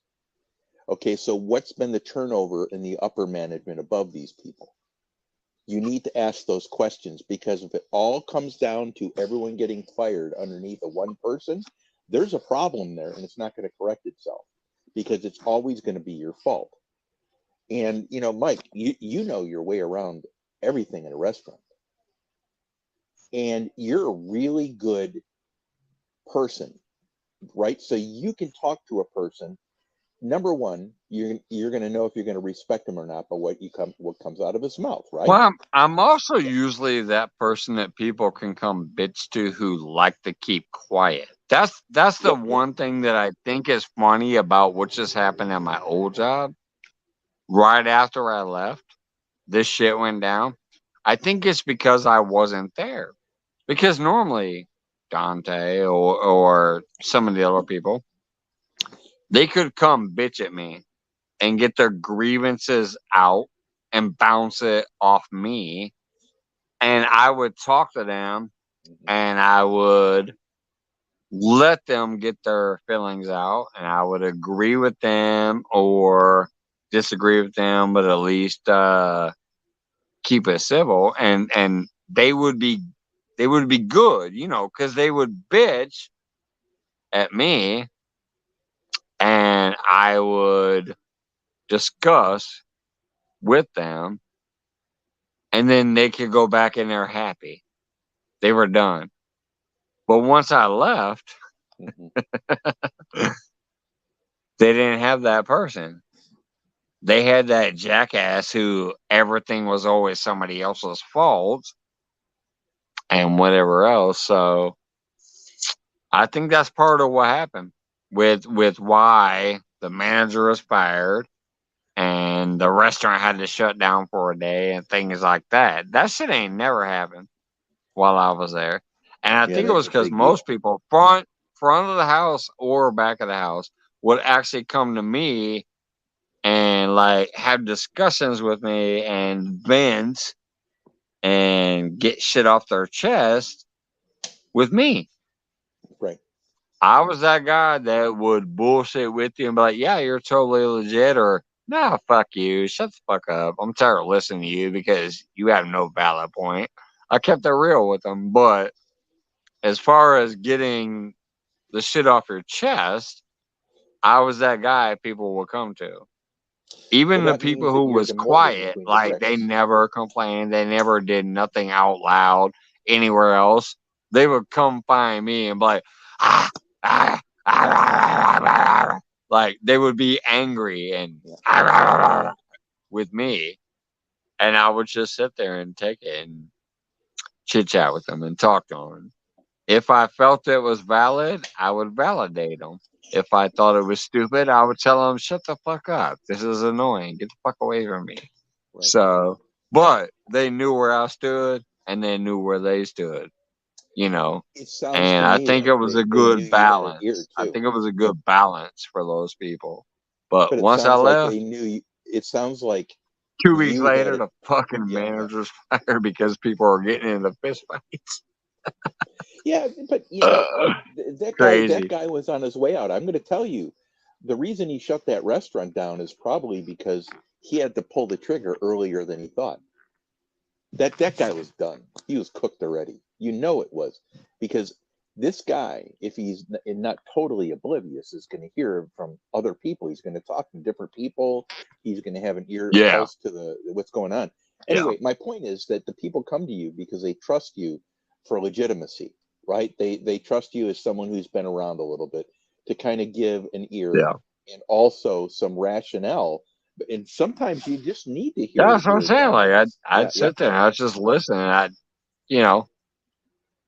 Okay, so what's been the turnover in the upper management above these people? You need to ask those questions, because if it all comes down to everyone getting fired underneath a one person, there's a problem there, and it's not going to correct itself, because it's always going to be your fault. And Mike, you know your way around everything in a restaurant, and you're a really good person, right? So you can talk to a person. Number one, you're going to know if you're going to respect them or not by what comes out of his mouth, right? Well, I'm also usually that person that people can come bitch to who like to keep quiet. That's the Yep. one thing that I think is funny about what just happened at my old job. Right after I left, this shit went down. I think it's because I wasn't there. Because normally Dante or some of the other people, they could come bitch at me and get their grievances out and bounce it off me. And I would talk to them and I would let them get their feelings out and I would agree with them or disagree with them, but at least keep it civil and they would be good, because they would bitch at me and I would discuss with them and then they could go back in there happy. They were done. But once I left, Mhm. they didn't have that person. They had that jackass who everything was always somebody else's fault and whatever else. So I think that's part of what happened with why the manager was fired and the restaurant had to shut down for a day and things like that. That shit ain't never happened while I was there. And I Yeah, think it that's was a because big deal. most people, front of the house or back of the house, would actually come to me and like have discussions with me and vent and get shit off their chest with me. Right. I was that guy that would bullshit with you and be like, yeah, you're totally legit, or no, fuck you, shut the fuck up. I'm tired of listening to you because you have no valid point. I kept it real with them. But as far as getting the shit off your chest, I was that guy people would come to. Even Well, the that people means that who you're was the Morgan quiet, between the like they bricks. never complained, they never did nothing out loud anywhere else. They would come find me and be like, ah, ah, ah, ah, ah, ah. Like they would be angry and with me, and I would just sit there and take it and chit chat with them and talk to them. If I felt it was valid, I would validate them. If I thought it was stupid, I would tell them, shut the fuck up. This is annoying. Get the fuck away from me. Right. So, but they knew where I stood and they knew where they stood, you know. It sounds And to I me think like it was a they knew good you had an ear balance. I too. think it was a good balance for those people. But But it once I sounds like left, they knew you. It sounds like 2 weeks you had later, it. the fucking Yeah. manager was fired because people are getting into fist fights. Yeah, but you know, that Crazy. guy was on his way out. I'm going to tell you, the reason he shut that restaurant down is probably because he had to pull the trigger earlier than he thought. That guy was done. He was cooked already. You know it was, because this guy, if he's not totally oblivious, is going to hear from other people. He's going to talk to different people. He's going to have an ear, a Yeah. pulse to what's going on. Anyway, my point is that the people come to you because they trust you for legitimacy, right? They trust you as someone who's been around a little bit to kind of give an ear Yeah. and also some rationale. And sometimes you just need to hear Yeah, that's what I'm saying. Like I'd sit there and I'd just listen and you know,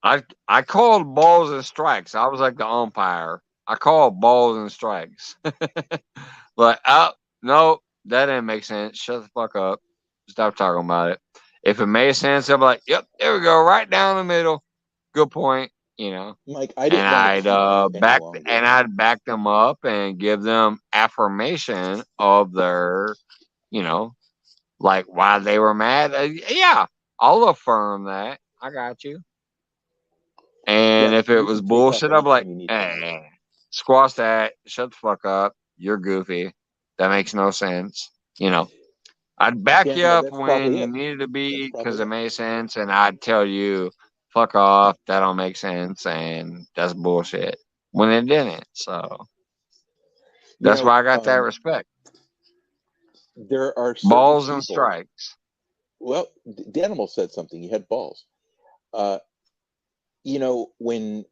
I called balls and strikes. I was like the umpire. I called balls and strikes. Like, oh no, that didn't make sense. Shut the fuck up. Stop talking about it. If it made sense, I'm like, yep, there we go, right down the middle. Good point. You know. Mike, I And didn't want to keep you any longer. I'd back them up and give them affirmation of their, you know, like why they were mad. Yeah, I'll affirm that. I got you. And Yeah, if it you was can take off bullshit, I'm like, anytime you need to, Mike. hey, squash that. Shut the fuck up. You're goofy. That makes no sense. You know, I'd back you Daniel, up that's when probably you it. needed to That's be because probably it it. made sense, and I'd tell you, fuck off. That don't make sense, and that's bullshit when it didn't. So You that's know, why I got that respect. there are certain Balls and people. strikes. Well, Danimal said something. He had balls. You know, when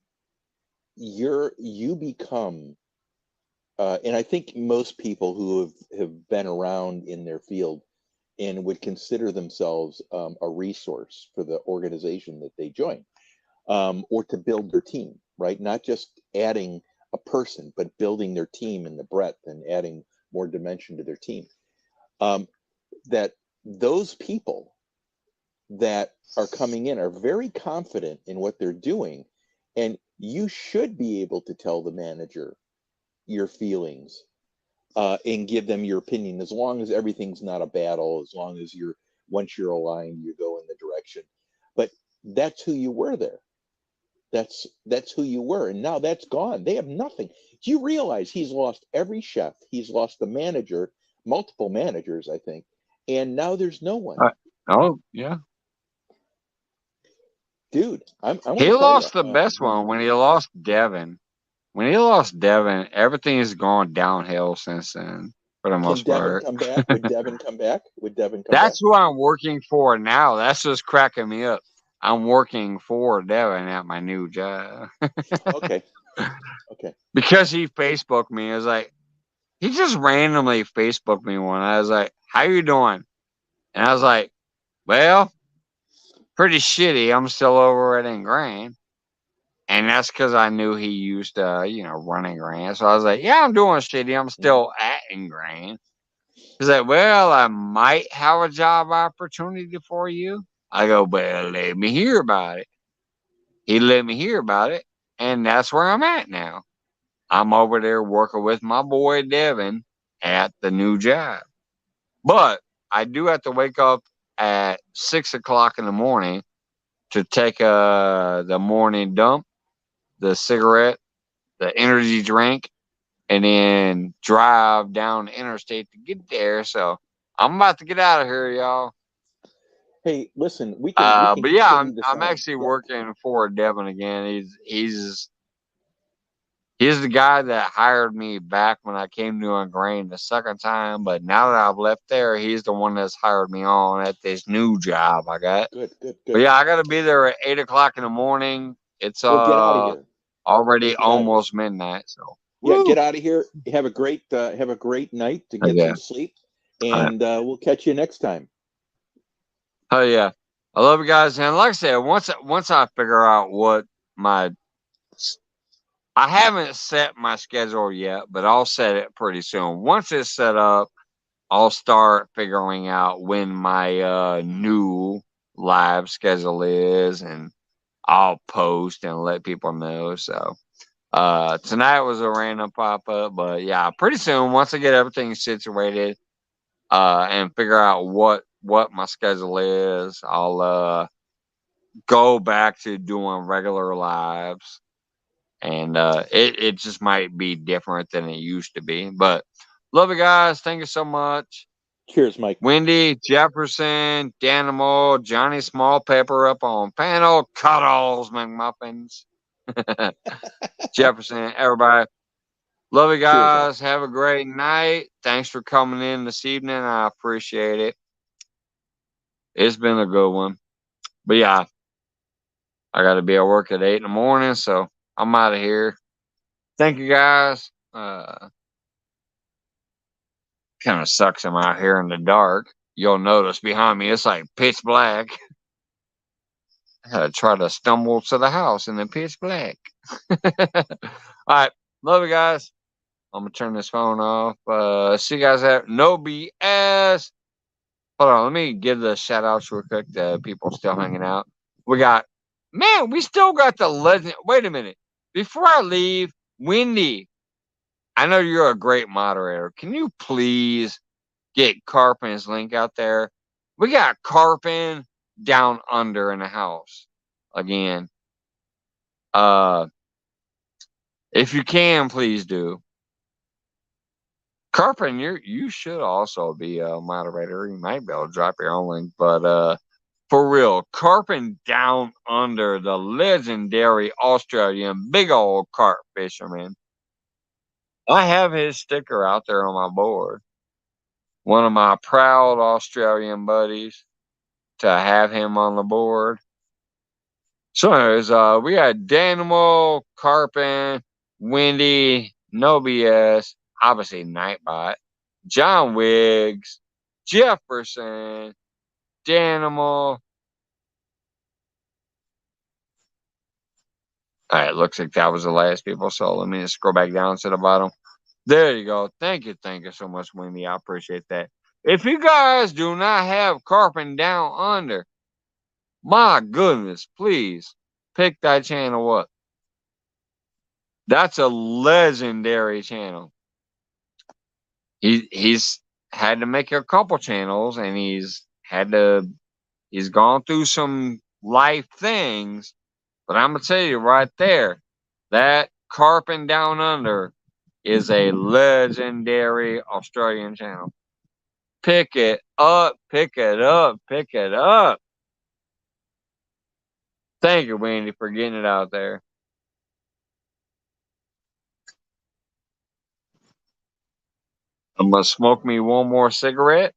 you become, and I think most people who have been around in their field and would consider themselves a resource for the organization that they join, or to build their team, right? Not just adding a person, but building their team in the breadth and adding more dimension to their team. That those people that are coming in are very confident in what they're doing, and you should be able to tell the manager your feelings and give them your opinion, as long as everything's not a battle, as long as once you're aligned, you go in the direction. But that's who you were there. That's who you were, and now that's gone. They have nothing. Do you realize he's lost every chef? He's lost the manager, multiple managers, I think, and now there's no one. Oh yeah. Dude, I want He to tell lost you, the best one when he lost Devin. When he lost Devin, everything has gone downhill since then, for the can most Devin part. come back? Would Devin come back? Would Devin come back? That's who I'm working for now. That's just cracking me up. I'm working for Devin at my new job. Okay. Okay. Because he Facebooked me. I was like, he just randomly Facebooked me one. I was like, how you doing? And I was like, well, pretty shitty. I'm still over at Ingrain. And that's because I knew he used run Ingrain. So I was like, yeah, I'm doing shitty. I'm still at Ingrain. He's like, well, I might have a job opportunity for you. I go, well, let me hear about it. He let me hear about it. And that's where I'm at now. I'm over there working with my boy Devin at the new job. But I do have to wake up at 6 o'clock in the morning to take the morning dump, the cigarette, the energy drink, and then drive down the interstate to get there. So I'm about to get out of here, y'all. Hey, listen, we can But yeah, continue this I'm on. actually Yeah. working for Devin again. He's the guy that hired me back when I came to Ingrain the second time. But now that I've left there, he's the one that's hired me on at this new job I got. Good. But yeah, I got to be there at 8 o'clock in the morning. It's Well, get out of here. already Get out of here. almost midnight. So Yeah, woo! get out of here. Have a great night to get Yeah. some sleep, and we'll catch you next time. Oh yeah, I love you guys, and like I said, once I figure out what I haven't set my schedule yet, but I'll set it pretty soon. Once it's set up, I'll start figuring out when my new live schedule is, and I'll post and let people know. So tonight was a random pop up, but yeah, pretty soon once I get everything situated and figure out what my schedule is, I'll go back to doing regular lives. And it just might be different than it used to be. But love you guys. Thank you so much. Cheers, Mike. Wendy, Jefferson, Danimal, Johnny Small Pepper up on panel, Cuddles, McMuffins, Jefferson, everybody. Love you guys. Have a great night. Thanks for coming in this evening. I appreciate it. It's been a good one. But yeah, I got to be at work at 8 in the morning, so I'm out of here. Thank you guys. Kind of sucks I'm out here in the dark. You'll notice behind me it's like pitch black. I had to try to stumble to the house in the pitch black. All right. Love you guys. I'm going to turn this phone off. See you guys at No BS. Hold on. Let me give the shout outs real quick to people still hanging out. We still got the legend. Wait a minute. Before I leave, Wendy, I know you're a great moderator. Can you please get Carpin's link out there? We got Carpin down under in the house again. If you can, please do. Carpin, you should also be a moderator. You might be able to drop your own link, but for real, Carpin down under, the legendary Australian big old carp fisherman. I have his sticker out there on my board. One of my proud Australian buddies to have him on the board. So anyways, we got Danimal, Carpin, Wendy, No BS, obviously Nightbot, John Wiggs, Jefferson, Danimal. All right, looks like that was the last people. So let me just scroll back down to the bottom. There you go. Thank you so much, Wendy. I appreciate that. If you guys do not have Carpin down under, my goodness, please pick that channel up. That's a legendary channel. He's had to make a couple channels, and he's gone through some life things. But I'm gonna tell you right there, that Carpin Down Under is a legendary Australian channel. Pick it up, pick it up, pick it up. Thank you, Wendy, for getting it out there. I'm gonna smoke me one more cigarette,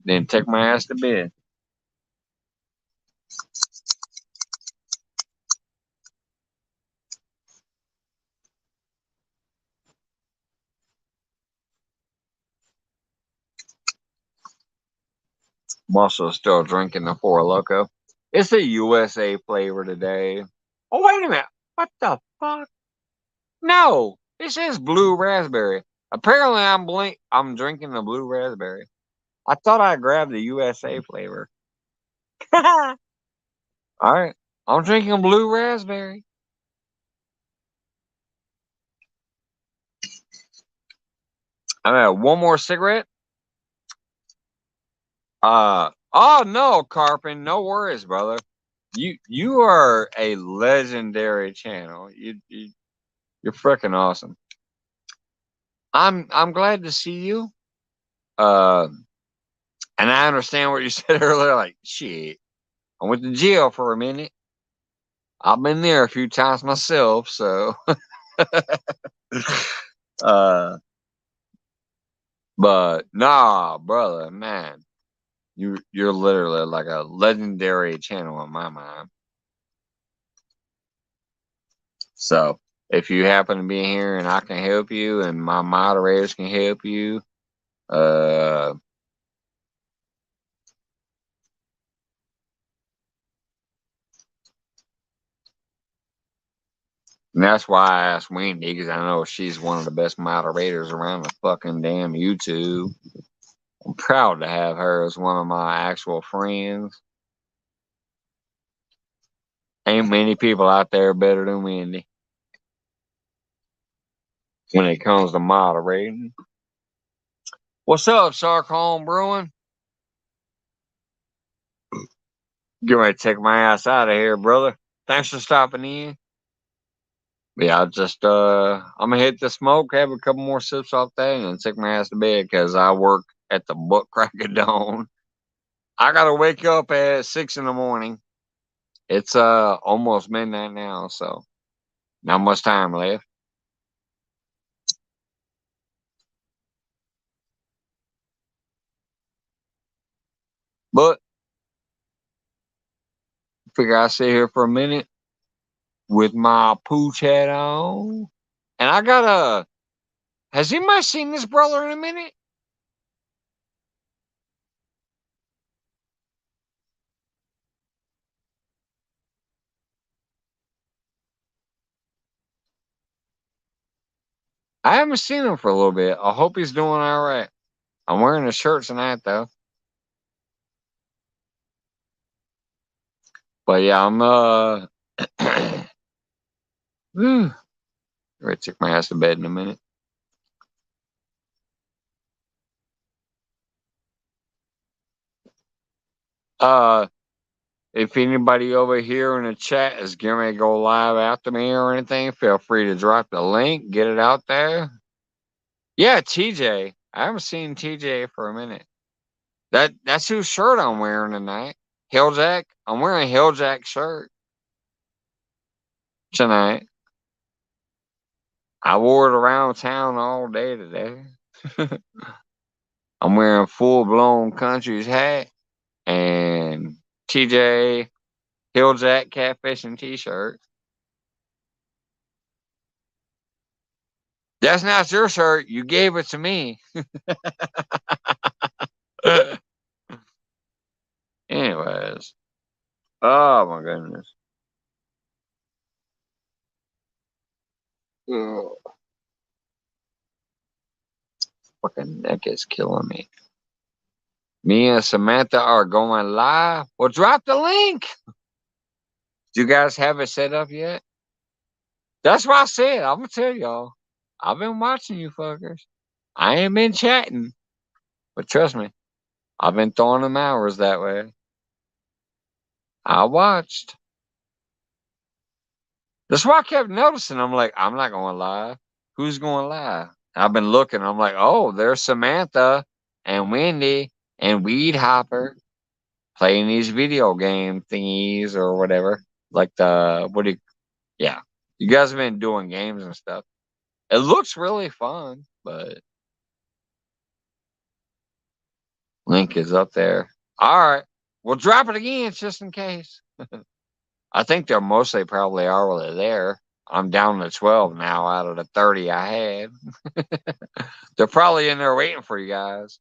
then take my ass to bed. I'm also still drinking the Four Loko. It's a USA flavor today. Oh, wait a minute. What the fuck? No, it says blue raspberry. Apparently, I'm drinking the blue raspberry. I thought I grabbed the USA flavor. All right, I'm drinking blue raspberry. I have one more cigarette. Oh no, Carpin, no worries, brother. You are a legendary channel. You're freaking awesome. I'm glad to see you. And I understand what you said earlier. Like, shit, I went to jail for a minute. I've been there a few times myself, so. But nah, brother, man, you're literally like a legendary channel in my mind. So if you happen to be here and I can help you and my moderators can help you, uh, and that's why I asked Wendy, because I know she's one of the best moderators around the fucking damn YouTube. I'm proud to have her as one of my actual friends. Ain't many people out there better than Wendy when it comes to moderating. What's up, Sarcone Brewing? Get ready to take my ass out of here, brother. Thanks for stopping in. But yeah, I'm gonna hit the smoke, have a couple more sips off that, and then take my ass to bed because I work at the butt crack of dawn. I gotta wake up at 6 in the morning. It's almost midnight now, so not much time left. But figure I'll sit here for a minute with my pooch hat on. And I got has anybody seen this brother in a minute? I haven't seen him for a little bit. I hope he's doing all right. I'm wearing a shirt tonight, though. But yeah, I'm ready to take my ass to bed in a minute. If anybody over here in the chat is getting ready to go live after me or anything, feel free to drop the link, get it out there. Yeah, TJ. I haven't seen TJ for a minute. That's whose shirt I'm wearing tonight. Hilljack. I'm wearing a Hilljack shirt tonight. I wore it around town all day today. I'm wearing a full-blown country's hat and TJ Hilljack catfishing t-shirt. That's not your shirt. You gave it to me. Anyways. Oh my goodness. Ugh. Fucking neck is killing me. Me and Samantha are going live. Well, drop the link. Do you guys have it set up yet? That's what I said. I'm gonna tell y'all. I've been watching you fuckers. I ain't been chatting. But trust me, I've been throwing them hours that way. I watched. That's why I kept noticing. I'm like, I'm not going live. Who's going live? I've been looking. I'm like, oh, there's Samantha and Wendy and Weed Hopper playing these video game thingies or whatever. Like yeah. You guys have been doing games and stuff. It looks really fun, but link is up there. All right. We'll drop it again just in case. I think they're mostly probably already there. I'm down to 12 now out of the 30 I had. They're probably in there waiting for you guys.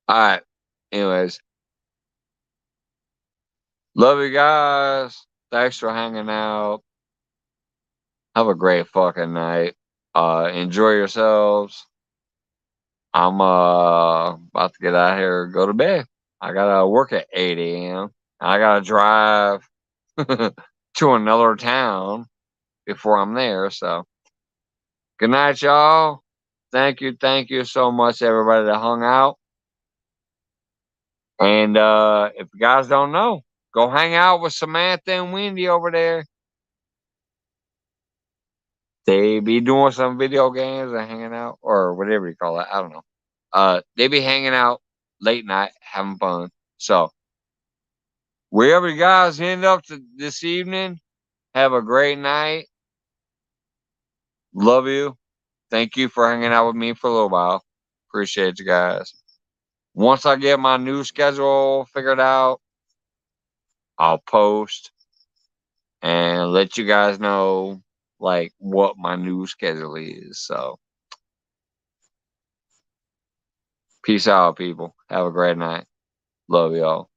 All right. Anyways. Love you guys. Thanks for hanging out. Have a great fucking night. Enjoy yourselves. I'm about to get out of here and go to bed. I gotta work at 8 a.m. I gotta drive to another town before I'm there. So good night, y'all. Thank you so much, everybody that hung out. And if you guys don't know, go hang out with Samantha and Wendy over there. They be doing some video games and hanging out, or whatever you call it. I don't know. They be hanging out late night, having fun. So wherever you guys end up this evening, have a great night. Love you. Thank you for hanging out with me for a little while. Appreciate you guys. Once I get my new schedule figured out, I'll post and let you guys know like what my new schedule is. So peace out, people. Have a great night. Love y'all.